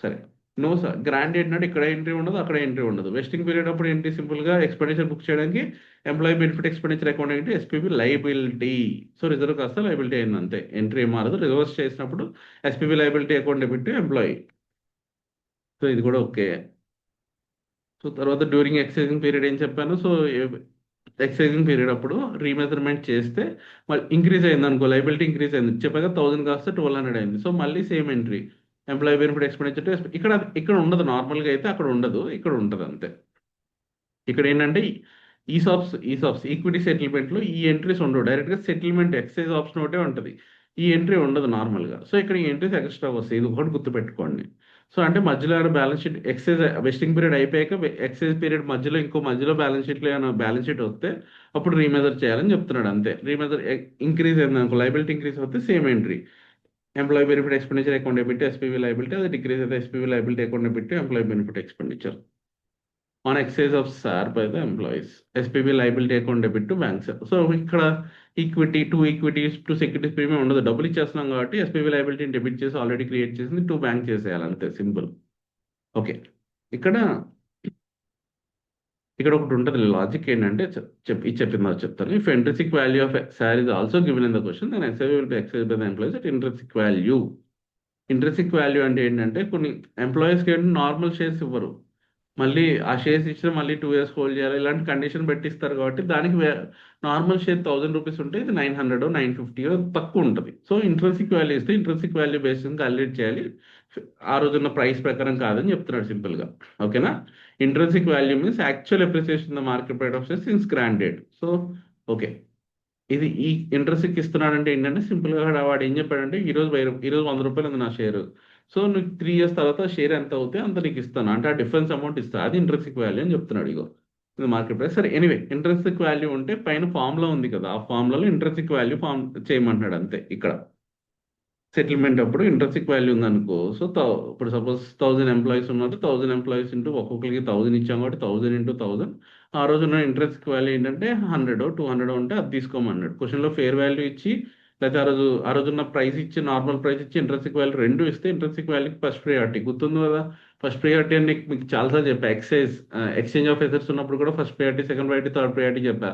సరే. నో సార్, గ్రాండ్ ఏంటంటే ఇక్కడ ఎంట్రీ ఉండదు, అక్కడ ఎంట్రీ ఉండదు. వెస్టింగ్ పీరియడ్ అప్పుడు ఏంటి, సింపుల్ గా ఎక్స్పెండిచర్ బుక్ చేయడానికి ఎంప్లాయీ బెనిఫిట్ ఎక్స్పెండిచర్ అకౌంట్ ఏంటి, ఎస్పీబీ లైబిలిటీ. సో రిజర్వ్ కాస్త లైబిలిటీ అయింది అంతే, ఎంట్రీ ఏం మారదు. రివర్స్ చేసినప్పుడు SPB liability account debit employee. So ఇది కూడా ఓకే. సో తర్వాత డ్యూరింగ్ ఎక్సైజింగ్ పీరియడ్ ఏం చెప్పాను. సో ఎక్సైజింగ్ పీరియడ్ అప్పుడు రీమెజర్మెంట్ చేస్తే మళ్ళీ ఇంక్రీజ్ అయింది అనుకో, లైబిలిటీ ఇంక్రీజ్ అయింది చెప్పాక 1000 కాస్త 1200 అయింది. సో మళ్ళీ same entry employee benefit expenditure. ఇక్కడ ఇక్కడ ఉండదు, నార్మల్గా అయితే అక్కడ ఉండదు, ఇక్కడ ఉంటుంది అంతే. ఇక్కడ ఏంటంటే ఈ సాప్స్ ఈక్విటీ సెటిల్మెంట్ లో ఈ ఎంట్రీస్ ఉండవు. డైరెక్ట్ గా సెటిల్మెంట్ ఎక్సైజ్ ఆప్షన్ ఒకటే ఉంటుంది, ఈ ఎంట్రీ ఉండదు నార్మల్ గా. సో ఇక్కడ ఈ ఎంట్రీస్ ఎక్స్ట్రా వస్తాయి, ఇది ఒకటి గుర్తుపెట్టుకోండి. సో అంటే మధ్యలో ఏమైనా బ్యాలెన్స్ షీట్ ఎక్సైజ్ వెస్టింగ్ పీరియడ్ అయిపోయాక ఎక్సైజ్ పీరియడ్ మధ్యలో మధ్యలో బ్యాలెన్స్ షీట్లో ఏమైనా బ్యాలెన్స్ షీట్ వస్తే అప్పుడు రీమెజర్ చేయాలని చెప్తున్నాడు అంతే. రీమెజర్ ఇంక్రీజ్ అయింది అనుకో, లైబిలిటీ ఇంక్రీజ్ అవుతే same entry employee benefit expenditure account పెట్టి ఎస్పీవీ లైబిలిటీ, అది డిక్రీజ్ అయితే ఎస్పీవీ లైబిలిటీ అకౌంట్ పెట్టి employee benefit expenditure on exercise of SAR by the employees. SPB liability account debit to banks. So ఇక్కడ equities to securities premium ఉండదు, డబ్బులు ఇచ్చేస్తున్నాం కాబట్టి ఎస్పీబీ లైబిలిటీని డెబిట్ చేసి ఆల్రెడీ క్రియేట్ చేసింది టు బ్యాంక్ చేసేయాలి అంతే, సింపుల్. ఓకే, ఇక్కడ ఇక్కడ ఒకటి ఉంటుంది లాజిక్ ఏంటంటే ఇది చెప్పిందా చెప్తాను. If intrinsic value of SAR is also given in the question then exercise will be exercise by the employees at intrinsic value. Intrinsic value అంటే ఏంటంటే కొన్ని ఎంప్లాయీస్కి ఏంటంటే నార్మల్ షేర్స్ ఇవ్వరు, మళ్ళీ ఆ షేర్స్ ఇచ్చిన మళ్ళీ 2 years హోల్డ్ చేయాలి, ఇలాంటి కండిషన్ పెట్టిస్తారు. కాబట్టి దానికి నార్మల్ షేర్ 1000 రూపీస్ ఉంటే ఇది 900 950 తక్కువ ఉంటుంది. సో ఇంట్రెన్సిక్ వాల్యూ ఇస్తే ఇంట్రెన్సిక్ వాల్యూ బేసిస్ క్యాలిక్యులేట్ చేయాలి, ఆ రోజున్న ప్రైస్ ప్రకారం కాదని చెప్తున్నాడు సింపుల్ గా. ఓకేనా, intrinsic value means actual appreciation the market price of share since granted. So okay, ఇది ఈ ఇంట్రెస్ట్ ఇస్తున్నాడంటే ఏంటంటే సింపుల్ గా వాడు ఏం చెప్పాడంటే ఈ రోజు 100 రూపాయలు ఉంది నా షేర్. సో నువ్వు 3 years తర్వాత షేర్ ఎంత అవుతే అంత నీకు ఇస్తాను అంటే ఆ డిఫరెన్స్ అమౌంట్ ఇస్తా, అది ఇంట్రెస్టిక్ వాల్యూ అని చెప్తున్నాడు. ఇగో ఇది మార్కెట్ ప్రైస్. సరే, ఎనీవే ఇంట్రెస్టిక్ వాల్యూ ఉంటే పైన ఫార్ములా ఉంది కదా, ఆ ఫార్ములాలో ఇంట్రెస్టిక్ వాల్యూ ఫార్మ్ చేయమంటున్నాడు అంతే. ఇక్కడ సెటిల్మెంట్ అప్పుడు ఇంట్రెస్టిక్ వాల్యూ ఉందనుకో, సో ఇప్పుడు సపోజ్ 1000 ఎంప్లాయీస్ ఉన్నారు, 1000 ఎంప్లాయీస్ ఇంటూ ఒక్కొక్కరికి 1000 ఇచ్చాం కాబట్టి 1000 into 1000. ఆ రోజు ఉన్న ఇంట్రెస్టిక్ వాల్యూ ఏంటంటే 100 200 ఉంటే అది తీసుకోమన్నాడు. క్వశ్చన్లో ఫేర్ వాల్యూ ఇచ్చి లేకపోతే ఆ రోజు ఉన్న ప్రైస్ ఇచ్చి నార్మల్ ప్రైస్ ఇచ్చి ఇంట్రెస్టిక్ వాల్యూ రెండు ఇస్తే ఇంట్రెస్టిక్ వాల్యూకి ఫస్ట్ ప్రియారిటీ గుర్తుంది కదా. ఫస్ట్ ప్రియారిటీ అని మీకు చాలాసార్లు చెప్పా, ఎక్స్చేంజ్ ఆఫ్ ఎసెట్స్ ఉన్నప్పుడు కూడా first priority, second priority, third priority చెప్పా.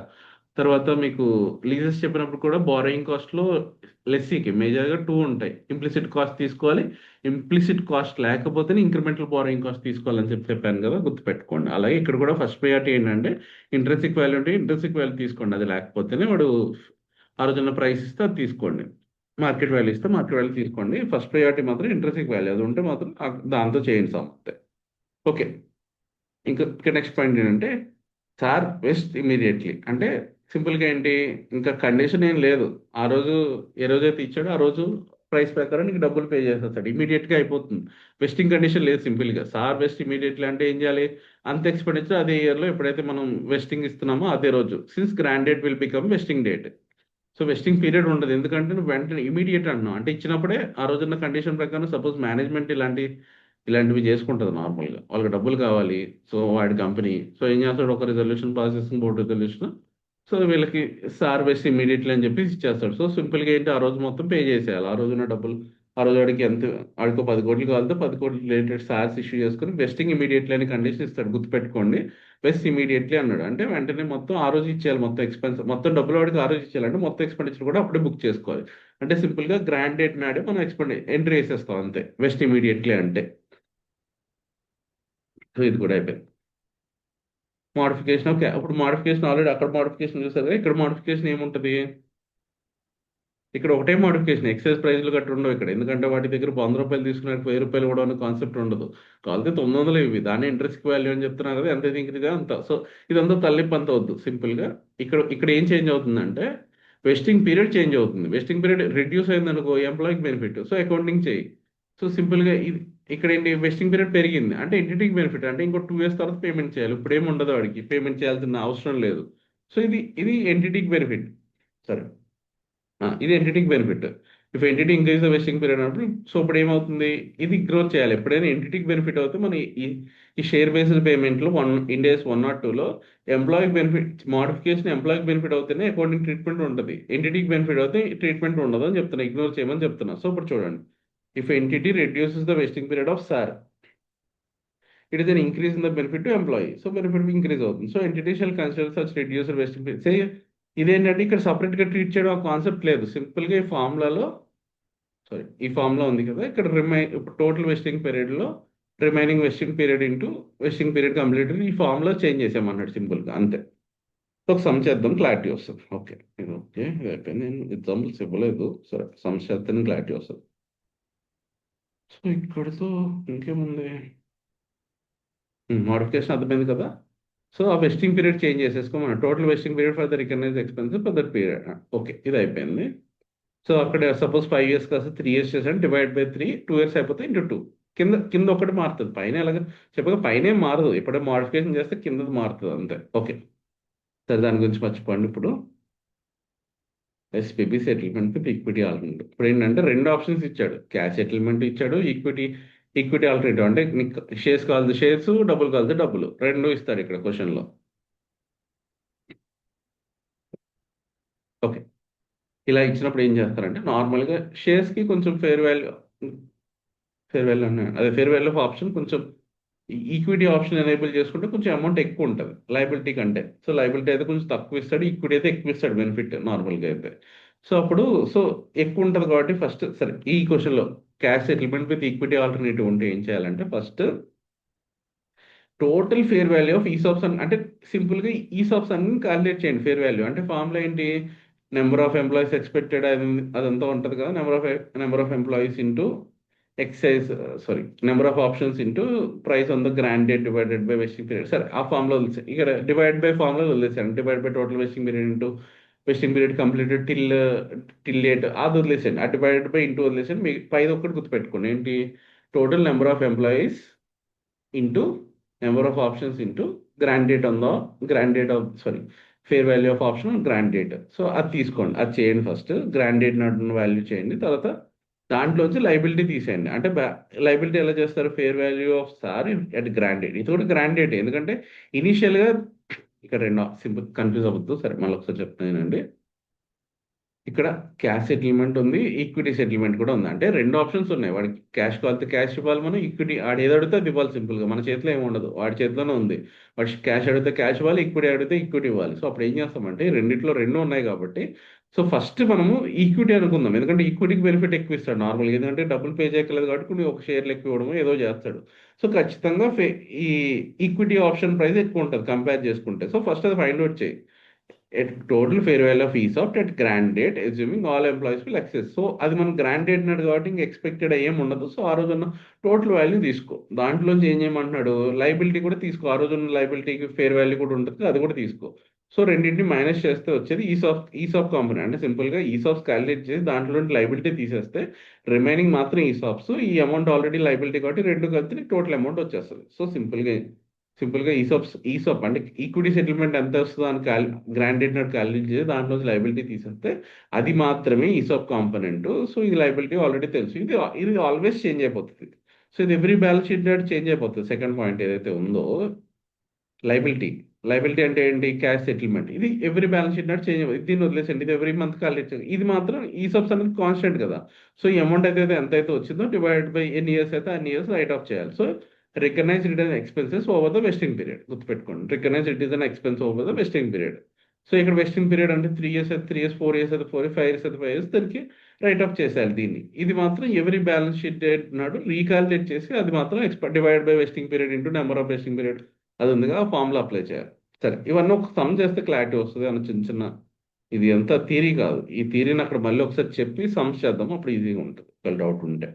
తర్వాత మీకు లీజెస్ చెప్పినప్పుడు కూడా బారోయింగ్ కాస్ట్లో లెస్సీకి మేజర్గా 2 ఉంటాయి. ఇంప్లిసిట్ కాస్ట్ తీసుకోవాలి, ఇంప్లిసిట్ కాస్ట్ లేకపోతేనే ఇంక్రిమెంటల్ బారోయింగ్ కాస్ట్ తీసుకోవాలని చెప్పాను కదా, గుర్తుపెట్టుకోండి. అలాగే ఇక్కడ కూడా ఫస్ట్ ప్రయారిటీ ఏంటంటే ఇంట్రెన్సిక్ వాల్యూ అంటే ఇంట్రెన్సిక్ వాల్యూ తీసుకోండి, అది లేకపోతేనే వాడు ఆ రోజున్న ప్రైస్ ఇస్తే అది తీసుకోండి, మార్కెట్ వాల్యూ ఇస్తే మార్కెట్ వాల్యూ తీసుకోండి. ఫస్ట్ ప్రయారిటీ మాత్రం ఇంట్రెన్సిక్ వాల్యూ, అది ఉంటే మాత్రం దాంతో చేయండి అంతే. ఓకే, ఇంకా నెక్స్ట్ పాయింట్ ఏంటంటే సార్ వెస్ట్ ఇమీడియట్లీ అంటే సింపుల్గా ఏంటి, ఇంకా కండిషన్ ఏం లేదు. ఆ రోజు ఏ రోజైతే ఇచ్చాడో ఆ రోజు ప్రైస్ ప్రకారం నీకు డబ్బులు పే చేసేస్తాడు, ఇమీడియట్గా అయిపోతుంది. వెస్టింగ్ కండిషన్ లేదు సింపుల్గా. సార్ వెస్ట్ ఇమీడియట్లీ అంటే ఏం చేయాలి, అంత ఎక్స్పెండిచర్ అదే ఇయర్లో ఎప్పుడైతే మనం వెస్టింగ్ ఇస్తున్నామో అదే రోజు, since grant date will become vesting date. So vesting period ఉండదు, ఎందుకంటే నువ్వు వెంటనే ఇమీడియట్ అంటున్నావు అంటే ఇచ్చినప్పుడే ఆ రోజున్న కండిషన్ ప్రకారం. సపోజ్ మేనేజ్మెంట్ ఇలాంటివి చేసుకుంటుంది నార్మల్గా, వాళ్ళకి డబ్బులు కావాలి. సో వాడి కంపెనీ సో ఏం చేస్తాడు, ఒక రిజల్యూషన్ పాస్ చేస్తుంది, బోర్డు రిజల్యూషన్. సో వీళ్ళకి సార్ బెస్ట్ ఇమీడియట్లీ అని చెప్పి ఇచ్చేస్తాడు. సో సింపుల్గా ఏంటి, ఆ రోజు మొత్తం పే చేసేయాలి. ఆ రోజున డబ్బులు ఆ రోజు వాడికి వాడికి 10 కోట్లు కావాలంటే 10 కోట్లు రిలేటెడ్ సార్స్ ఇష్యూ చేసుకుని వెస్టింగ్ ఇమీడియట్లీ అని కండిషన్ ఇస్తాడు, గుర్తుపెట్టుకోండి. వెస్ట్ ఇమీడియట్లీ అన్నాడు అంటే వెంటనే మొత్తం ఆ రోజు ఇచ్చేయాలి, మొత్తం ఎక్స్పెన్స్ మొత్తం డబ్బులు వాడికి ఆ రోజు ఇచ్చేయాలి. అంటే మొత్తం ఎక్స్పెండిచర్ కూడా అప్పుడే బుక్ చేసుకోవాలి. అంటే సింపుల్గా గ్రాండ్ డేట్ నాడే మనం ఎంట్రీ వేసేస్తాం అంతే, వెస్ట్ ఇమీడియట్లీ అంటే. సో ఇది కూడా అయిపోయింది. మోడిఫికేషన్ ఓకే, అప్పుడు మోడిఫికేషన్ ఆల్రెడీ అక్కడ మోడిఫికేషన్ చూసారు కదా, ఇక్కడ మోడిఫికేషన్ ఏముంటుంది, ఇక్కడ ఒకటే మోడిఫికేషన్, ఎక్సైజ్ ప్రైస్లు గట్రా ఉండవు ఇక్కడ. ఎందుకంటే వాటి దగ్గర రూ. 100 తీసుకున్నట్టు రూ. 1000 కూడా అనే కాన్సెప్ట్ ఉండదు. కావాలంటే 900 ఇవి, దాన్ని ఇంట్రెస్ట్ వాల్యూ అని చెప్తున్నారు కదా, ఎంత ఇంక్రీజ్ అంత. సో ఇదంతా తల్లింపు అంత వద్దు. సింపుల్గా ఇక్కడ ఇక్కడ ఏం చేంజ్ అవుతుందంటే వెస్టింగ్ పీరియడ్ చేంజ్ అవుతుంది. వెస్టింగ్ పీరియడ్ రిడ్యూస్ అయింది అనుకో, ఎంప్లాయీకి బెనిఫిట్, సో అకౌంటింగ్ చేయి. సో సింపుల్గా ఇది ఇక్కడ ఏంటి, వెస్టింగ్ పీరియడ్ పెరిగింది అంటే ఎంటిటీకి బెనిఫిట్, అంటే ఇంకో 2 years తర్వాత పేమెంట్ చేయాలి. ఇప్పుడు ఏమి ఉండదు, వాడికి పేమెంట్ చేయాల్సిన అవసరం లేదు. సో ఇది ఇది ఎంటిటీకి బెనిఫిట్. సరే, ఇది ఎంటిటీకి benefit. If entity increase the vesting period అన్నప్పుడు, సో ఇప్పుడు ఏమవుతుంది, ఇది గ్రోత్ చేయాలి. ఎప్పుడైనా ఎంటిటీకి బెనిఫిట్ అవుతే మన ఈ ఈ షేర్ బేస్డ్ పేమెంట్లు ఇండియాస్ 1 or 2లో ఎంప్లాయీకి బెనిఫిట్ మోడిఫికేషన్, ఎంప్లాయీకి బెనిఫిట్ అవుతేనే అకౌంటింగ్ ట్రీట్మెంట్ ఉంటుంది. ఎంటిటీకి బెనిఫిట్ అవుతే ట్రీట్మెంట్ ఉండదు అని చెప్తున్నా, ఇగ్నోర్ చేయమని చెప్తున్నా. సో ఇప్పుడు చూడండి, if entity reduces the vesting period of SAR, it is an increase in the benefit to employee. So benefit increase అవుతుంది. So entity shall consider such reducer vesting period. Say ఇదేంటంటే ఇక్కడ సపరేట్గా treat చేయడం ఆ concept లేదు. సింపుల్గా ఈ ఫార్ములాలో, sorry ఈ ఫార్ములా ఉంది కదా, ఇక్కడ ఇప్పుడు టోటల్ వెస్టింగ్ పీరియడ్లో remaining vesting period into vesting period completed, ఈ ఫార్ములా చేంజ్ చేసామన్నాడు సింపుల్గా, అంతే. సో ఒక సమ్ చేద్దాం, క్లారిటీ వస్తుంది. ఓకే, ఇది ఓకే, ఇది అయిపోయింది. నేను ఎగ్జాంపుల్స్ ఇవ్వలేదు, సరే సమ్ చేద్దాం, క్లారిటీ వస్తుంది. సో ఇక్కడతో ఇంకేముంది, మోడిఫికేషన్ అర్థమైంది కదా. సో ఆ వెస్టింగ్ పీరియడ్ చేంజ్ చేసేసుకోమన్నా, total vesting period for the recognise expenses for that period. Okay, ఇది అయిపోయింది. సో అక్కడ సపోజ్ 5 years కాస్త 3 years చేసాను, డివైడ్ బై 3, 2 years అయిపోతే ఇంటూ 2. కింద కింద ఒకటి మారుతుంది, పైన ఎలాగ చెప్పగా పైన ఏం మారదు. ఇప్పుడే మోడిఫికేషన్ చేస్తే కిందది మారుతుంది అంతే. ఓకే, సరే దాని గురించి మర్చిపోండి. ఇప్పుడు SPB settlement with equity alternative. ఇప్పుడు ఏంటంటే 2 ఆప్షన్స్ ఇచ్చాడు, క్యాష్ సెటిల్మెంట్ ఇచ్చాడు, ఈక్విటీ ఈక్విటీ ఆల్టర్నేటివ్. అంటే నీకు షేర్స్ కావాలి షేర్స్, డబ్బులు కావాలి డబ్బులు, రెండు ఇస్తాడు ఇక్కడ క్వశ్చన్లో. ఓకే, ఇలా ఇచ్చినప్పుడు ఏం చేస్తారంటే నార్మల్గా షేర్స్కి కొంచెం ఫేర్ వాల్యూ అన్నాడు, అదే ఫేర్ వాల్యూ ఆఫ్ ఆప్షన్ కొంచెం ఈక్విటీ ఆప్షన్ ఎనేబుల్ చేసుకుంటే కొంచెం అమౌంట్ ఎక్కువ ఉంటుంది లైబిలిటీ కంటే. సో లైబిలిటీ అయితే కొంచెం తక్కువ ఇస్తాడు, ఈక్విటీ అయితే ఎక్కువ ఇస్తాడు బెనిఫిట్ నార్మల్గా అయితే. సో అప్పుడు సో ఎక్కువ ఉంటుంది కాబట్టి ఫస్ట్, సరే ఈ క్వశ్చన్లో cash settlement with equity alternative ఉంటే ఏం చేయాలంటే first total fair value of ESOPs అంటే సింపుల్గా ఈసాప్స్ అన్ని క్యాలిక్యులేట్ చేయండి. ఫేర్ వాల్యూ అంటే ఫార్ములా ఏంటి, నెంబర్ ఆఫ్ ఎంప్లాయీస్ ఎక్స్పెక్టెడ్, అదంతా ఉంటుంది కదా, number of employees into excise, sorry number of options into price on the grant date divided by vesting period. సరే ఆ ఫార్ములా వదిలేసాను, ఇక్కడ డివైడ్ బై ఫార్ములా వదిలేసాను, divide by total vesting period into vesting period completed till date, అది వదిలేసాను. ఆ divided by into వదిలేసాను. మీ పైది ఒక్కటి గుర్తుపెట్టుకోండి, ఏంటి, total number of employees into number of options into grand date of sorry fair value of option grand date. So అది తీసుకోండి, అది చేయండి. ఫస్ట్ గ్రాండ్ డేట్ నడున్న వాల్యూ చేయండి, తర్వాత దాంట్లోంచి లైబిలిటీ తీసేయండి. అంటే లైబిలిటీ ఎలా చేస్తారు, fair value of sir at grant date, ఇది కూడా గ్రాండ్ డేట్. ఎందుకంటే ఇనీషియల్గా ఇక్కడ రెండు సింపుల్ కన్ఫ్యూజ్ అవ్వద్దు. సరే మళ్ళీ ఒకసారి చెప్తున్నానండి, ఇక్కడ క్యాష్ సెటిల్మెంట్ ఉంది, ఈక్విటీ సెటిల్మెంట్ కూడా ఉంది. అంటే 2 ఆప్షన్స్ ఉన్నాయి, వాడికి క్యాష్ కావాలితే క్యాష్ ఇవ్వాలి, మనం ఈక్విటీ ఆడు ఏది అడిగితే అది ఇవ్వాలి. సింపుల్గా మన చేతిలో ఏమి ఉండదు, వాడి చేతిలోనే ఉంది. వాడు క్యాష్ అడిగితే క్యాష్ ఇవ్వాలి, ఈక్విటీ అడిగితే ఈక్విటీ ఇవ్వాలి. సో అప్పుడు ఏం చేస్తామంటే ఈ రెండిట్లో రెండు ఉన్నాయి కాబట్టి, సో ఫస్ట్ మనము ఈక్విటీ అనుకుందాం. ఎందుకంటే ఈక్విటీకి బెనిఫిట్ ఎక్కువ ఇస్తాడు నార్మల్గా, ఎందుకంటే డబ్బులు పే చేయక్కర్లేదు కాబట్టి నువ్వు ఒక షేర్లు ఎక్కువ ఇవ్వడము ఏదో చేస్తాడు. సో ఖచ్చితంగా ఈ ఈక్విటీ ఆప్షన్ ప్రైస్ ఎక్కువ ఉంటుంది కంపేర్ చేసుకుంటే. సో ఫస్ట్ అది ఫైండ్ అవుట్ చేయి, total fair value of ESOPs at grant date assuming all employees will access. So అది మనం గ్రాండ్ డేట్ అన్నాడు కాబట్టి ఇంక ఎక్స్పెక్టెడ్ ఏం ఉండదు. సో ఆ రోజున్న టోటల్ వాల్యూ తీసుకో, దాంట్లోంచి ఏం చేయమంటున్నాడు, లైబిలిటీ కూడా తీసుకో, ఆ రోజున్న లైబిలిటీకి ఫేర్ వాల్యూ కూడా ఉంటుంది, అది కూడా తీసుకో. సో రెండింటిని మైనస్ చేస్తే వచ్చేది ఈసాప్ కాంపోనెంట్. అంటే సింపుల్గా ఈసాప్స్ క్యాలిక్యులేట్ చేసి దాంట్లో లైబిలిటీ తీసేస్తే రిమైనింగ్ మాత్రం ఈసాప్స్, ఈ అమౌంట్ ఆల్రెడీ లైబిలిటీ కాబట్టి రెండు కలిపి టోటల్ అమౌంట్ వచ్చేస్తుంది. సో సింపుల్గా ఈసాప్ అంటే ఈక్విటీ సెటిల్మెంట్ ఎంత వస్తుందో అని గ్రాండ్ డేట్ నాట్ క్యాలిక్యులేట్ చేసి దాంట్లో లైబిలిటీ తీసేస్తే అది మాత్రమే ఈసాప్ కాంపోనెంట్. సో ఇది లైబిలిటీ ఆల్రెడీ తెలుసు, ఇది ఇది ఆల్వేస్ చేంజ్ అయిపోతుంది. సో ఇది every balance sheet not change అయిపోతుంది. సెకండ్ పాయింట్ ఏదైతే ఉందో లైబిలిటీ, లైబిలిటీ అంటే ఏంటి, క్యాష్ సెటిల్మెంట్, ఇది every balance sheet not change అయిపోతుంది. దీన్ని వదిలేసండి, ఇది ఎవ్రీ మంత్ క్యాలిక్యులేట్, ఇది మాత్రం ఈసాప్స్ అనేది కాన్స్టెంట్ కదా. సో ఈ అమౌంట్ అయితే ఎంతైతే వచ్చిందో డివైడ్ బై ఎన్ని ఇయర్స్ అయితే అన్ని ఇయర్స్ రైట్ ఆఫ్ చేయాలి. So recognise it an expenses over the vesting period, గుర్తుపెట్టుకోండి, recognise it is an expense over the vesting period. So ఇక్కడ వెస్టింగ్ పీరియడ్ అంటే 3 years అయితే 3 years, 4 years అయితే 4 years, 5 years అయితే 5 years, దానికి రైట్ ఆఫ్ చేసేయాలి దీన్ని. ఇది మాత్రం ఎవరీ బ్యాలెన్స్ షీట్ డేట్ నాడు రీకాలిక్యులేట్ చేసి అది మాత్రం divide by vesting period into number of vesting period అది ఉందిగా, ఆ ఫార్ములా అప్లై చేయాలి. సరే ఇవన్నీ ఒక సమ్ చేస్తే క్లారిటీ వస్తుంది అన్న చిన్న చిన్న ఇది అంతా థియరీ కాదు. ఈ థియరీని అక్కడ మళ్ళీ ఒకసారి చెప్పి సమ్స్ చేద్దాం, అప్పుడు ఈజీగా ఉంటుంది ఒకవేళ డౌట్ ఉంటే.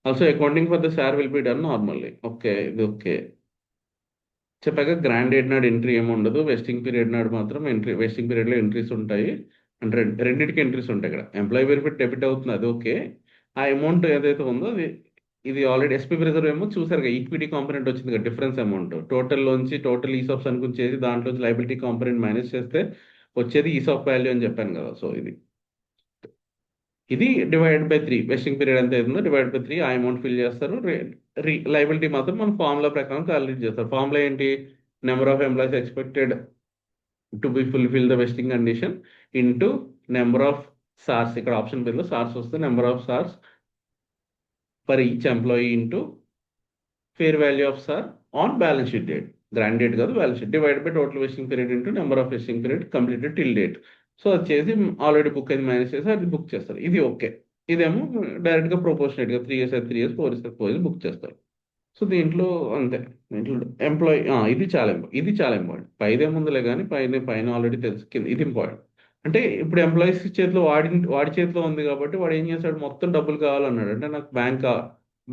Also accounting for the share will be done normally. Okay, ఇది ఓకే. చెప్పాక గ్రాండ్ డేట్ నాడు ఎంట్రీ ఏమి ఉండదు, వెస్టింగ్ పీరియడ్ నాడు మాత్రం ఎంట్రీ, వెస్టింగ్ పీరియడ్లో ఎంట్రీస్ ఉంటాయి. అంటే రెండింటికి ఎంట్రీస్ ఉంటాయి. ఇక్కడ ఎంప్లాయీ బెనిఫిట్ డెబిట్ అవుతుంది, అది ఓకే. ఆ అమౌంట్ ఏదైతే ఉందో అది, ఇది ఆల్రెడీ ఎస్పీపీ రిజర్వ్ ఏమో చూసారు, ఈక్విటీ కాంపొనెంట్ వచ్చింది కదా, డిఫరెన్స్ అమౌంట్ టోటల్లోంచి, టోటల్ ఈసాప్స్ అనుకుని చేసి దాంట్లో లైబిలిటీ కాంపొనెంట్ మైనస్ చేస్తే వచ్చేది ఈసాప్ వాల్యూ అని చెప్పాను కదా. సో ఇది డివైడ్ బై 3, వెస్టింగ్ పీరియడ్ ఎంత అవుతుందో డివైడ్ బై 3, ఆ అమౌంట్ ఫిల్ చేస్తారు. లైబిలిటీ మాత్రం మన ఫార్ములా ప్రకారం క్యాలిక్యులేట్ చేస్తారు. ఫార్ములా ఏంటి? Number of employees expected to be fulfil the vesting condition into number of SARs. ఇక్కడ ఆప్షన్ బిల్లో సార్స్ వస్తే number of SARs per each employee into fair value of SAR on balance sheet date. Grant date కాదు, balance sheet. Divide by total vesting period into number of vesting period completed till date. So అది చేసి already book అయింది minus చేసి అది book చేస్తారు. ఇది okay. ఇదేమో డైరెక్ట్గా ప్రొపోర్షనేట్గా 3 years అయితే 3 years, 4 years అయితే 4 years బుక్ చేస్తారు. సో దీంట్లో అంతే. దీంట్లో ఎంప్లాయీ, ఇది చాలా ఇంపార్టెంట్. పైదేముందిలే కానీ పైన పైన ఆల్రెడీ తెలుసు, కింద ఇది ఇంపార్టెంట్. అంటే ఇప్పుడు ఎంప్లాయీస్ చేతిలో, వాడి చేతిలో ఉంది కాబట్టి వాడు ఏం చేస్తాడు, మొత్తం డబ్బులు కావాలన్నాడు. అంటే నాకు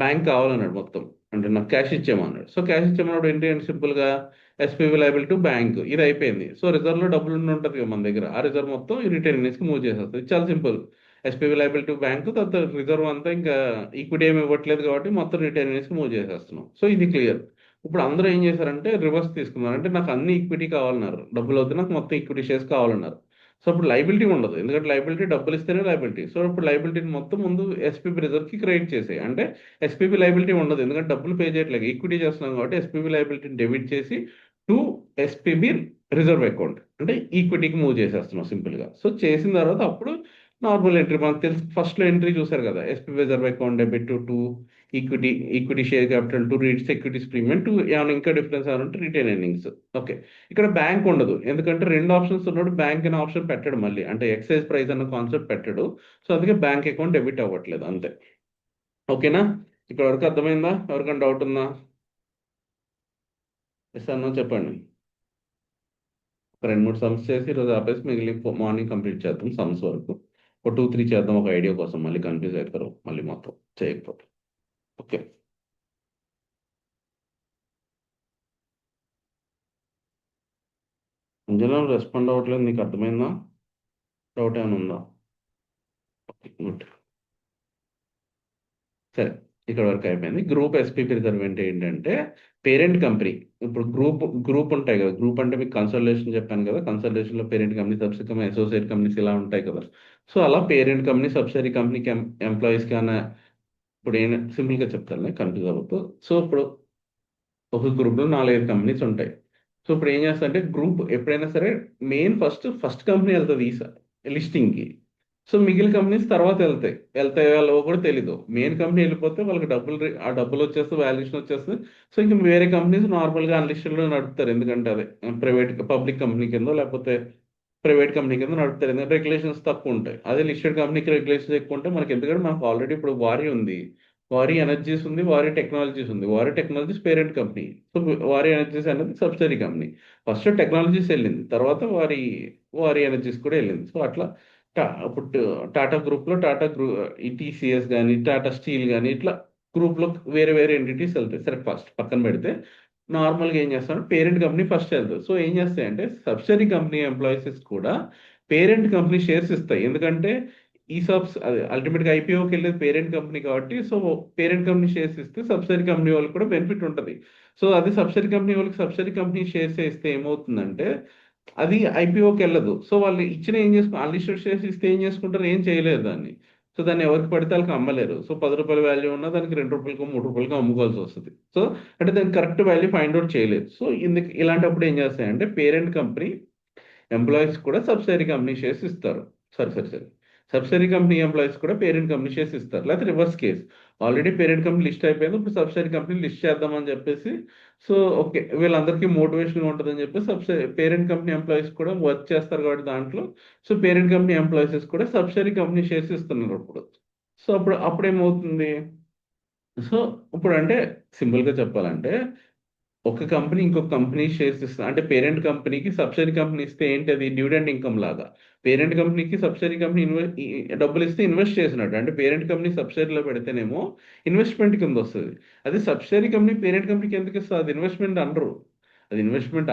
బ్యాంక్ కావాలన్నాడు మొత్తం. అంటే నాకు క్యాష్ ఇచ్చేయమన్నాడు. సో క్యాష్ ఇచ్చేమన్నాడు ఏంటి అంటే సింపుల్గా ఎస్పీబీ లైబిల్ టు బ్యాంక్, ఇది అయిపోయింది. సో రిజర్వ్లో డబ్బులు ఉంటుంది కదా మన దగ్గర, ఆ రిజర్వ్ మొత్తం రిటైర్నీస్కి మూవ్ చేసేస్తుంది. చాలా simple. SPB liable to bank, తర్వాత రిజర్వ్ అంతా ఇంకా ఈక్విటీ ఏమి ఇవ్వట్లేదు కాబట్టి మొత్తం రిటైర్నీస్కి మూవ్ చేసేస్తున్నాం. సో ఇది క్లియర్. ఇప్పుడు అందరూ ఏం చేశారంటే రివర్స్ తీసుకున్నారు. అంటే నాకు అన్ని ఈక్విటీ కావాలన్నారు, డబ్బులు వద్దు నాకు మొత్తం ఈక్విటీ షేర్స్ కావాలన్నారు. సో ఇప్పుడు లైబిలిటీ ఉండదు, ఎందుకంటే లైబిలిటీ డబ్బులు ఇస్తేనే లైబిలిటీ. సో ఇప్పుడు లైబిలిటీని మొత్తం ముందు ఎస్పీబీ రిజర్వ్కి క్రెడిట్ చేసాయి. అంటే ఎస్పీబీ లైబిలిటీ ఉండదు, ఎందుకంటే డబ్బులు పే చేయట్లేదు, ఈక్విటీ చేస్తున్నాం కాబట్టి ఎస్పీబీ లైబిలిటీని డెబిట్ చేసి టు ఎస్పీబీ రిజర్వ్ అకౌంట్, అంటే ఈక్విటీకి మూవ్ చేసేస్తున్నాం సింపుల్గా. సో చేసిన తర్వాత అప్పుడు నార్మల్ ఎంట్రీ మనకు తెలుసు. ఫస్ట్లో ఎంట్రీ చూసారు కదా, SP reserve account debit to equity, equity share capital to read securities premium to, ఏమైనా ఇంకా డిఫరెన్స్ ఏమంటే రిటైన్ ఎర్నింగ్స్. ఓకే. ఇక్కడ బ్యాంక్ ఉండదు, ఎందుకంటే రెండు ఆప్షన్స్ ఉన్నప్పుడు బ్యాంక్ అనే ఆప్షన్ పెట్టాడు మళ్ళీ, అంటే ఎక్సైజ్ ప్రైస్ అన్న కాన్సెప్ట్ పెట్టాడు. సో అందుకే బ్యాంక్ అకౌంట్ డెబిట్ అవ్వట్లేదు అంతే. ఓకేనా? ఇక్కడ వరకు అర్థమైందా? ఎవరికైనా డౌట్ ఉందా? ఎస్ అన్న చెప్పండి. ఒక 2-3 సమ్స్ చేసి ఈరోజు ఆపేసి మిగిలిన మార్నింగ్ కంప్లీట్ చేద్దాం సమ్స్ వరకు. ఒక 2-3 చేద్దాం, ఒక ఐడియా కోసం. మళ్ళీ కన్ఫ్యూజ్ అవుతారు మళ్ళీ మొత్తం చేయకపోతే. ఓకే. ఇందులో రెస్పాండ్ అవ్వట్లేదు, నీకు అర్థమైందా? డౌట్ ఏమైనా ఉందా? Okay, good. సరే, ఇక్కడ వరకు అయిపోయింది. గ్రూప్ ఎస్పీపీ రిజర్వ్ అంటే ఏంటంటే పేరెంట్ కంపెనీ. ఇప్పుడు గ్రూప్ ఉంటాయి కదా, గ్రూప్ అంటే మీకు కన్సల్టేషన్ చెప్పాను కదా, కన్సల్టేషన్లో parent company, subsidiary company, associate companies ఇలా ఉంటాయి కదా. సో అలా పేరెంట్ కంపెనీ సబ్సిడరీ కంపెనీకి ఎంప్లాయీస్కి అన్న, ఇప్పుడు ఏం సింపుల్గా చెప్తాను కన్ఫ్యూజ్ అవ్వద్దు. సో ఇప్పుడు ఒక గ్రూప్లో 4-5 కంపెనీస్ ఉంటాయి. సో ఇప్పుడు ఏం చేస్తా అంటే గ్రూప్ ఎప్పుడైనా సరే మెయిన్ ఫస్ట్ కంపెనీ వెళ్తుంది ఈ లిస్టింగ్కి. సో మిగిలిన కంపెనీస్ తర్వాత వెళ్తాయి వాళ్ళో కూడా తెలీదు. మెయిన్ కంపెనీ వెళ్ళిపోతే వాళ్ళకి ఆ డబ్బులు వచ్చేస్తే వాల్యుయేషన్ వచ్చేస్తుంది. సో ఇంక వేరే కంపెనీస్ నార్మల్గా అన్లిస్టెడ్లో నడుపుతారు, ఎందుకంటే అదే పబ్లిక్ కంపెనీ కింద లేకపోతే ప్రైవేట్ కంపెనీ కింద నడుపుతారు, ఎందుకంటే రెగ్యులేషన్స్ తక్కువ ఉంటాయి. అదే లిస్టెడ్ కంపెనీకి రెగ్యులేషన్స్ ఎక్కువ ఉంటాయి మనకి, ఎందుకంటే మనకు ఆల్రెడీ ఇప్పుడు వారి ఉంది, వారి ఎనర్జీస్ ఉంది, వారి టెక్నాలజీస్ ఉంది. వారి టెక్నాలజీస్ పేరెంట్ కంపెనీ. సో వారి ఎనర్జీస్ అనేది సబ్సిడరీ కంపెనీ. ఫస్ట్ టెక్నాలజీస్ వెళ్ళింది, తర్వాత వారి ఎనర్జీస్ కూడా వెళ్ళింది. సో అట్లా ఇప్పుడు టాటా గ్రూప్లో ఈ టీసీఎస్ కానీ టాటా స్టీల్ కానీ ఇట్లా గ్రూప్లో వేరే వేరే ఎంటిటీస్ వెళ్తాయి. సరే ఫస్ట్ పక్కన పెడితే నార్మల్గా ఏం చేస్తాడు, పేరెంట్ కంపెనీ ఫస్ట్ వెళ్తుంది. సో ఏం చేస్తాయంటే సబ్సిడరీ కంపెనీ ఎంప్లాయీస్ కూడా పేరెంట్ కంపెనీ షేర్స్ ఇస్తాయి, ఎందుకంటే ఈసాప్స్ అదే అల్టిమేట్గా ఐపీఓకి వెళ్ళేది పేరెంట్ కంపెనీ కాబట్టి. సో పేరెంట్ కంపెనీ షేర్స్ ఇస్తే సబ్సిడరీ కంపెనీ వాళ్ళకి కూడా బెనిఫిట్ ఉంటుంది. సో అది సబ్సిడరీ కంపెనీ వాళ్ళకి సబ్సిడరీ కంపెనీ షేర్స్ ఇస్తే ఏమవుతుందంటే అది ఐపీఓకి వెళ్ళదు. సో వాళ్ళు ఇచ్చిన ఏం అన్లిస్టెడ్ షేర్స్ ఇస్తే ఏం చేసుకుంటారు, ఏం చేయలేరు దాన్ని. సో దాన్ని ఎవరికి పడితే వాళ్ళకి అమ్మలేరు. సో ₹10 వాల్యూ ఉన్నా దానికి ₹2కో ₹3కో అమ్ముకోవాల్సి వస్తుంది. సో అంటే దానికి కరెక్ట్ వాల్యూ ఫైండ్ అవుట్ చేయలేదు. సో ఇలాంటప్పుడు ఏం చేస్తాయంటే పేరెంట్ కంపెనీ ఎంప్లాయీస్ కూడా సబ్సిడరీ కంపెనీ షేర్స్ ఇస్తారు. సరే. సబ్సిడరీ కంపెనీ ఎంప్లాయీస్ కూడా పేరెంట్ కంపెనీ షేర్స్ ఇస్తారు. లేకపోతే reverse case, already parent company list అయిపోయింది, ఇప్పుడు సబ్సిడరీ కంపెనీ లిస్ట్ చేద్దామని చెప్పేసి. సో ఓకే, వీళ్ళందరికీ మోటివేషన్ ఉంటుందని చెప్పి పేరెంట్ కంపెనీ ఎంప్లాయీస్ కూడా వర్క్ చేస్తారు కాబట్టి దాంట్లో. సో పేరెంట్ కంపెనీ ఎంప్లాయీస్ కూడా సబ్సిడరీ కంపెనీ షేర్స్ ఇస్తున్నారు ఇప్పుడు. సో అప్పుడు ఏమవుతుంది, సో ఇప్పుడు అంటే సింపుల్గా చెప్పాలంటే ఒక కంపెనీ ఇంకొక కంపెనీ షేర్స్ ఇస్తుంది అంటే పేరెంట్ కంపెనీకి సబ్సిడరీ కంపెనీ ఇస్తే ఏంటి అది డివిడెండ్ ఇన్కమ్ లాగా. పేరెంట్ కంపెనీకి సబ్సిడరీ కంపెనీ డబ్బులు ఇస్తే ఇన్వెస్ట్ చేసినట్టు అంటే పేరెంట్ కంపెనీ సబ్సిడరీలో పెడితేనేమో ఇన్వెస్ట్మెంట్ కింద వస్తుంది. అది సబ్సిడరీ కంపెనీ పేరెంట్ కంపెనీకి ఎందుకు ఇస్తుంది? అది ఇన్వెస్ట్మెంట్ అనరు. అది ఇన్వెస్ట్మెంట్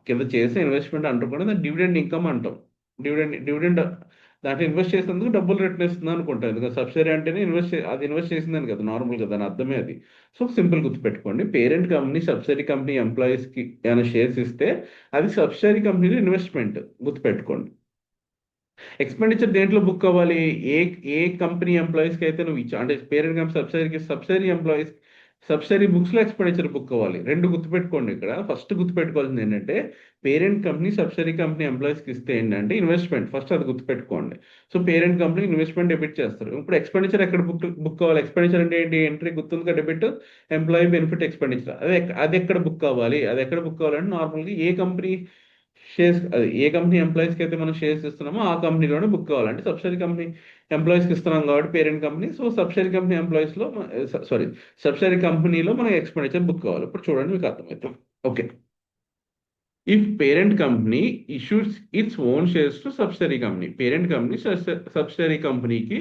కింద చేసే ఇన్వెస్ట్మెంట్ అంటారు కూడా దాన్ని డివిడెండ్ ఇన్కమ్ అంటాం. డివిడెండ్ దాంట్లో ఇన్వెస్ట్ చేసినందుకు డబ్బులు రిటర్న్ ఇస్తుంది అనుకుంటాను. ఎందుకంటే సబ్సిడరీ అంటేనే అది ఇన్వెస్ట్ చేసిందని కదా నార్మల్ గా దాని అర్థమే అది. సో సింపుల్ గుర్తుపెట్టుకోండి, parent company subsidiary company employees కి ఏమైనా షేర్స్ ఇస్తే అది సబ్సిడరీ కంపెనీలో ఇన్వెస్ట్మెంట్ గుర్తుపెట్టుకోండి. ఎక్స్పెండిచర్ దేంట్లో బుక్ అవ్వాలి? ఏ ఏ కంపెనీ ఎంప్లాయీస్కి అయితే నువ్వు ఇచ్చా అంటే parent company subsidiary employees subsidiary books లో ఎక్స్పెండిచర్ బుక్ అవ్వాలి. రెండు గుర్తుపెట్టుకోండి. ఇక్కడ ఫస్ట్ గుర్తుపెట్టుకోవాల్సింది ఏంటంటే పేరెంట్ కంపెనీ సబ్సిడరీ కంపెనీ ఎంప్లాయీస్కి ఇస్తే ఏంటంటే ఇన్వెస్ట్మెంట్, ఫస్ట్ అది గుర్తుపెట్టుకోండి. So parent company investment debit చేస్తారు. ఇప్పుడు ఎక్స్పెండిచర్ ఎక్కడ బుక్ అవ్వాలి? ఎక్స్పెండిచర్ అంటే ఏంటి? ఎంట్రీ గుర్తుందిగా, డెబిట్ ఎంప్లాయీ బెనిఫిట్ ఎక్స్పెండిచర్. అది ఎక్కడ బుక్ అవ్వాలి? అది ఎక్కడ బుక్ అవ్వాలంటే నార్మల్గా ఏ కంపెనీ షేర్స్, అది ఏ కంపెనీ ఎంప్లాయీస్కి అయితే మనం షేర్స్ ఇస్తున్నామో ఆ కంపెనీలోనే బుక్ కావాలంటే సబ్సిడరీ కంపెనీ ఎంప్లాయీస్కి ఇస్తున్నాం కాబట్టి parent company, so subsidiary company ఎంప్లాయీస్లో సారీ సబ్సిడరీ కంపెనీలో మనకి ఎక్స్పెండిచర్ బుక్ కావాలి. ఇప్పుడు చూడండి మీకు అర్థమవుతుంది. Okay, if parent company issues its own shares to subsidiary company, parent company subsidiary కంపెనీకి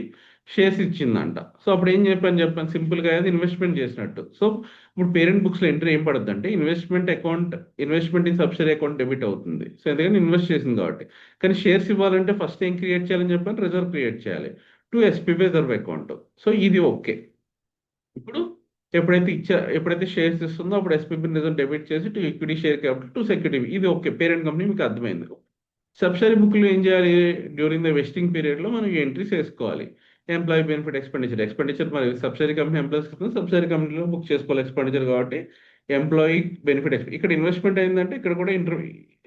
షేర్స్ ఇచ్చిందంట. సో అప్పుడు ఏం చెప్పాను సింపుల్గా, అది ఇన్వెస్ట్మెంట్ చేసినట్టు. సో ఇప్పుడు పేరెంట్ బుక్స్లో ఎంట్రీ ఏం పడుతుంది అంటే investment in subsidiary account debit అవుతుంది. సో ఎందుకంటే ఇన్వెస్ట్ చేసింది కాబట్టి. కానీ షేర్స్ ఇవ్వాలంటే ఫస్ట్ ఏం క్రియేట్ చేయాలని చెప్పాను? రిజర్వ్ క్రియేట్ చేయాలి to SPB reserve account. So ఇది ఓకే. ఇప్పుడు ఎప్పుడైతే షేర్స్ ఇస్తుందో అప్పుడు ఎస్పీబీ రిజర్వ్ డెబిట్ చేసి to equity share capital to security, ఇది ఓకే. పేరెంట్ కంపెనీ మీకు అర్థమైంది. సబ్సిడరీ బుక్లో ఏం చేయాలి? డ్యూరింగ్ ద వెస్టింగ్ పీరియడ్లో మనం ఎంట్రీస్ వేసుకోవాలి. ఎంప్లాయీ బెనిఫిట్ ఎక్స్పెండిచర్ మరి సబ్సిడరీ కంపెనీ ఎంప్లాయీస్ సబ్సిడరీ కంపెనీలో బుక్ చేసుకోవాలి ఎక్స్పెండిచర్ కాబట్టి ఎంప్లాయీ బెనిఫిట్ ఇక్కడ ఇన్వెస్ట్మెంట్ అయిందంటే ఇక్కడ కూడా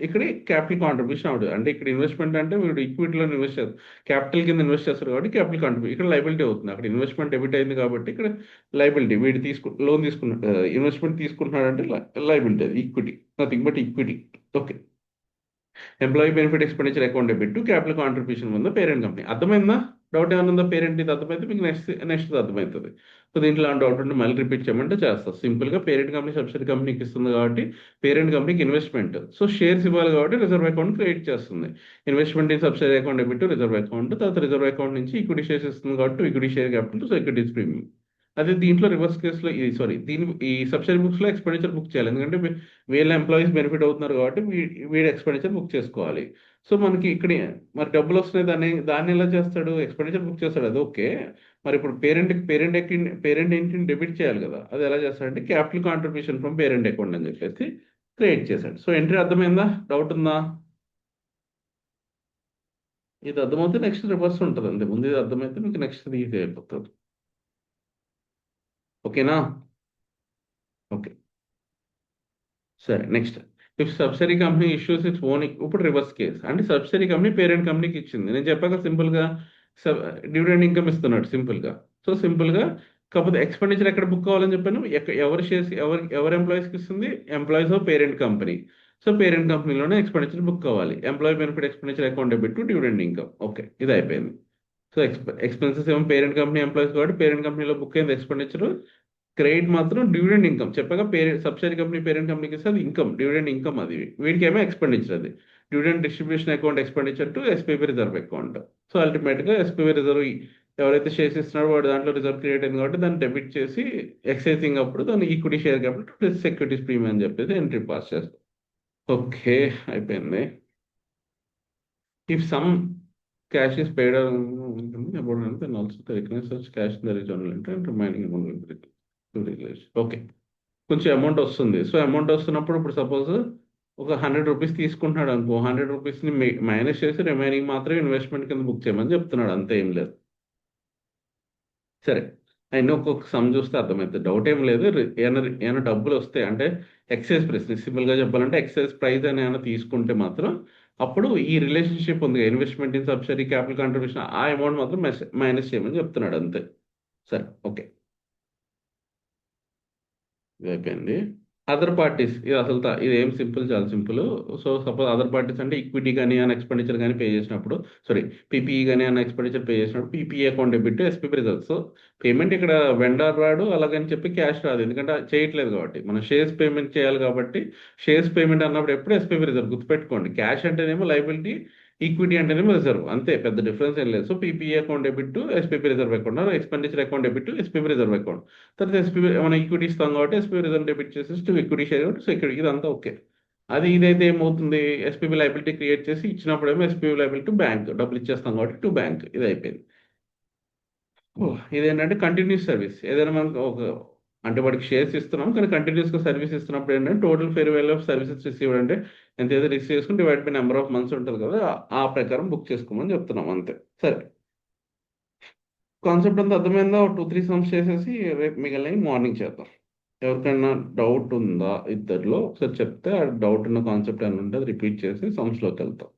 ఇక్కడ క్యాపిటల్ కాంట్రిబ్యూషన్ అవుతుంది. అంటే ఇక్కడ ఇన్వెస్ట్మెంట్ అంటే వీడు ఈక్విటీలో ఇన్వెస్ట్ చేస్తారు, క్యాపిటల్ కింద ఇన్వెస్ట్ చేస్తారు కాబట్టి క్యాపిటల్ కాంట్రిబ్యూషన్, ఇక్కడ లైబిలిటీ అవుతుంది. అక్కడ ఇన్వెస్ట్మెంట్ డెబిట్ అయింది కాబట్టి ఇక్కడ లైబిలిటీ, వీడు లోన్ తీసుకున్న ఇన్వెస్ట్మెంట్ తీసుకుంటున్నాడంటే లైబిలిటీ, అది equity, nothing but equity. Okay, employee benefit expenditure account debit to capital contribution ఉందా పేరెంట్ కంపెనీ. అర్థమైందా? డౌట్ ఏమైనా ఉందా? పేరెంట్ ఇది అర్థమైతే మీకు నెక్స్ట్ అర్థమవుతుంది. సో దీంట్లో డౌట్ ఉంటే మళ్ళీ రిపీట్ చేయమంటే చేస్తా. సింపుల్గా పేరెంట్ కంపెనీ సబ్సిడరీ కంపెనీకి ఇస్తుంది కాబట్టి పేరెంట్ కంపెనీకి ఇన్వెస్ట్మెంట్, సో షేర్స్ ఇవ్వాలి కాబట్టి రిజర్వ్ అకౌంట్ క్రియేట్ చేస్తుంది. Investment in subsidiary account debit to reserve account, తర్వాత రిజర్వ్ అకౌంట్ నుంచి ఈక్విటీ షేర్స్ ఇస్తుంది కాబట్టి equity share capital to securities premium. అదే దీంట్లో రివర్స్ కేసులో ఈ సబ్సిడరీ బుక్స్ లో ఎక్స్పెండిచర్ బుక్ చేయాలి. ఎందుకంటే వీళ్ళ ఎంప్లాయీస్ బెనిఫిట్ అవుతున్నారు కాబట్టి వీడి ఎక్స్పెండిచర్ బుక్ చేసుకోవాలి. సో మనకి ఇక్కడ మరి డబ్బులు వస్తున్నాయి, దాన్ని ఎలా చేస్తాడు? ఎక్స్పెండిచర్ బుక్ చేస్తాడు, అది ఓకే. మరి ఇప్పుడు పేరెంట్ ఏంటిని డెబిట్ చేయాలి కదా, అది ఎలా చేస్తాడంటే capital contribution from parent account అని చెప్పేసి క్రియేట్ చేశాడు. సో ఎంట్రీ అర్థమైందా? డౌట్ ఉందా? ఇది అర్థమైతే నెక్స్ట్ రివర్స్ ఉంటుంది అంతే. ముందు ఇది అర్థమైతే మీకు నెక్స్ట్ ఈజీ అయిపోతుంది. ఓకేనా? ఓకే, సరే next. If subsidiary company issues its own, ఇప్పుడు రివర్స్ కేస్ అంటే సబ్సిడరీ కంపెనీ పేరెంట్ కంపెనీకి ఇచ్చింది. నేను చెప్పాక సింపుల్ గా డివిడెండ్ ఇన్కమ్ ఇస్తున్నాడు సింపుల్ గా. సో సింపుల్ గా కాకపోతే ఎక్స్పెండిచర్ ఎక్కడ బుక్ కావాలని చెప్పాను, ఎవరి షేర్స్ ఎవరి ఎంప్లాయీస్కి ఇస్తుంది? Employees of parent company. So parent కంపెనీలోనే ఎక్స్పెండిచర్ బుక్ కావాలి. Employee benefit expenditure account debit to dividend income. Okay, ఇది అయిపోయింది. సో ఎక్స్పెన్సెస్ ఏమో పేరెంట్ కంపెనీ ఎంప్లాయీస్ కాబట్టి పేరెంట్ కంపెనీలో బుక్ అయింది ఎక్స్పెండిచర్. క్రెడిట్ మాత్రం డివిడెండ్ ఇన్కమ్ చెప్పగా సబ్సిడరీ కంపెనీ పేరెంట్ కంపెనీకి ఇస్తే అది ఇన్కమ్, డివిడెండ్ ఇన్కమ్. అది వీడికి ఏమో ఎక్స్పెండిచర్, అది dividend distribution account expenditure to SPB reserve account. So ultimate గా ఎస్పీబీ రిజర్వ్ ఎవరైతే షేర్స్ ఇస్తున్నారో వాడు దాంట్లో రిజర్వ్ క్రియేట్ అయింది కాబట్టి దాన్ని డెబిట్ చేసి ఎక్సైజింగ్ అప్పుడు దాన్ని equity share capital plus securities premium అని చెప్పేసి ఎంట్రీ పాస్ చేస్తాం. ఓకే, అయిపోయింది. If some cash is paid about then also the recognise such cash in the reserve entry and remaining amount. Okay, కొంచెం amount వస్తుంది. So amount వస్తున్నప్పుడు ఇప్పుడు suppose ఒక 100 rupees తీసుకుంటున్నాడు అనుకో, 100 రూపీస్ని మైనస్ చేసి రిమైనింగ్ మాత్రం ఇన్వెస్ట్మెంట్ కింద బుక్ చేయమని చెప్తున్నాడు, అంతే, ఏం లేదు. సరే, అయినా ఒక్కొక్క సమ్ చూస్తే అర్థమవుతుంది, డౌట్ ఏం లేదు. ఏమైనా డబ్బులు వస్తాయి అంటే ఎక్సైజ్ ప్రైస్, సింపుల్గా చెప్పాలంటే ఎక్సైజ్ ప్రైస్ అని ఏమైనా తీసుకుంటే మాత్రం అప్పుడు ఈ రిలేషన్షిప్ ఉంది, investment in subsidiary capital contribution, ఆ అమౌంట్ మాత్రం మైనస్ చేయమని చెప్తున్నాడు, అంతే. సరే ఓకే, ఇది అయిపోయింది. అదర్ పార్టీస్ ఇది అసలు ఇది ఏం సింపుల్, చాలా simple. So suppose other parties అంటే ఈక్విటీ కానీ అన్ ఎక్స్పెండిచర్ కానీ పే చేసినప్పుడు, సారీ, పీపీఈ కానీ అన్ ఎక్స్పెండిచర్ పే చేసినప్పుడు PPE account debit SPP results. So payment ఇక్కడ వెండర్ రాడు, అలాగని చెప్పి క్యాష్ రాదు, ఎందుకంటే చేయట్లేదు కాబట్టి మనం షేర్స్ పేమెంట్ చేయాలి కాబట్టి. షేర్స్ పేమెంట్ అన్నప్పుడు ఎప్పుడు ఎస్పీపీ రిజర్వ్ గుర్తుపెట్టుకోండి. క్యాష్ అంటేనేమో లైబిలిటీ, ఈక్విటీ అంటేనేమో రిజర్వ్, అంతే, పెద్ద డిఫరెన్స్ ఏం లేదు. So PPE account debit to SPP reserve account, expenditure account debit to SPP reserve account. తర్వాత ఎస్పీబీ మనం ఈక్విటీ ఇస్తాం కాబట్టి ఎస్పీబీ రిజర్వ్ డెబిట్ చేసేసి టు ఈక్విటీ షేర్ కాబట్టి సో ఇక్కడ ఇదంతా ఓకే. అది ఇదైతే ఏమవుతుంది, ఎస్పీబీ లైబిలిటీ క్రియేట్ చేసి ఇచ్చినప్పుడేమో ఎస్పీబీ లైబిలిటీ టు బ్యాంక్ డబ్బులు ఇచ్చేస్తాం కాబట్టి టు బ్యాంక్, ఇది అయిపోయింది. ఇదేంటంటే కంటిన్యూస్ సర్వీస్. ఏదైనా మనకు ఒక, అంటే వాడికి షేర్స్ ఇస్తున్నాం కానీ కంటిన్యూస్గా సర్వీస్ ఇస్తున్నప్పుడు ఏంటంటే total fair value of services received అంటే ఎంత ఏదో రిసీవ్ చేసుకుని divide by number of months ఉంటుంది కదా, ఆ ప్రకారం బుక్ చేసుకోమని చెప్తున్నాం అంతే. సరే, కాన్సెప్ట్ అంతా అర్థమైందా? 2-3 సమ్స్ చేసేసి రేపు మిగిలినవి మార్నింగ్ చేద్దాం. ఎవరికైనా డౌట్ ఉందా ఇద్దరిలో ఒకసారి చెప్తే, ఆ డౌట్ ఉన్న కాన్సెప్ట్ ఏమైనా ఉంటే అది రిపీట్ చేసి సమ్స్లోకి వెళ్తాం.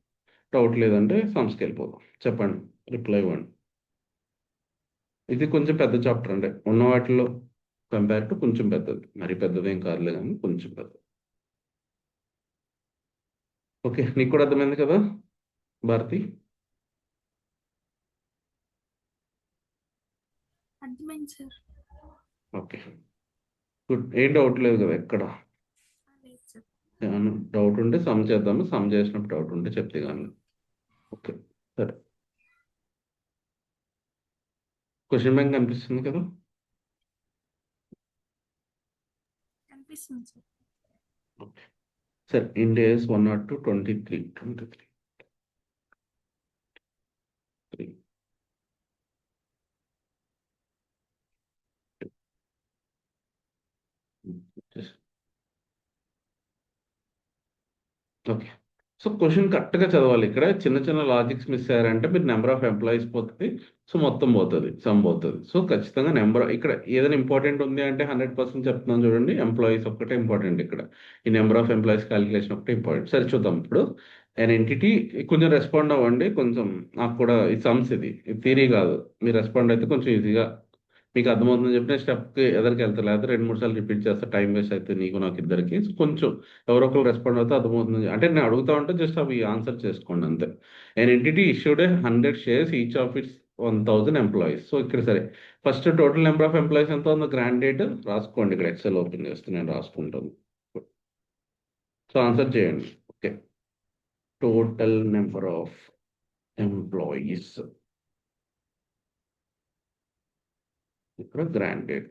డౌట్ లేదంటే సమ్స్కి వెళ్ళిపోదాం. చెప్పండి, రిప్లై ఇవ్వండి. ఇది కొంచెం పెద్ద చాప్టర్ అంటే ఉన్న వాటిలో కంపేర్ టు కొంచెం పెద్దది, మరి పెద్దదేం కాదులే కానీ కొంచెం పెద్దది. ఓకే, నీకు కూడా అర్థమైంది కదా భారతి? అర్థమైంది సార్. Okay, good. ఏం డౌట్ లేదు కదా ఎక్కడ? లేదు సార్. ఏమన్నా డౌట్ ఉంటే సమ్ చేద్దాము, సమ్ చేసినప్పుడు డౌట్ ఉంటే చెప్తే కానీ. ఓకే, సరే. క్వశ్చన్ బ్యాంక్ కనిపిస్తుంది కదా? కనిపిస్తుంది సార్. ఓకే, సరే. India is 102, 23, 23, 3. Okay, so question కరెక్ట్గా చదవాలి. ఇక్కడ చిన్న చిన్న లాజిక్స్ మిస్ అయ్యారంటే మీరు నెంబర్ ఆఫ్ ఎంప్లాయీస్ పోతుంది, సో మొత్తం పోతుంది, సమ్ పోతుంది. సో ఖచ్చితంగా నెంబర్ ఇక్కడ ఏదైనా ఇంపార్టెంట్ ఉంది అంటే 100% చెప్తున్నాను చూడండి, ఎంప్లాయీస్ ఒక్కటే ఇంపార్టెంట్ ఇక్కడ. ఈ నెంబర్ ఆఫ్ ఎంప్లాయీస్ క్యాలిక్యులేషన్ ఒకటే ఇంపార్టెంట్. సరే చూద్దాం ఇప్పుడు. an ఎంటిటీ, కొంచెం రెస్పాండ్ అవ్వండి కొంచెం. నాకు కూడా ఈ సమ్స్, ఇది థియరీ కాదు. మీరు రెస్పాండ్ అయితే కొంచెం ఈజీగా మీకు అర్థమవుతుందని చెప్పిన స్టెప్కి ఎదరికి వెళ్తా, లేకపోతే 2-3 సార్లు రిపీట్ చేస్తా, టైం వేస్ట్ అవుతుంది నీకు నాకు ఇద్దరికి. సో కొంచెం ఎవరో ఒకరు రెస్పాండ్ అవుతే అర్థమవుతుంది. అంటే నేను అడుగుతా ఉంటే జస్ట్ అవి ఆన్సర్ చేసుకోండి అంతే. an entity issued 100 shares each of it's 1000 employees. So ఇక్కడ సరే, first total number of employees ఎంత ఉందో గ్రాండ్ డేట్ రాసుకోండి. ఇక్కడ ఎక్సెల్ ఓపెన్ చేస్తే నేను రాసుకుంటాను. సో ఆన్సర్ చేయండి. Okay, total number of employees, ఇక్కడ గ్రాండ్ డేట్.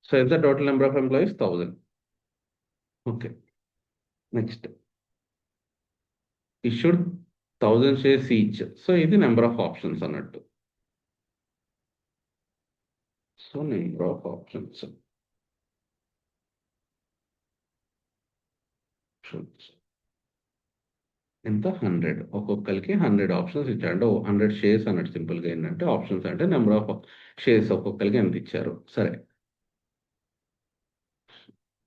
సో ఎంత total number of employees? 1000. Okay, next issued 1000 shares each. So ఇది నెంబర్ ఆఫ్ ఆప్షన్స్ అన్నట్టు. సో నెంబర్ ఆఫ్ ఆప్షన్స్ ఎంత? 100. ఒక్కొక్కరికి 100 ఆప్షన్స్ ఇచ్చారు, అంటే 100 షేర్స్ అన్నట్టు. సింపుల్గా ఏంటంటే ఆప్షన్స్ అంటే నెంబర్ ఆఫ్ షేర్స్ ఒక్కొక్కరికి ఎంత ఇచ్చారు. సరే,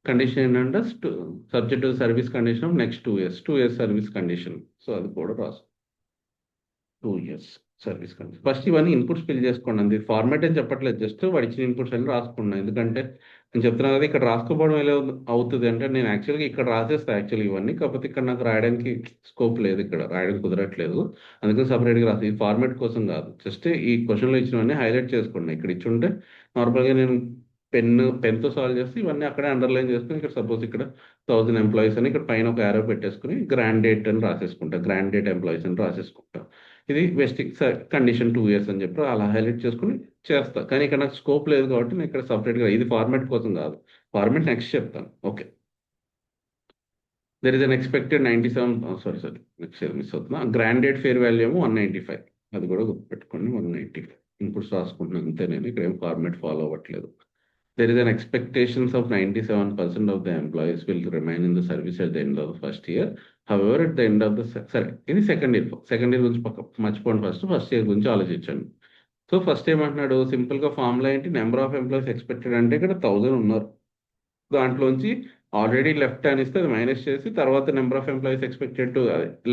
కండిషన్ ఏంటంటే subject to service condition of next 2 years, 2 years service condition. So అది కూడా రాసు, 2 years సర్వీస్ కండిషన్. ఫస్ట్ ఇవన్నీ ఇన్పుట్స్ ఫిల్ చేసుకోండి. అది ఫార్మాట్ అని చెప్పట్లేదు, జస్ట్ వాడు ఇచ్చిన ఇన్పుట్స్ అన్ని రాసుకున్నాను. ఎందుకంటే నేను చెప్తున్నాను కదా, ఇక్కడ రాసుకోవడం ఎలా అవుతుంది అంటే నేను యాక్చువల్గా ఇక్కడ రాసేస్తాను యాక్చువల్గా ఇవన్నీ, కాకపోతే ఇక్కడ నాకు రాయడానికి స్కోప్ లేదు, ఇక్కడ రాయడానికి కుదరట్లేదు. అందుకని సపరేట్గా రాసి, ఇది ఫార్మాట్ కోసం కాదు, జస్ట్ ఈ క్వశ్చన్లో ఇచ్చినవన్నీ హైలైట్ చేసుకోండి. ఇక్కడ ఇచ్చుంటే నార్మల్గా నేను పెన్తో సాల్వ్ చేస్తే ఇవన్నీ అక్కడే అండర్లైన్ చేసుకుని, ఇక్కడ సపోజ్ ఇక్కడ 1000 ఎంప్లాయీస్ అని ఇక్కడ పైన ఒక యారో పెట్టేసుకుని గ్రాండ్ డేట్ అని రాసేసుకుంటా, గ్రాండ్ డేట్ ఎంప్లాయీస్ అని రాసేసుకుంటా. ఇది వెస్టింగ్ కండిషన్ 2 years అని చెప్పి అలా హైలైట్ చేసుకుని చేస్తా. కానీ ఇక్కడ నాకు స్కోప్ లేదు కాబట్టి నేను ఇక్కడ సపరేట్గా, ఇది ఫార్మాట్ కోసం కాదు, ఫార్మాట్ నెక్స్ట్ చెప్తాను. Okay, there is an expected 97, sorry next miss అవుతున్నా. గ్రాండ్ డేట్ ఫేర్ వాల్యూ ఏమో 195, అది కూడా గుర్తుపెట్టుకోండి. 195 ఇన్పుట్స్ రాసుకుంటున్నాను అంతే, నేను ఇక్కడ ఏం ఫార్మాట్ ఫాలో అవ్వట్లేదు. There is an expectations of 97% of the employees will remain in the service at the end of the first year. However, at the end of the సరే, ఇది సెకండ్ ఇయర్ గురించి మర్చిపోండి. First year గురించి ఆలోచించండి. So first ఏమంటున్నాడు, సింపుల్గా formula ఏంటి, number of employees expected అంటే ఇక్కడ 1000 ఉన్నారు, దాంట్లోంచి ఆల్రెడీ లెఫ్ట్ అని ఇస్తే అది మైనస్ చేసి తర్వాత number of employees expected to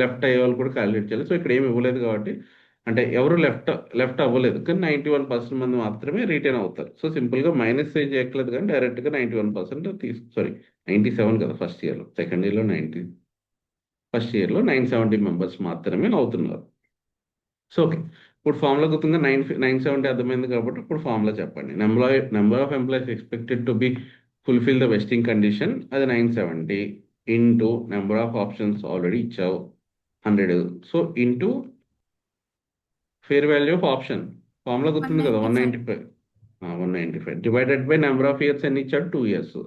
left అయ్యే వాళ్ళు కూడా క్యాలిక్యులేట్ చేయాలి. సో ఇక్కడ ఏమి ఇవ్వలేదు కాబట్టి అంటే ఎవరు లెఫ్ట్ అవ్వలేదు, కానీ 91% మంది మాత్రమే రిటైన్ అవుతారు. సో సింపుల్గా మైనస్ ఏం చేయట్లేదు, కానీ డైరెక్ట్గా 91% సారీ 97 కదా ఫస్ట్ ఇయర్లో, సెకండ్ ఇయర్లో 90, ఫస్ట్ ఇయర్లో 970 మెంబర్స్ మాత్రమే అవుతున్నారు. సో ఓకే, ఇప్పుడు ఫార్ములా గుర్తుంగా 970 అర్థమైంది కాబట్టి ఇప్పుడు ఫార్ములా చెప్పండి. Number of employees expected to be fulfil the vesting condition, అది 970 into number of options already ఇచ్చావు 100, so into fair value of option, formula one గుర్తుంది కదా, ninety one five ninety five 195 divided by number of years ఎన్ని ఇచ్చాడు, 2 years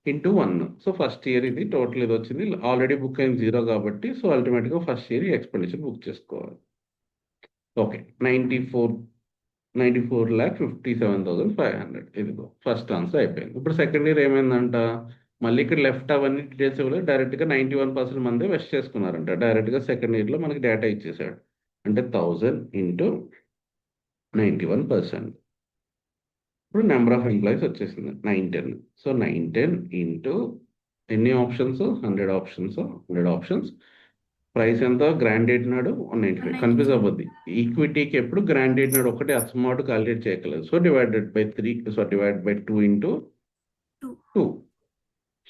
into 1. So first year ఇది total ఇది వచ్చింది, already book అయింది 0 కాబట్టి, సో అల్టిమేట్గా ఫస్ట్ ఇయర్ ఎక్స్పెండిచర్ బుక్ చేసుకోవాలి. ఓకే, 94,57,500 ఇదిగో ఫస్ట్ ఆన్సర్ అయిపోయింది. ఇప్పుడు సెకండ్ ఇయర్ ఏమైందంట, మళ్ళీ ఇక్కడ లెఫ్ట్ అవన్నీ డీటెయిల్స్ ఇవ్వలేదు, డైరెక్ట్గా 91% మంది వెస్ట్ చేసుకున్నారంట. డైరెక్ట్గా సెకండ్ ఇయర్లో మనకి డేటా ఇచ్చేసాడు, అంటే 1000 ఇంటూ 91%. ఇప్పుడు నెంబర్ ఆఫ్ ఎంప్లాయీస్ వచ్చేసింది 910. సో 910 ఇంటూ ఎన్ని ఆప్షన్స్, 100 ఆప్షన్స్. ప్రైస్ ఎంత, గ్రాండ్ డేట్ నాడు 195, వన్ నైంటీ కన్ఫ్యూజ్ ఫైవ్ అవ్వద్ది. ఈక్విటీకి ఎప్పుడు గ్రాండ్ డేట్ నాడు ఒకటి అసమాటు క్యాలిక్యులేట్ చేయగలదు. So divided by 3, so divide by 2 into two 2.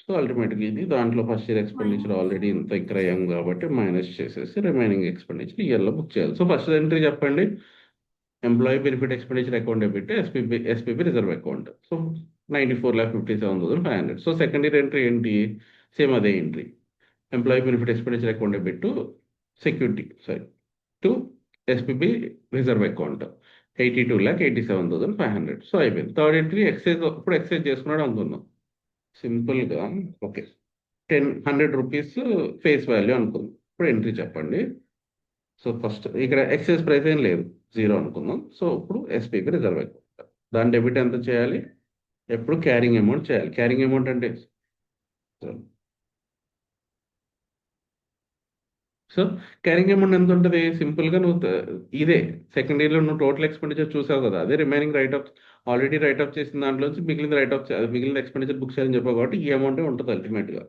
So అల్టిమేట్గా ఇది దాంట్లో first year expenditure minus already ఇంత ఇక్కడ అయ్యాం కాబట్టి మైనస్ చేసేసి రిమైనింగ్ ఎక్స్పెండిచర్ ఇయర్లో బుక్ చేయాలి. సో ఫస్ట్ ఎంట్రీ చెప్పండి, employee benefit expenditure account debit SPP reserve account. So 94,57,500. So second year entry ఏంటి, సేమ్ అదే entry, employee benefit expenditure account debit security sorry to SPB reserve account 82,87,500. So అయిపోయింది. Third entry excise, ఇప్పుడు excise చేసుకున్నాడు అనుకుందాం సింపుల్గా. Okay, 100 rupees face value అనుకుందాం. ఇప్పుడు entry చెప్పండి. సో ఫస్ట్ ఇక్కడ ఎక్సైజ్ ప్రైస్ ఏం లేదు, 0 అనుకుందాం. సో ఇప్పుడు ఎస్పీబీ రిజర్వ్ అకౌంట్, దాని డెబిట్ ఎంత చేయాలి, ఎప్పుడు క్యారింగ్ అమౌంట్ చేయాలి. క్యారింగ్ అమౌంట్ అంటే సో క్యారింగ్ అమౌంట్ ఎంత ఉంటుంది, సింపుల్గా నువ్వు ఇదే సెకండ్ ఇయర్లో నువ్వు టోటల్ ఎక్స్పెండిచర్ చూసావు కదా, అదే remaining right of, already right of చేసిన దాంట్లోంచి మిగిలిన రైట్ ఆఫ్, మిగిలిన ఎక్స్పెండిచర్ బుక్ చేయాలని చెప్పావు కాబట్టి ఈ అమౌంటే ఉంటుంది అల్టిమేట్గా.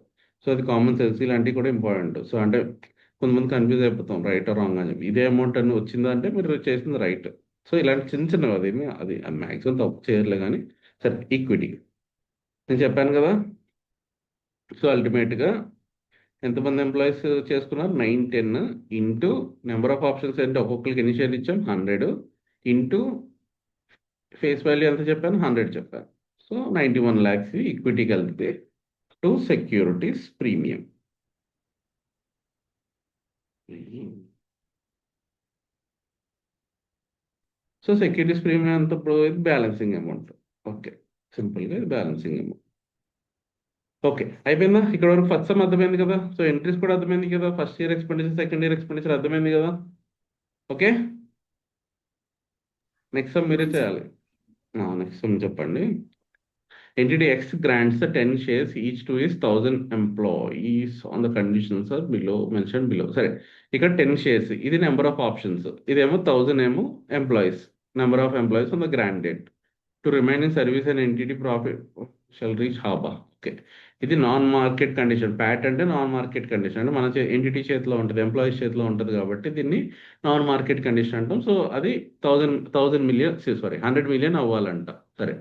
సో అది కామన్ సెన్స్, ఇలాంటివి కూడా ఇంపార్టెంట్. సో అంటే కొంతమంది కన్ఫ్యూజ్ అయిపోతాం రైట్ ఆర్ రాంగ్ అని చెప్పి, ఇదే అమౌంట్ అని వచ్చిందంటే మీరు చేసింది రైట్. సో ఇలాంటి చిన్న చిన్నవి అదేమి అది మ్యాక్సిమం తప్పు చేయర్లే కానీ, సరే ఈక్విటీ నేను చెప్పాను కదా. సో అల్టిమేట్గా ఎంతమంది ఎంప్లాయీస్ చేసుకున్నారు, 910 ఇంటూ నెంబర్ ఆఫ్ ఆప్షన్స్ అంటే ఒక్కొక్కరికి ఎన్ని షేర్లు ఇచ్చాం, 100 ఇంటూ ఫేస్ వాల్యూ ఎంత చెప్పాను, 100 చెప్పాను. సో 91 lakhs ఈక్విటీ కలిపితే to securities premium. So securities premium ఎంత, ఇప్పుడు ఇది బ్యాలెన్సింగ్ అమౌంట్. ఓకే, సింపుల్గా ఇది బ్యాలెన్సింగ్ అమౌంట్. ఓకే అయిపోయిందా, ఇక్కడ వరకు ఫస్ట్ సమ్ అర్థమైంది కదా. సో ఎంట్రీస్ కూడా అర్థమైంది కదా, first year expenditure second year expenditure అర్థమైంది కదా. ఓకే, నెక్స్ట్ సమ్ మీరే అవును సార్. చేయాలి. నెక్స్ట్ సమ్ చెప్పండి. Entity X grants the 10 shares each to his 1,000 employees on the conditions are below mentioned below. సరే, ఇక్కడ 10 షేర్స్, ఇది నెంబర్ ఆఫ్ ఆప్షన్స్, ఇదేమో 1000 ఏమో employees, number of employees on the grant date. To remain in service and entity profit shall reach హాబా. Okay, ఇది non market condition. PAT అంటే non market condition, అంటే మన ఎంటిటీ చేతిలో ఉంటుంది, ఎంప్లాయీస్ చేతిలో ఉంటుంది కాబట్టి దీన్ని నాన్ మార్కెట్ కండిషన్ అంటాం. సో అది 1000 మిలియన్, సారీ 100 మిలియన్ అవ్వాలంట. సరే,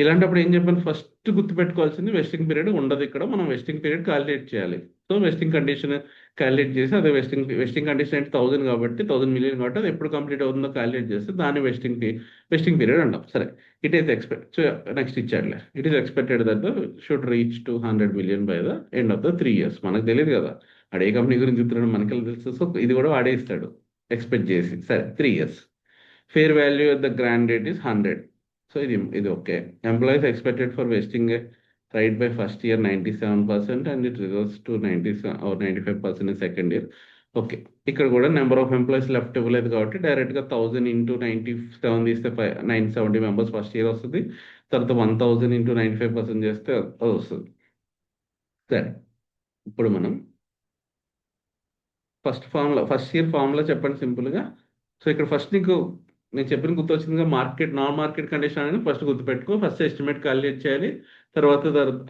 ఇలాంటప్పుడు ఏం చెప్పాను, ఫస్ట్ గుర్తుపెట్టుకోవాల్సింది వెస్టింగ్ పీరియడ్ ఉండదు ఇక్కడ, మనం వెస్టింగ్ పీరియడ్ క్యాలిక్యులేట్ చేయాలి. సో వెస్టింగ్ కండిషన్ క్యాలిక్యులేట్ చేసి, అదే వెస్టింగ్ కండిషన్ అంటే 1000 కాబట్టి 1000 మిలియన్ కాబట్టి అది ఎప్పుడు కంప్లీట్ అవుతుందో క్యాలిక్యులేట్ చేస్తే దాన్ని వెస్టింగ్ పీరియడ్ అంటాం. సరే, ఇట్ ఈస్ సో నెక్స్ట్ ఇచ్చాడులే, it is expected that the should reach to 100 million by the end of the 3 years. మనకు తెలియదు కదా, వాడు ఏ కంపెనీ గురించి చెప్తున్నాడు మనకి తెలుసు. సో ఇది కూడా వాడే ఇస్తాడు ఎక్స్పెక్ట్ చేసి. సరే 3 years, fair value at the grant date is 100. So ఇది okay. Employees expected for vesting right by first year 97% and it results to 95% in second year. Okay, ఇక్కడ కూడా నెంబర్ ఆఫ్ ఎంప్లాయీస్ లెఫ్ట్ ఇవ్వలేదు కాబట్టి డైరెక్ట్గా 1000 into 97 తీస్తే 970 members first year వస్తుంది. తర్వాత 1000 into 95% చేస్తే అది వస్తుంది. సరే, ఇప్పుడు మనం ఫస్ట్ ఇయర్ ఫార్ములా చెప్పండి సింపుల్గా. సో ఇక్కడ ఫస్ట్ నీకు నేను చెప్పిన గుర్తొచ్చిందిగా, నాన్ మార్కెట్ కండిషన్ అనేది ఫస్ట్ గుర్తుపెట్టుకో. ఫస్ట్ ఎస్టిమేట్ క్యాలిక్యులేట్ చేయాలి. తర్వాత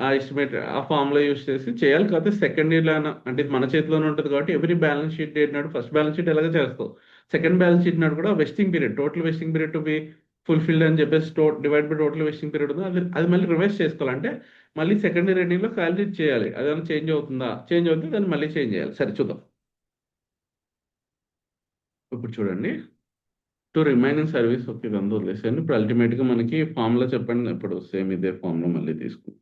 ఆ ఎస్టిమేట్ ఆ ఫార్ములా యూస్ చేసి చేయాలి. కాకపోతే సెకండ్ ఇయర్లో అంటే ఇది మన చేతిలోనే ఉంటుంది కాబట్టి ఎవ్రీ బ్యాలెన్స్ షీట్ డేట్ నాడు ఫస్ట్ బ్యాలెన్స్ షీట్ ఎలాగ చేస్తావు, సెకండ్ బ్యాలెన్స్ షీట్ నాడు కూడా vesting period, total vesting period to be fulfilled అని చెప్పేసి divide by total vesting period ఉంది. అది మళ్ళీ రివైజ్ చేసుకోవాలంటే మళ్ళీ సెకండ్ ఇయర్ ఎండింగ్లో క్యాలిక్యులేట్ చేయాలి. అదేమైనా చేంజ్ అవుతుందా, చేంజ్ అవుతుంది దాన్ని మళ్ళీ చేంజ్ చేయాలి. సరే చూద్దాం. ఇప్పుడు చూడండి, టు రిమైనింగ్ సర్వీస్. ఓకే, ఇదంతా వదిలేసాను. ఇప్పుడు అల్టిమేట్గా మనకి ఫామ్లో చెప్పండి. ఇప్పుడు సేమ్ ఇదే ఫామ్లో మళ్ళీ తీసుకుంటాం.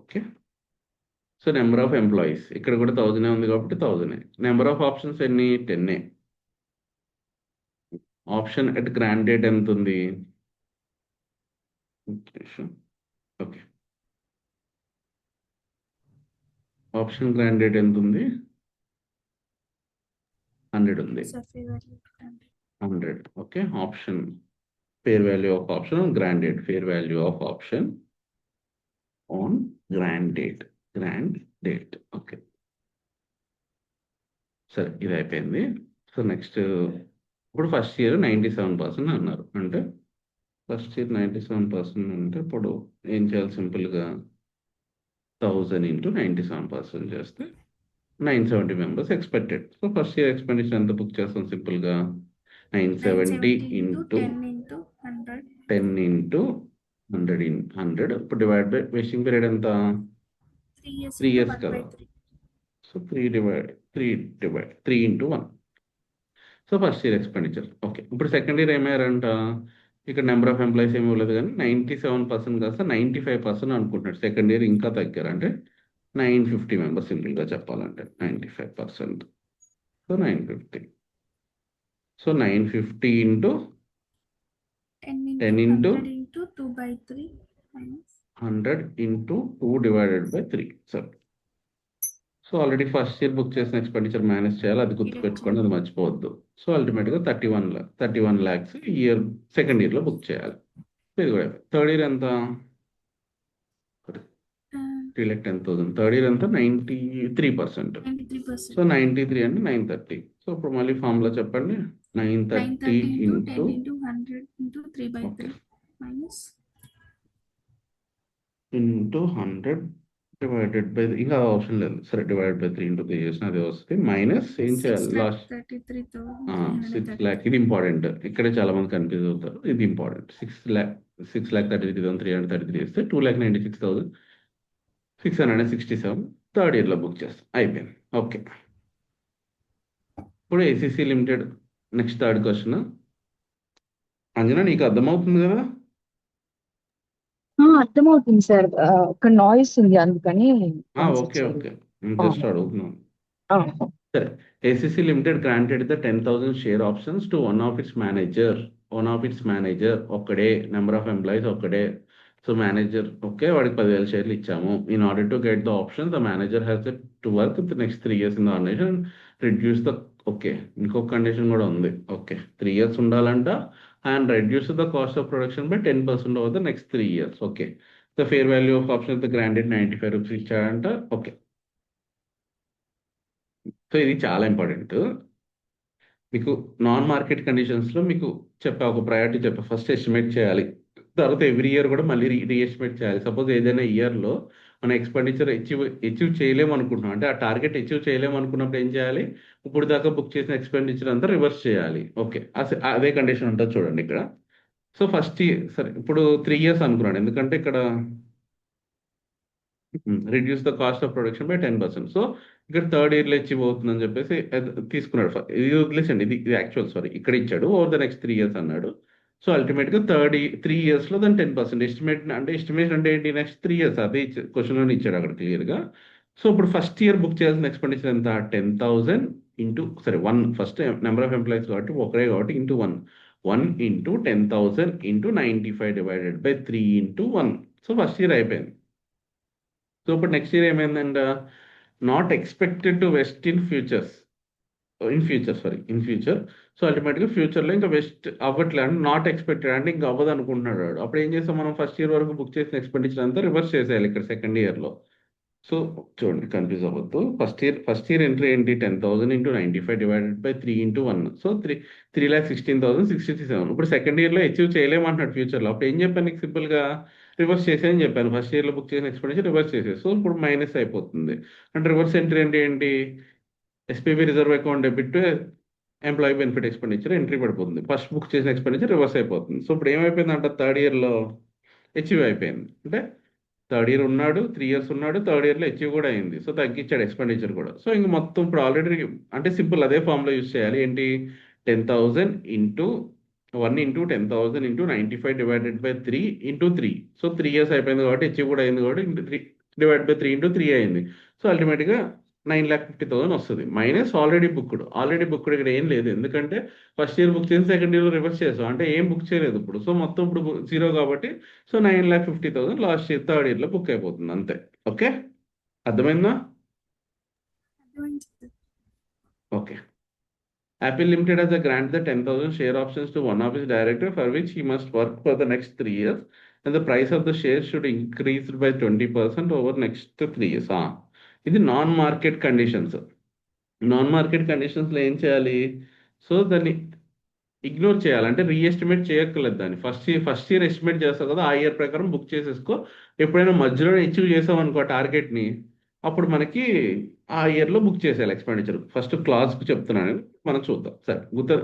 Okay. So number of employees ఇక్కడ కూడా 1000 ఉంది కాబట్టి 1000. నెంబర్ ఆఫ్ ఆప్షన్స్ ఎన్ని? 10. ఆప్షన్ అట్ గ్రాండ్ డేట్ ఎంత ఉంది? ఓకే, ఆప్షన్ గ్రాండ్ డేట్ ఎంత ఉంది? 100 ఉంది. Sir fair value 100. Okay, option fair value of option on grant date, fair value of option on grant date. Okay, సరే ఇది అయిపోయింది. So next, ఇప్పుడు ఫస్ట్ ఇయర్ 97% అన్నారు. అంటే ఫస్ట్ ఇయర్ 97% అంటే ఇప్పుడు ఏం చేయాలి? సింపుల్గా 1000 ఇంటూ 97% చేస్తే 970 members expected. So first year expenditure ఎంత బుక్ చేస్తాం? సింపుల్గా 970 ఇంటూ 10 ఇంటూ 100 ఇప్పుడు డివైడ్ బై వెస్టింగ్ పీరియడ్ ఎంత? 3 ఇయర్స్ కదా. So 3 into 1. So first year expenditure. Okay, ఇప్పుడు సెకండ్ ఇయర్ ఏమయ్యారంట? ఇక్కడ నెంబర్ ఆఫ్ ఎంప్లాయీస్ ఏమి ఇవ్వలేదు కానీ 97% కాస్త 95% అనుకుంటున్నాడు. సెకండ్ ఇయర్ ఇంకా తగ్గారు అంటే 950 మెంబర్స్ సింపుల్గా చెప్పాలంటే 95%. So 950. So 950 into 10 into 100 into 2 divided by 3. సరే, so already first year book చేసిన ఎక్స్పెండిచర్ మేనేజ్ చేయాలి, అది గుర్తుపెట్టుకోండి, అది మర్చిపోవద్దు. సో అల్టిమేట్గా 31 lakhs ఇయర్ సెకండ్ ఇయర్లో బుక్ చేయాలి. సో ఇది కూడా థర్డ్ ఇయర్ ఎంత? 3,10,000. థర్డ్ ఇయర్ ఎంత? 93%. సో 93 అంటే 930. సో ఇప్పుడు మళ్ళీ ఫార్ములా చెప్పండి. 930 ఇంటూ 100 డివైడెడ్ బై, ఇంకా ఆప్షన్ లేదు. సరే, డివైడెడ్ బై 3 ఇంటూ 3 చేసిన అదే వస్తుంది. మైనస్ ఏం చేయాలి? Last 6 lakh. ఇది ఇంపార్టెంట్. ఇక్కడే చాలా మంది కన్ఫ్యూజ్ అవుతారు. ఇది ఇంపార్టెంట్. 6,33,333 చేస్తే 2,96,667 థర్డ్ ఇయర్లో బుక్ చేస్తాం. అయిపోయింది. ఓకే, ఇప్పుడు ACC limited next third question. Anjana నీకు అర్థమవుతుంది కదా? అర్థమవుతుంది సార్. ఒక నాయిస్ ఉంది అందుకని ఓకే ఓకే, జస్ట్ అడుగుతున్నాను. సరే, ACC limited granted the 10,000 share options to one of its manager. ఒక్కడే, నెంబర్ ఆఫ్ ఎంప్లాయీస్ ఒక్కడే. సో మేనేజర్ ఓకే, వాడికి 10,000 షేర్లు ఇచ్చాము. In order to get the option the manager has to work the next 3 years in the organisation, reduce the. Okay, ఇంకొక condition కూడా ఉంది. Okay, 3 years ఉండాలంట and reduce the cost of production by 10% over the next 3 years. Okay, the fair value of option the granted 95 rupees ఇచ్చాడంట. Okay, so ఇది చాలా important. మీకు non market కండిషన్స్లో మీకు చెప్పా, ఒక ప్రయారిటీ చెప్పా. ఫస్ట్ ఎస్టిమేట్ చేయాలి, తర్వాత ఎవ్రీ ఇయర్ కూడా మళ్ళీ రీఎస్టిమేట్ చేయాలి. సపోజ్ ఏదైనా ఇయర్లో మన ఎక్స్పెండిచర్ అచీవ్ చేయలేము అనుకుంటున్నాం, అంటే ఆ టార్గెట్ అచీవ్ చేయలేము అనుకున్నప్పుడు ఏం చేయాలి? ఇప్పుడు దాకా బుక్ చేసిన ఎక్స్పెండిచర్ అంతా రివర్స్ చేయాలి. ఓకే, అదే కండిషన్ ఉంటుంది చూడండి ఇక్కడ. సో ఫస్ట్ సరే, ఇప్పుడు 3 years అనుకున్నాడు, ఎందుకంటే ఇక్కడ reduce the cost of production by 10%. So ఇక్కడ థర్డ్ ఇయర్లో అచీవ్ అవుతుందని చెప్పేసి తీసుకున్నాడు. ఇది వదిలేసండి, ఇది యాక్చువల్, సారీ, ఇక్కడ ఇచ్చాడు ఓవర్ ద నెక్స్ట్ 3 years అన్నాడు. సో అల్టిమేట్గా 3 yearsలో దాని 10% ఎస్టిమేషన్ అంటే ఏంటి? నెక్స్ట్ 3 years, అదే క్వశ్చన్లోనే ఇచ్చాడు అక్కడ క్లియర్గా. సో ఇప్పుడు ఫస్ట్ ఇయర్ బుక్ చేయాల్సిన ఎక్స్పెండిచర్ ఎంత? 10,000 ఇంటూ, సరే 1, ఫస్ట్ నెంబర్ ఆఫ్ ఎంప్లాయీస్ కాబట్టి ఒకరే కాబట్టి into 1 into 10,000 into 95 divided by 3 into 1. So first year అయిపోయింది. సో ఇప్పుడు నెక్స్ట్ ఇయర్ ఏమైందంట? Not expected to vest in future. So అల్టిమేట్గా ఫ్యూచర్లో ఇంకా వెస్ట్ అవ్వట్లే, అంటే నాట్ ఎక్స్పెక్టెడ్ అంటే ఇంకా అవ్వదు అనుకుంటున్నాడు వాడు. అప్పుడు ఏం చేస్తాం మనం? ఫస్ట్ ఇయర్ వరకు బుక్ చేసిన ఎక్స్పెండిచర్ అంతా రివర్స్ చేసేయాలి ఇక్కడ సెకండ్ ఇయర్లో. సో చూడండి కన్ఫ్యూజ్ అవ్వద్దు. ఫస్ట్ ఇయర్ ఎంట్రీ ఏంటి 10,000 into 95 divided by 3 into 1. So 3,16,067. ఇప్పుడు సెకండ్ ఇయర్లో అచీవ్ చేయలేమంటున్నాడు ఫ్యూచర్లో. అప్పుడు ఏం చెప్పాను నీకు సింపుల్గా రివర్స్ చేసేయని చెప్పాను. ఫస్ట్ ఇయర్లో బుక్ చేసిన ఎక్స్పెండిచర్ రివర్స్ చేసేది. సో ఇప్పుడు మైనస్ అయిపోతుంది. అంటే రివర్స్ ఎంట్రీ అంటే ఏంటి, SPB reserve account debit to employee benefit expenditure entry పడిపోతుంది. ఫస్ట్ బుక్ చేసిన ఎక్స్పెండిచర్ రివర్స్ అయిపోతుంది. సో ఇప్పుడు ఏమైపోయింది అంటే థర్డ్ ఇయర్లో అచీవ్ అయిపోయింది. అంటే థర్డ్ ఇయర్ ఉన్నాడు, 3 ఇయర్స్ ఉన్నాడు, థర్డ్ ఇయర్లో అచీవ్ కూడా అయింది. సో తగ్గించాడు ఎక్స్పెండిచర్ కూడా. సో ఇంక మొత్తం ఇప్పుడు ఆల్రెడీ అంటే సింపుల్ అదే ఫార్ములా యూస్ చేయాలి. ఏంటి 10,000 into 1 into 10,000 into 95 divided by 3 into 3. So 3 years అయిపోయింది కాబట్టి అచీవ్ కూడా అయింది కాబట్టి ఇంటూ 3 డివైడ్ బై 3 ఇంటూ 3 అయింది. సో అల్టిమేట్గా 9,50,000 వస్తుంది. మైనస్ ఆల్రెడీ బుక్డ్ ఇక్కడ ఏం లేదు. ఎందుకంటే ఫస్ట్ ఇయర్ బుక్ చేసి సెకండ్ ఇయర్ రివర్స్ చేసాం అంటే ఏం బుక్ చేయలేదు ఇప్పుడు. సో మొత్తం ఇప్పుడు జీరో కాబట్టి సో 9,50,000 లాస్ట్ ఇయర్ థర్డ్ ఇయర్లో బుక్ అయిపోతుంది అంతే. ఓకే, అర్థమైందా? అర్థమైంది sir. Okay. Apple Limited has granted the 10,000 share options to one of its director for which he must work for the next 3 years and the price of the shares should increase by 20% over next 3 years. ఇది non market conditions. Non market కండిషన్స్లో ఏం చేయాలి, so దాన్ని ignore చేయాలి. అంటే re-estimate చేయక్కర్లేదు దాన్ని. First year estimate చేస్తావు కదా, ఆ ఇయర్ ప్రకారం బుక్ చేసేసుకో. ఎప్పుడైనా మధ్యలో అచీవ్ చేసాం అనుకో టార్గెట్ని, అప్పుడు మనకి ఆ ఇయర్లో బుక్ చేసేయాలి ఎక్స్పెండిచర్. ఫస్ట్ క్లాస్కి చెప్తున్నాను, మనం చూద్దాం. సరే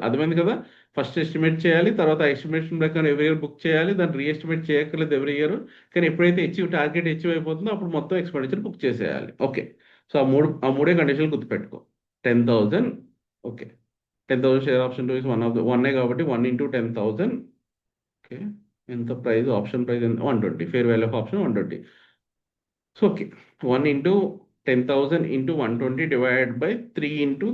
అర్థమైంది కదా. ఫస్ట్ ఎస్టిమేట్ చేయాలి, తర్వాత ఎస్టిమేషన్ ప్రకారం ఎవ్రీ ఇయర్ బుక్ చేయాలి. దాన్ని రీఎస్టిమేట్ చేయక్కర్లేదు ఎవ్రీ ఇయర్. కానీ ఎప్పుడైతే టార్గెట్ అచీవ్ అయిపోతుందో అప్పుడు మొత్తం ఎక్స్పెండిచర్ బుక్ చేసేయాలి. ఓకే, సో ఆ మూడే కండిషన్లు గుర్తుపెట్టుకో. 10,000, okay, 10,000 share option to one of the వన్నే కాబట్టి 1 ఇంటూ 10,000. ఓకే, ఎంత ప్రైస్, ఆప్షన్ ప్రైస్ ఎంత, 120, fair value of option 120. So okay, 1 into 10,000 into 120 divide by 3 into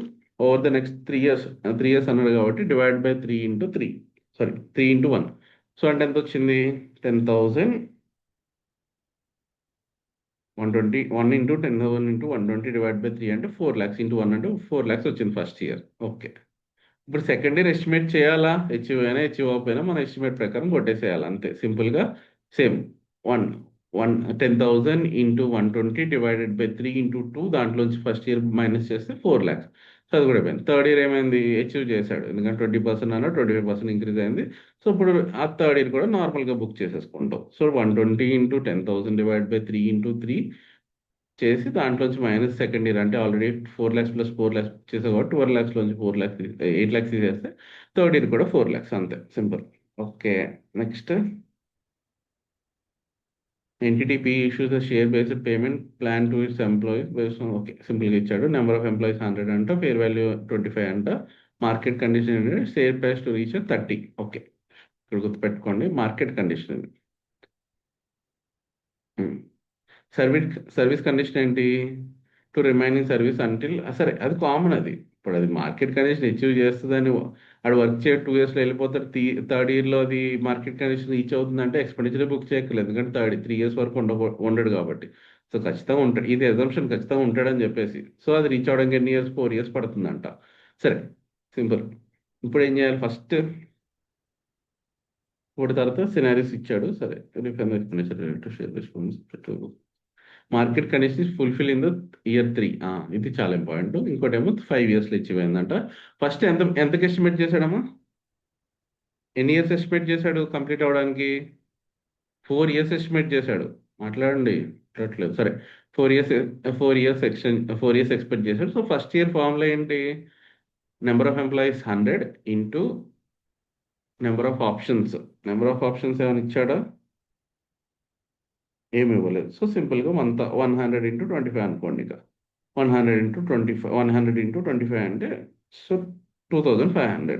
over the next 3 years. 3 years అన్నాడు కాబట్టి divide by 3 into 3, sorry 3 into 1. So అంటే ఎంత వచ్చింది 10,000 120, 1 into 10,000 into 120 divide by 3 అంటే 4 lakhs into 1 అంటే 4 lakhs వచ్చింది first year. Okay, ఇప్పుడు second year estimate చేయాలా, అచీవ్ అయినా అచీవ్ అవ్వకపోయినా మన ఎస్టిమేట్ ప్రకారం కొట్టేసేయాలి అంతే సింపుల్గా. Same 10,000 into 120 divided by 3 into 2, దాంట్లోంచి ఫస్ట్ ఇయర్ మైనస్ చేస్తే 4 lakhs. సో అది కూడా అయిపోయింది. థర్డ్ ఇయర్ ఏమైంది, అచీవ్ చేశాడు. ఎందుకంటే 20% అన్న 25% ఇంక్రీజ్ అయింది. సో ఇప్పుడు ఆ థర్డ్ ఇయర్ కూడా నార్మల్గా బుక్ చేసేసుకుంటాం. So 120 into 10,000 divide by 3 into 3 చేసి దాంట్లోంచి మైనస్ సెకండ్ ఇయర్ అంటే ఆల్రెడీ 4 lakhs ప్లస్ 4 lakhs చేసావు కాబట్టి 12 lakhs లోంచి 4 lakhs 8 lakhs తీసేస్తే థర్డ్ ఇయర్ కూడా 4 lakhs అంతే simple. Okay, next entity P issues share based payment plan to its employees based. Okay, సింపుల్గా ఇచ్చాడు. నెంబర్ ఆఫ్ ఎంప్లాయీస్ 100 అంట, ఫేర్ వాల్యూ 25 అంట, మార్కెట్ కండిషన్ ఏంటంటే share price to reach 30. Okay, ఇక్కడ గుర్తుపెట్టుకోండి మార్కెట్ కండిషన్. సర్వీస్ కండిషన్ ఏంటి, to remain in service until. సరే అది కామన్, అది ఇప్పుడు అది మార్కెట్ కండిషన్ అచీవ్ చేస్తుందని వాడు వర్క్ చేయ 2 yearsలో వెళ్ళిపోతాడు. థర్డ్ ఇయర్లో అది మార్కెట్ కండిషన్ రీచ్ అవుతుందంటే ఎక్స్పెండిచర్ బుక్ చేయక్కర్లేదు. ఎందుకంటే 3 years వరకు ఉండడు కాబట్టి. సో ఖచ్చితంగా ఉంటాడు, ఇది ఎగ్జామ్షన్ ఖచ్చితంగా ఉంటాడని చెప్పేసి. సో అది రీచ్ అవడానికి ఎన్ని ఇయర్స్, 4 years పడుతుందంట. సరే సింపుల్. ఇప్పుడు ఏం చేయాలి, ఫస్ట్ ఇప్పుడు తర్వాత సినారీస్ ఇచ్చాడు. సరే market condition fulfil in the year 3. ఇది చాలా ఇంపార్టెంట్. ఇంకోటి ఏమో 5 yearsలో అచీవ్ అయిందంట. ఫస్ట్ ఎంతకి ఎస్టిమేట్ చేశాడమ్మా, ఎన్ని ఇయర్స్ ఎస్టిమేట్ చేశాడు కంప్లీట్ అవడానికి, 4 years ఎస్టిమేట్ చేశాడు. మాట్లాడండి చూడట్లేదు. సరే 4 years ఎక్స్పెక్ట్ చేశాడు. సో ఫస్ట్ ఇయర్ ఫార్ములా ఏంటి, number of employees 100 into number of options. Number of options ఏమైనా ఇచ్చాడా, ఏమి ఇవ్వలేదు. సో సింపుల్గా 100 ఇంటూ 25 అనుకోండి. ఇక 100 ఇంటూ 25 అంటే so 2,500.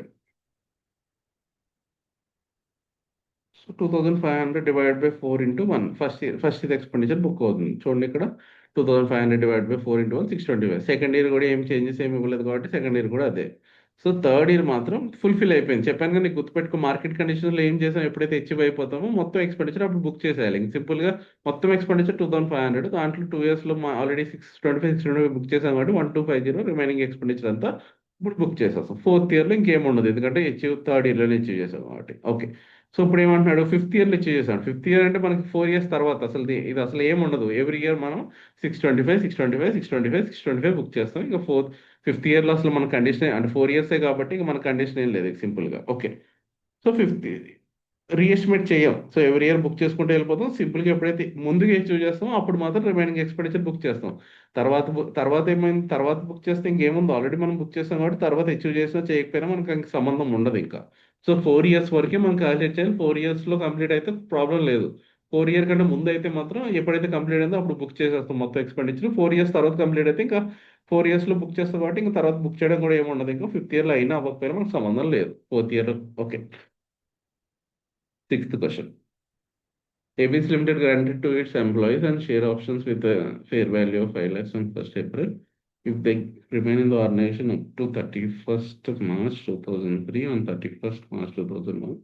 So 2,500 divide by 4 into 1 first year expenditure book అవుతుంది. చూడండి ఇక్కడ 2,500 divide by 4 into 1 625. Second year కూడా ఏం చేంజెస్ ఏమి ఇవ్వలేదు కాబట్టి సెకండ్ ఇయర్ కూడా అదే. సో థర్డ్ ఇయర్ మాత్రం ఫుల్ఫిల్ అయిపోయింది. చెప్పాను కానీ నీకు గుర్తుపెట్టుకో, మార్కెట్ కండిషన్లో ఏం చేసాం, ఎప్పుడైతే అచీవ్ అయిపోతామో మొత్తం ఎక్స్పెండిచర్ అప్పుడు బుక్ చేసేయాలి. ఇంక సింపుల్గా మొత్తం ఎక్స్పెండిచర్ 2,500, దాంట్లో 2 yearsలో ఆల్రెడీ 625 బుక్ చేసాం కాబట్టి 1,250 రిమైనింగ్ ఎక్స్పెండిచర్ అంతా ఇప్పుడు బుక్ చేసేస్తాం. ఫోర్త్ ఇయర్లో ఇంకేం ఉండదు, ఎందుకంటే థర్డ్ ఇయర్లోనే అచీవ్ చేసాం కాబట్టి. ఓకే, సో ఇప్పుడు ఏమంటున్నాడు, ఫిఫ్త్ ఇయర్లో ఇచ్చేసాడు. ఫిఫ్త్ ఇయర్ అంటే మనకి 4 ఇయర్స్ తర్వాత అసలు ఇది అసలు ఏమి ఉండదు. ఎవ్రీ ఇయర్ మనం 625 625 625 625 బుక్ చేస్తాం. ఇంకా ఫిఫ్త్ ఇయర్లో అసలు మన కండిషన్ అంటే 4 ఇయర్సే కాబట్టి ఇంకా మన కండిషన్ ఏం లేదు సింపుల్గా. ఓకే. సో ఫిఫ్త్ రీఎస్టిమేట్ చేయం. సో ఎవ్రీ ఇయర్ బుక్ చేసుకుంటూ వెళ్ళిపోతాం. సింపుల్గా ఎప్పుడైతే ముందుగా అచీవ్ చేస్తామో అప్పుడు మాత్రం రిమైనింగ్ ఎక్స్పెండిచర్ బుక్ చేస్తాం. తర్వాత ఏమైంది, తర్వాత బుక్ చేస్తే ఇంకేముంది, ఆల్రెడీ మనం బుక్ చేస్తాం కాబట్టి తర్వాత అచీవ్ చేసినా చేయకపోయినా మనకి ఇంక సంబంధం ఉండదు ఇంకా. సో 4 ఇయర్స్ వరకే మనం క్యాలిక్యులేట్ చేయాలి. 4 ఇయర్స్లో కంప్లీట్ అయితే ప్రాబ్లం లేదు. 4 ఇయర్ కంటే ముందు అయితే మాత్రం ఎప్పుడైతే కంప్లీట్ అయిందో అప్పుడు బుక్ చేసేస్తాం మొత్తం ఎక్స్పెండిచర్. 4 ఇయర్స్ తర్వాత కంప్లీట్ అయితే ఇంకా 4 ఇయర్స్లో బుక్ చేస్తాం కాబట్టి ఇంకా తర్వాత బుక్ చేయడం కూడా ఏమి ఉండదు. ఇంకా ఫిఫ్త్ ఇయర్లో అయినా అవ్వకపోయినా మనకు సంబంధం లేదు. Fourth year. Okay. Sixth question. ABC Limited granted to its employees and share options with a fair value of 5 lakhs on 1st April if they remain in the organization up to 31st of March 2003. On 31st March 2001,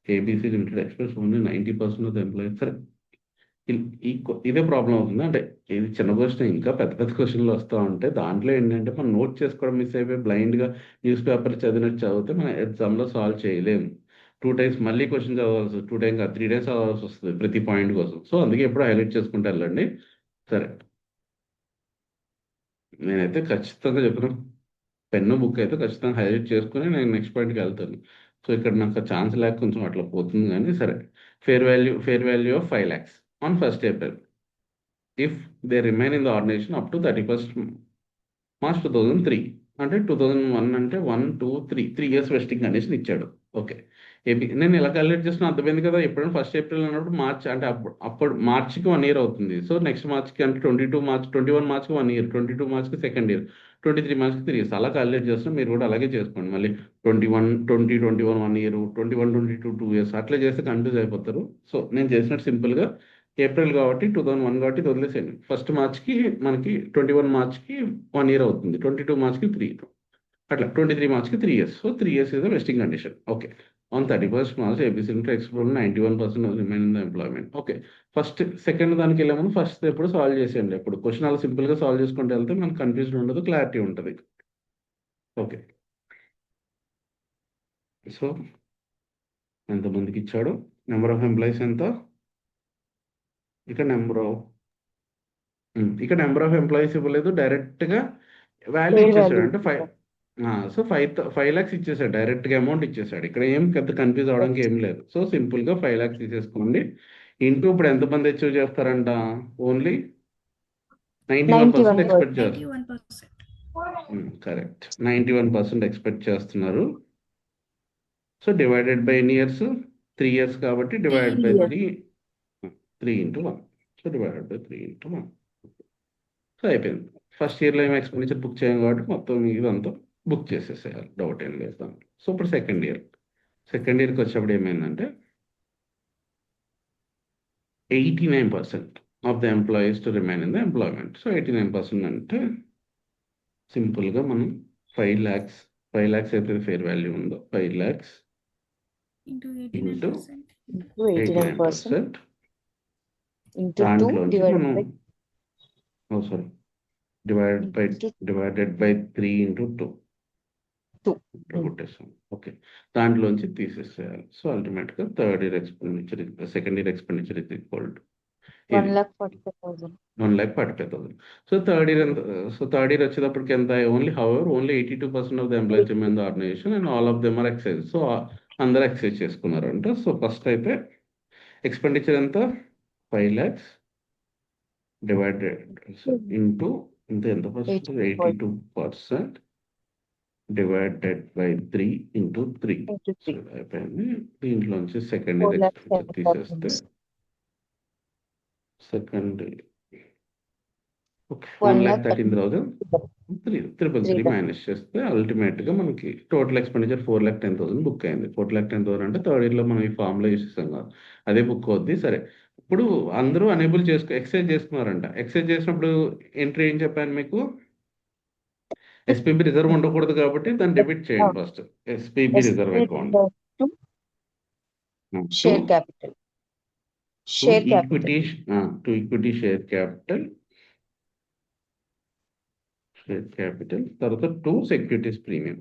ABC Limited expressed only 90% of the employees. సరే, ఇదే problem అవుతుంది. అంటే ఇది చిన్న question, ఇంకా పెద్ద పెద్ద క్వశ్చన్లు వస్తూ ఉంటాయి. దాంట్లో ఏంటంటే మనం నోట్ చేసుకోవడం మిస్ అయిపోయి బ్లైండ్గా న్యూస్ పేపర్ చదివినట్టు చదివితే మనం ఎగ్జామ్లో సాల్వ్ చేయలేము. 2 టైమ్స్ మళ్ళీ క్వశ్చన్ చదవాల్సి వస్తుంది. 2 టైమ్స్ కాదు, 3 టైమ్స్ చదవాల్సి వస్తుంది ప్రతి పాయింట్ కోసం. సో అందుకే ఎప్పుడు హైలైట్ చేసుకుంటూ వెళ్ళండి. సరే, నేనైతే ఖచ్చితంగా చెప్తున్నాను, పెన్ను బుక్ అయితే ఖచ్చితంగా హైలైట్ చేసుకుని నేను నెక్స్ట్ పాయింట్కి వెళ్తాను. సో ఇక్కడ నాకు ఛాన్స్ లేక కొంచెం అట్లా పోతుంది. కానీ సరే, fair value of 5 lakhs on 1st April if they remain in the organisation up to 31st March 2003. అంటే 2001 అంటే 1 2 3 వెస్టింగ్ కండిషన్ ఇచ్చాడు. ఓకే. నేను ఇలా క్యాలిక్యులేట్ చేస్తున్నా అర్థమైంది కదా. ఎప్పుడైనా 1st April అన్నప్పుడు మార్చ్ అంటే అప్పుడు మార్చికి 1 ఇయర్ అవుతుంది. సో నెక్స్ట్ మార్చ్కి అంటే 22 మార్చ్, 21 మార్చ్కి 1 ఇయర్, 22 మార్చ్కి సెకండ్ ఇయర్, 23 మార్చ్కి 3 ఇయర్స్, అలా క్యాలిక్యులేట్ చేస్తున్నా. మీరు కూడా అలాగే చేసుకోండి. మళ్ళీ 21 1 ఇయర్, 21 22 2 ఇయర్స్ అట్లా చేస్తే కన్ఫ్యూజ్ అయిపోతారు. సో నేను చేసినట్టు సింపుల్గా ఏప్రిల్ కాబట్టి 2001 కాబట్టి ఇది వదిలేసేయండి. 1st మార్చ్కి మనకి 21 మార్చ్కి 1 ఇయర్ అవుతుంది. 22 మార్చ్కి 3, అట్లా 23 మార్చ్కి 3 years. So 3 years is the vesting condition. Okay. On 31st March ABC explore 91% remain in the employment. Okay. Second దానికి వెళ్ళే ముందు ఫస్ట్ ఎప్పుడు సాల్వ్ చేసేయండి. ఎప్పుడు క్వశ్చన్ అలా సింపుల్గా సాల్వ్ చేసుకుంటూ వెళ్తే మనకు కన్ఫ్యూజన్ ఉండదు, క్లారిటీ ఉంటుంది. ఓకే. సో ఎంతమందికి ఇచ్చాడు, నెంబర్ ఆఫ్ ఎంప్లాయీస్ ఎంత, ఇక్కడ నెంబర్ ఆఫ్ ఎంప్లాయీస్ ఇవ్వలేదు, డైరెక్ట్గా వాల్యూ Fair ఇచ్చేసాడు. value. అంటే 5 lakhs ఇచ్చేసాడు, డైరెక్ట్గా అమౌంట్ ఇచ్చేసాడు. ఇక్కడ ఏం పెద్ద కన్ఫ్యూజ్ అవడానికి ఏం లేదు. సో సింపుల్గా 5 lakhs తీసేసుకోండి. ఇంటూ ఇప్పుడు ఎంతమంది అచీవ్ చేస్తారంట, ఓన్లీ 91% ఎక్స్పెక్ట్ చేస్తారు. 91%. కరెక్ట్, 91% ఎక్స్పెక్ట్ చేస్తున్నారు. సో డివైడెడ్ బై ఎన్ని ఇయర్స్, 3 ఇయర్స్ కాబట్టి divided by 3 into 1. So divided by 3 into 1. So అయిపోయింది. ఫస్ట్ ఇయర్లో ఏం ఎక్స్పెండిచర్ బుక్ చేయం కాబట్టి మొత్తం ఇదంతా బుక్ చేసేసేయాలి, డౌట్ ఏం లేదు దాంట్లో. సో ఇప్పుడు సెకండ్ ఇయర్కి వచ్చేప్పుడు ఏమైందంటే 89% of the employees to remain in the employment. So 89% అంటే సింపుల్గా మనం 5 lakhs అయితే ఫేర్ వాల్యూ ఉందో 5 lakhs Into into 89%. 89% into 2 దాంట్లోంచి divided మనం by sorry into divided by 3 into 2 2. కొట్టేస్తాం. ఓకే. దాంట్లోంచి తీసేసేయాలి. సో అల్టిమేట్గా second year expenditure is equal to 1,45,000. 1,45,000. So third year వచ్చేటప్పటికి ఎంత, only 82% of the employees remain the organisation and all of them are excise. So అందరూ excise చేసుకున్నారంట. సో first అయితే ఎక్స్పెండిచర్ ఎంత, 5 lakhs డివైడెడ్ ఇంటూ ఎంత percent, 82% divided by 3 into 3. Into 3. అయిపోయింది. దీంట్లోంచి సెకండ్ 4 ఇయర్ lakhs ఎక్స్పెండిచర్ 10,000. తీసేస్తే సెకండ్ ఓకే 1,13,000. 1,13,000 మైనస్ చేస్తే అల్టిమేట్గా మనకి టోటల్ ఎక్స్పెండిచర్ 4,10,000 బుక్ అయింది. 4,10,000 అంటే థర్డ్ ఇయర్లో మనం ఈ ఫామ్లో యూసిస్తాం కదా, అదే బుక్ అవుద్ది. సరే, ఇప్పుడు అందరూ ఎక్సైజ్ చేసుకున్నారంట. ఎక్సైజ్ చేసినప్పుడు ఎంట్రీ ఏం చెప్పాను మీకు, ఎస్పీబీ రిజర్వ్ ఉండకూడదు కాబట్టి దాన్ని డెబిట్ చేయండి first. SPB reserve account Share capital. Share capital. To equity share capital తర్వాత 2 సెక్యూరిటీస్ ప్రీమియం.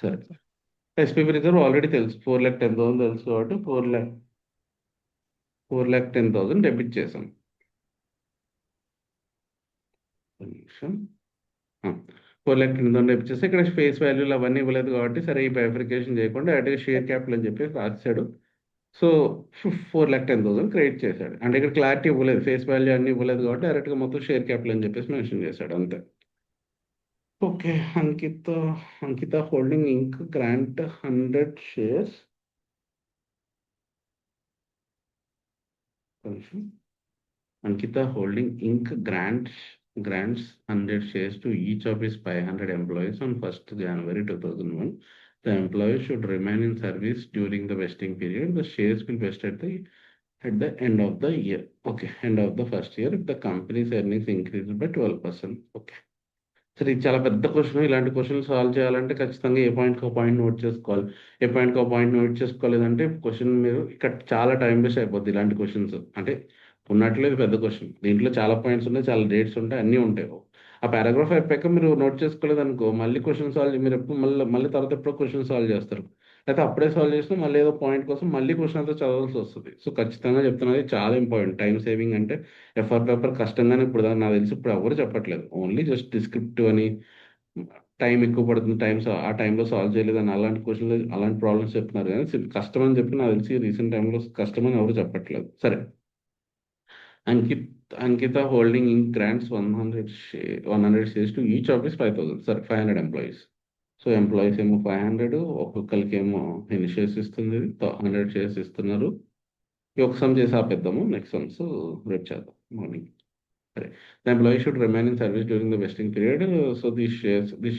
సరే, ఎస్పీపీ రిజర్వ్ ఆల్రెడీ తెలుసు, 4,10,000 తెలుసు కాబట్టి 4,10,000 డెబిట్ చేసాం. ఒక నిమిషం. 4,10,000 డెబిట్ చేస్తే ఇక్కడ ఫేస్ వాల్యూలు అవన్నీ ఇవ్వలేదు కాబట్టి సరే ఈ బైఫర్కేషన్ చేయకుండా డైరెక్ట్గా షేర్ క్యాపిటల్ అని చెప్పి రాశాడు. సో 4,10,000 క్రియేట్ చేశాడు. అంటే ఇక్కడ క్లారిటీ ఇవ్వలేదు, ఫేస్ వాల్యూ అన్ని ఇవ్వలేదు కాబట్టి డైరెక్ట్గా మొత్తం షేర్ క్యాపిటల్ అని చెప్పేసి మెన్షన్ చేశాడు అంతే. Okay, Ankita holding Inc grant 100 shares. Ankita Holding Inc. grants 100 shares to each of its 500 employees on 1st January 2001. The employees should remain in service during the vesting period. The shares will vest at the end of the year. Okay, end of the first year if the company's earnings increase by 12%. Okay. సరే, ఇది చాలా పెద్ద question. ఇలాంటి question solve చేయాలంటే ఖచ్చితంగా ఏ పాయింట్కి ఒక point note చేసుకోవాలి. ఏ పాయింట్కి ఒక పాయింట్ నోట్ చేసుకోలేదంటే క్వశ్చన్ మీరు ఇక్కడ చాలా టైం వేస్ట్ అయిపోద్ది. ఇలాంటి క్వశ్చన్స్ అంటే ఉన్నట్లే ఇది పెద్ద క్వశ్చన్. దీంట్లో చాలా పాయింట్స్ ఉంటాయి, చాలా డేట్స్ ఉంటాయి, అన్నీ ఉంటాయి. ఆ పారాగ్రాఫ్ అయిపోయాక మీరు నోట్ చేసుకోలేదు అనుకో, మళ్ళీ క్వశ్చన్ సాల్వ్ మీరు ఎప్పుడు మళ్ళీ తర్వాత ఎప్పుడో క్వశ్చన్ సాల్వ్ చేస్తారు. లేకపోతే అప్పుడే సాల్వ్ చేసినా మళ్ళీ ఏదో పాయింట్ కోసం మళ్ళీ క్వశ్చన్ అంతా చదవాల్సి వస్తుంది. సో ఖచ్చితంగా చెప్తున్నది చాలా ఇంపార్టెంట్. టైం సేవింగ్ అంటే ఎఫ్ఆర్ పేపర్ కష్టంగానే ఇప్పుడు నాకు తెలిసి ఇప్పుడు ఎవరు చెప్పట్లేదు. ఓన్లీ జస్ట్ డిస్క్రిప్టివ్ అని టైం ఎక్కువ పడుతుంది, ఆ టైంలో సాల్వ్ చేయలేదు అని అలాంటి క్వశ్చన్లు అలాంటి ప్రాబ్లమ్స్ చెప్తున్నారు. కానీ కష్టం అని చెప్పి నాకు తెలిసి రీసెంట్ టైంలో కష్టం అని ఎవరు చెప్పట్లేదు. సరే, Ankita Holding Inc. grants 100 shares to each of its 500 employees. So employees ఏమో 500, ఒక్కొక్కరికి ఏమో ఎన్ని షేర్స్ ఇస్తుంది, 100 షేర్స్ ఇస్తున్నారు. ఈ ఒక సమ్ చేసి ఆపేద్దాము, నెక్స్ట్ సమ్స్ రేపు చేద్దాం మార్నింగ్. సరే, the employee should remain in service during the vesting period. So this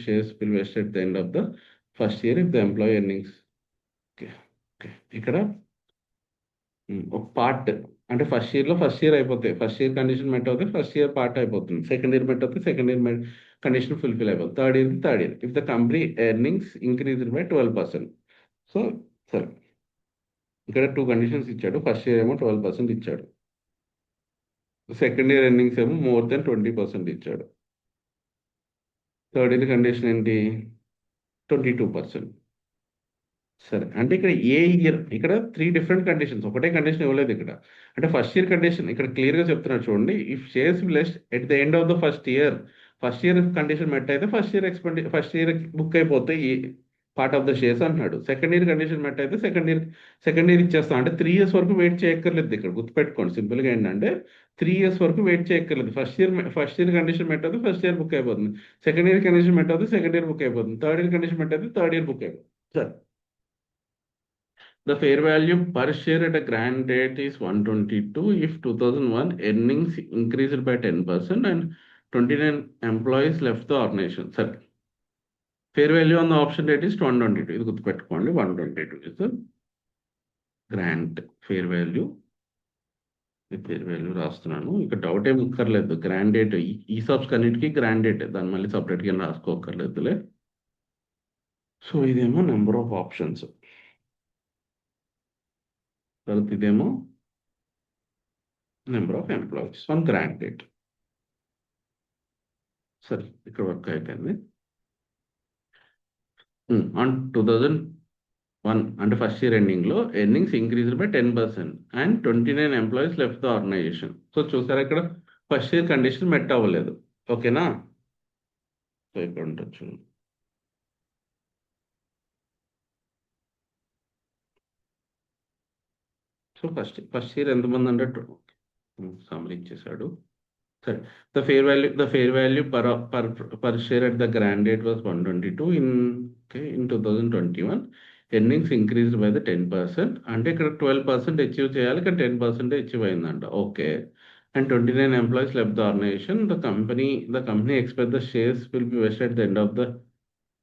shares will vest at the end of the first year if the employee earnings. Okay okay, ఇక్కడ ఒక part అంటే first year అయిపోతాయి. First year condition met అవుతాయి, first year part అయిపోతుంది. Second year met అవుతాయి, second year condition fulfil అయిపోతుంది. Third year if the company earnings increase by 12%. So సరే, ఇక్కడ 2 కండిషన్స్ ఇచ్చాడు. ఫస్ట్ ఇయర్ ఏమో 12% ఇచ్చాడు, సెకండ్ ఇయర్ ఎర్నింగ్స్ ఏమో మోర్ దెన్ 20% ఇచ్చాడు. థర్డ్ ఇయర్ కండిషన్ ఏంటి, 22%. సరే, అంటే ఇక్కడ ఏ ఇయర్, ఇక్కడ 3 డిఫరెంట్ కండిషన్స్, ఒకటే కండిషన్ ఇవ్వలేదు ఇక్కడ. అంటే ఫస్ట్ ఇయర్ కండిషన్ ఇక్కడ క్లియర్గా చెప్తున్నారు చూడండి. If shares vest at the end of the first year condition met అయితే ఫస్ట్ ఇయర్ బుక్ అయిపోతాయి ఈ పార్ట్ ఆఫ్ ద షేర్స్ అంటున్నాడు. సెకండ్ ఇయర్ కండిషన్ మెట్ అయితే సెకండ్ ఇయర్ ఇచ్చేస్తాం. అంటే 3 years వరకు వెయిట్ చేయక్కర్లేదు. ఇక్కడ గుర్తుపెట్టుకోండి, సింపుల్గా ఏంటంటే 3 years వరకు వెయిట్ చేయక్కర్లేదు. ఫస్ట్ ఇయర్ కండిషన్ మెట్ అయితే ఫస్ట్ ఇయర్ బుక్ అయిపోతుంది, సెకండ్ ఇయర్ కండిషన్ మెట్ అయితే సెకండ్ ఇయర్ బుక్ అయిపోతుంది, థర్డ్ ఇయర్ కండిషన్ మెట్ అయితే థర్డ్ ఇయర్ బుక్ అయిపోతుంది. సరే, the fair value per share at a grant date is 122 if 2001 earnings increased by 10% and 29 employees left the organization. Sir, fair value on the option date is 122. ఇది గుర్తుపెట్టుకోండి, 122 is the grant fair value. Fair value రాస్తున్నాను, ఇక్కడ doubt ఏమి ఒక్కర్లేదు. Grant date ఈ సబ్స్ అన్నిటికీ grant date, దాన్ని మళ్ళీ సపరేట్గా రాసుకోకర్లేదులే. సో ఇదేమో నెంబర్ ఆఫ్ ఆప్షన్స్, తర్వాత ఇదేమో number of employees on grant date. సరే, ఇక్కడ వర్క్ అయిపోయింది. ఆన్ 2001 అంటే ఫస్ట్ ఇయర్ ఎండింగ్లో earnings increased by 10% and 29 employees left the organisation. So చూసారా, ఇక్కడ ఫస్ట్ ఇయర్ కండిషన్ మెట్ అవ్వలేదు. ఓకేనా, సో ఇక్కడ ఉండొచ్చు. సో ఫస్ట్ ఇయర్ ఎంతమంది అంటే సమ్మరీ ఇచ్చేసాడు. సరే, the fair value per share at the grant date was 122 in 2021. Earnings increased by the 10%. అంటే ఇక్కడ 12% అచీవ్ చేయాలి, ఇక్కడ 10% అచీవ్ అయిందంట. Okay, and 29 employees left the organisation. The company expect the shares will be vest at the end of the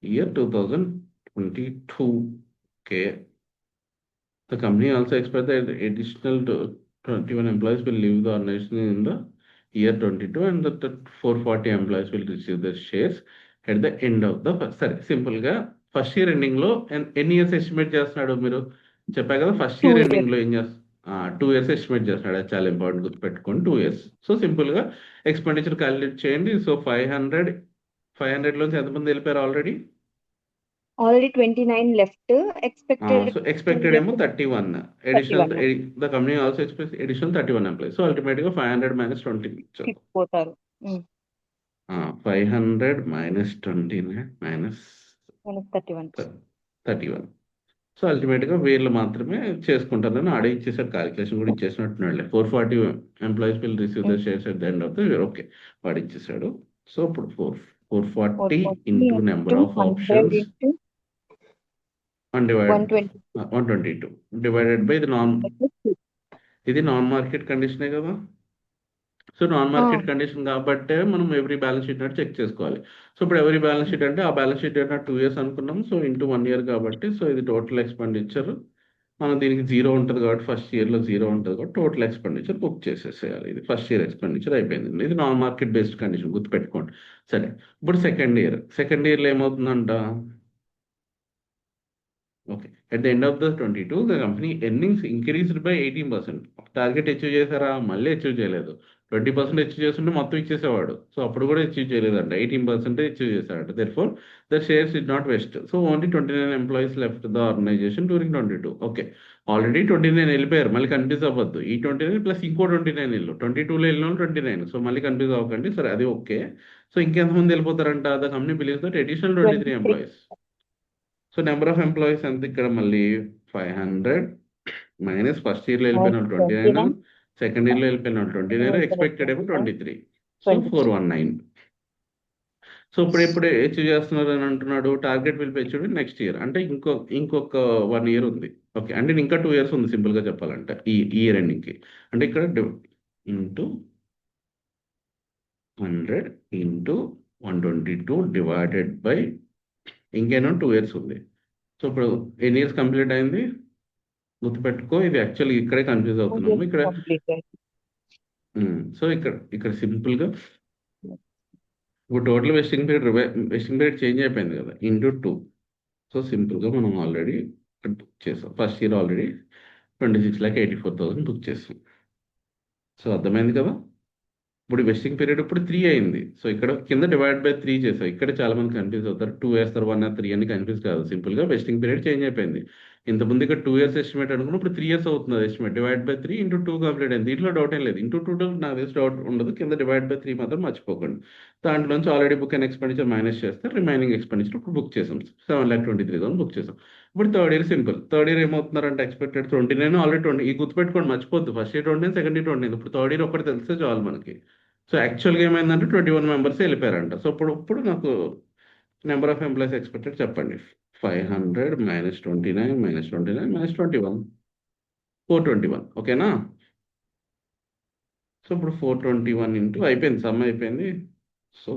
year 2022. Okay, the company also expects that additional 21 employees will leave the organization in the year 22 and that 440 employees will receive their shares at the end of the first. సరే, సింపుల్గా first year ఎండింగ్లో ఎన్ని years estimate చేస్తున్నాడు మీరు చెప్పారు కదా. First year 2 years. ఎండింగ్లో ఏం చేస్తాడు, 2 years ఎస్టిమేట్ చేస్తున్నాడు. అది చాలా ఇంపార్టెంట్, గుర్తుపెట్టుకోండి, 2 years. సో సింపుల్గా ఎక్స్పెండిచర్ క్యాలిక్యులేట్ చేయండి. సో 500లోంచి ఎంతమంది వెళ్ళిపోయారు already, already 29 left, expected so expected ఏమో 31. Additional 31 the company also expects additional 31 employees. So ultimately 500 minus 20 ఇచ్చారు. పోతారు. 500 minus 29 minus 31. 31. సో అల్టిమేట్గా వీళ్ళు మాత్రమే చేసుకుంటారని ఆడే ఇచ్చేసాడు, క్యాలిక్యులేషన్ కూడా ఇచ్చేసినట్టున్నాడులే. 440 employees will receive the shares at the end of the year. Okay, వాడు ఇచ్చేసాడు. సో ఇప్పుడు 440 into number of 100 options into 122 divided by ఇది నాన్ మార్కెట్ కండిషనే కదా. సో నాన్ మార్కెట్ కండిషన్ కాబట్టి మనం ఎవ్రీ బ్యాలెన్స్ షీట్ అంటే చెక్ చేసుకోవాలి. సో ఇప్పుడు ఎవరీ బ్యాలెన్స్ షీట్ అంటే ఆ బ్యాలెన్స్ షీట్ అంటే 2 years అనుకున్నాం. సో ఇంటూ 1 year కాబట్టి సో ఇది టోటల్ ఎక్స్పెండిచర్. మనం దీనికి 0 ఉంటుంది కాబట్టి ఫస్ట్ ఇయర్లో 0 ఉంటుంది కాబట్టి టోటల్ ఎక్స్పెండిచర్ బుక్ చేసేసేయాలి. ఇది ఫస్ట్ ఇయర్ ఎక్స్పెండిచర్ అయిపోయింది. ఇది నాన్ మార్కెట్ బేస్డ్ కండిషన్, గుర్తుపెట్టుకోండి. సరే, ఇప్పుడు సెకండ్ ఇయర్లో ఏమవుతుందంట. Okay, at the end of the 22 the company earnings increased by 18%. Target achieve చేశారా? మళ్ళీ అచీవ్ చేయలేదు. 20% అచీవ్ చేస్తుంటే మొత్తం ఇచ్చేసేవాడు. సో అప్పుడు కూడా అచీవ్ చేయలేదంట, 18% అచీవ్ చేశాడు. Therefore the shares did not vest. So only 29 employees left the organisation during 22. Okay, already 29 వెళ్ళిపోయారు, మళ్ళీ కన్ఫ్యూజ్ అవ్వద్దు. ఈ 29 ప్లస్ ఇంకో 29 వెళ్ళు, 22లో వెళ్ళిన వాళ్ళు 29. సో మళ్ళీ కన్ఫ్యూజ్ అవ్వకండి. సరే, అది ఓకే. సో ఇంకెంతమంది వెళ్ళిపోతారంట. The company believes that additional 23 employees. So number of employees ఎంత ఇక్కడ మళ్ళీ 500 మైనస్ ఫస్ట్ ఇయర్లో వెళ్ళిపోయిన వాళ్ళు 29, సెకండ్ ఇయర్లో వెళ్ళిపోయిన వాళ్ళు 29, ఎక్స్పెక్టెడ్ ఏమో 23. సో 419. సో ఇప్పుడు అచీవ్ చేస్తున్నారు అని అంటున్నాడు. Target will be achieved next year, అంటే ఇంకొక 1 year ఉంది. ఓకే, అంటే ఇంకా 2 years ఉంది సింపుల్గా చెప్పాలంటే ఈ ఇయర్ ఎండింగ్కి. అంటే ఇక్కడ ఇంటూ 100 ఇంటూ 122 డివైడెడ్ బై ఇంకేనో 2 years ఉంది. సో ఇప్పుడు ఎన్ని ఇయర్స్ కంప్లీట్ అయింది గుర్తుపెట్టుకో. ఇది యాక్చువల్లీ ఇక్కడే కన్ఫ్యూజ్ అవుతున్నాము ఇక్కడ. సో ఇక్కడ సింపుల్గా ఇప్పుడు టోటల్ వెస్టింగ్ పీరియడ్ చేంజ్ అయిపోయింది కదా, ఇంటూ 2. సో సింపుల్గా మనం ఆల్రెడీ బుక్ చేసాం. ఫస్ట్ ఇయర్ ఆల్రెడీ 26,84,000 బుక్ చేసాం. సో అర్థమైంది కదా. ఇప్పుడు వెస్టింగ్ పీరియడ్ ఇప్పుడు 3 అయింది. సో ఇక్కడ కింద డివైడ్ బై 3 చేసాం. ఇక్కడ చాలా మంది కన్ఫ్యూజ్ అవుతారు, 2 వేస్తారు, 1 or 3 అని. కన్ఫ్యూజ్ కాదు, సింపుల్గా వెస్టింగ్ పీరియడ్ చేంజ్ అయిపోయింది. ఇంతకుముందు ఇక్కడ 2 years ఎస్టిమేట్ అనుకున్న, ఇప్పుడు 3 years అవుతుంది estimate. Divide by 3 into 2 complete అయింది. దీంట్లో డౌట్ ఏం లేదు. ఇంటూ 2 నాకు తెలిసి డౌట్ ఉండదు. కింద డివైడ్ బై 3 మాత్రం మర్చిపోకండి. దాంట్లో నుంచి already book and expenditure minus చేస్తే రిమైనింగ్ ఎక్స్పెండిచర్ ఇప్పుడు బుక్ చేసాం. 7,23,000 బుక్ చేసాం. ఇప్పుడు third year simple. Third year ఏమవుతున్నారంటే ఎక్స్పెక్టెడ్ 29, ఆల్రెడీ 20. ఈ గుర్తుపెట్టుకోండి, మర్చిపోద్దు. First year 29, second year 29. ఇప్పుడు థర్డ్ ఇయర్ ఒకటి తెలిస్తే చాలు మనకి. సో యాక్చువల్గా ఏమైందంటే 21 మెంబర్స్ వెళ్ళిపోయారంట. సో ఇప్పుడు నాకు నెంబర్ ఆఫ్ ఎంప్లాయీస్ ఎక్స్పెక్టెడ్ చెప్పండి. 500 minus 29 minus 29 minus 21, 421. ఓకేనా. సో ఇప్పుడు 421 ఇంటూ అయిపోయింది, సమ్ అయిపోయింది. సో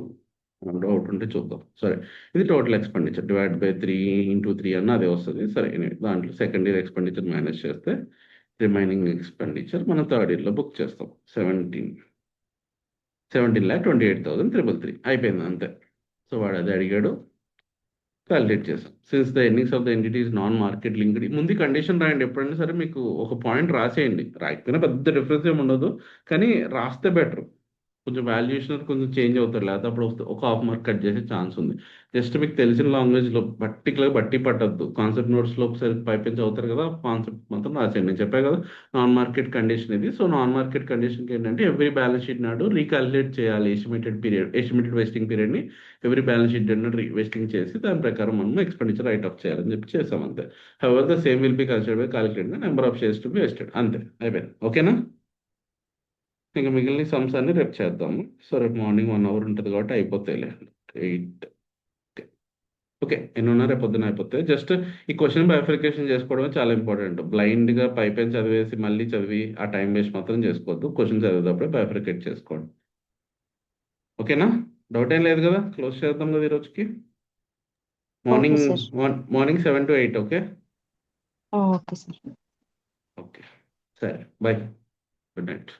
డౌట్ ఉంటే చూద్దాం. సరే, ఇది total expenditure divide by 3 into 3 అన్న అదే వస్తుంది. సరే, దాంట్లో సెకండ్ ఇయర్ ఎక్స్పెండిచర్ మైనస్ చేస్తే రిమైనింగ్ ఎక్స్పెండిచర్ మనం థర్డ్ ఇయర్లో బుక్ చేస్తాం. 17,28,333 అయిపోయింది అంతే. సో వాడు అది అడిగాడు, క్యాలిక్యులేట్ చేసాం. Since the earnings of the entity is non market linked. ముందు కండిషన్ రాయండి ఎప్పుడైనా సరే. మీకు ఒక పాయింట్ రాసేయండి, రాయకపోయినా పెద్ద డిఫరెన్స్ ఏమి ఉండదు, కానీ రాస్తే బెటర్. కొంచెం వాల్యుయేషన్ కొంచెం చేంజ్ అవుతారు, లేకపోతే అప్పుడు ఒక హాఫ్ మార్క్ కట్ చేసే ఛాన్స్ ఉంది. జస్ట్ మీకు తెలిసిన లాంగ్వేజ్లో పర్టికులర్గా బట్టి పట్టద్దు. కాన్సెప్ట్ నోట్స్లో ఒకసారి పైపించి అవుతారు కదా, కాన్సెప్ట్ మొత్తం రాసేయండి. నేను చెప్పాను కదా నాన్ మార్కెట్ కండిషన్ ఇది. సో నాన్ మార్కెట్ కండిషన్కి ఏంటంటే ఎవ్రీ బ్యాలెన్స్ షీట్ నాడు రీకాల్కులేట్ చేయాలి ఎస్టిమేటెడ్ వెస్టింగ్ పీరియడ్ని. ఎవ్రీ బ్యాలెన్స్ షీట్ నాడు వెస్టింగ్ చేసి దాని ప్రకారం మనం ఎక్స్పెండిచర్ రైట్ ఆఫ్ చేయాలని చెప్పి చేసాం అంతే. However the same will be considered by calculate number of shares to be vested. అంతే, అయిపోయింది. ఓకేనా. ఇంకా మిగిలిన సమ్స్ అన్ని రేపు చేద్దాము. సో రేపు మార్నింగ్ 1 hour ఉంటుంది కాబట్టి అయిపోతాయిలే. 8. ఓకే, ఎన్నున్నా రేపు పొద్దున అయిపోతాయి. జస్ట్ ఈ క్వశ్చన్ బైఫర్కేషన్ చేసుకోవడమే చాలా ఇంపార్టెంట్. బ్లైండ్గా పైపైన చదివేసి మళ్ళీ చదివి ఆ టైం వేస్ట్ మాత్రం చేసుకోవద్దు. క్వశ్చన్ చదివేటప్పుడే బైఫర్కేట్ చేసుకోండి. ఓకేనా, డౌట్ ఏం లేదు కదా. క్లోజ్ చేద్దాం కదా ఈరోజుకి. Morning okay sir. Morning 7 to 8. Okay okay sir. Okay, సరే, బాయ్, గుడ్ నైట్.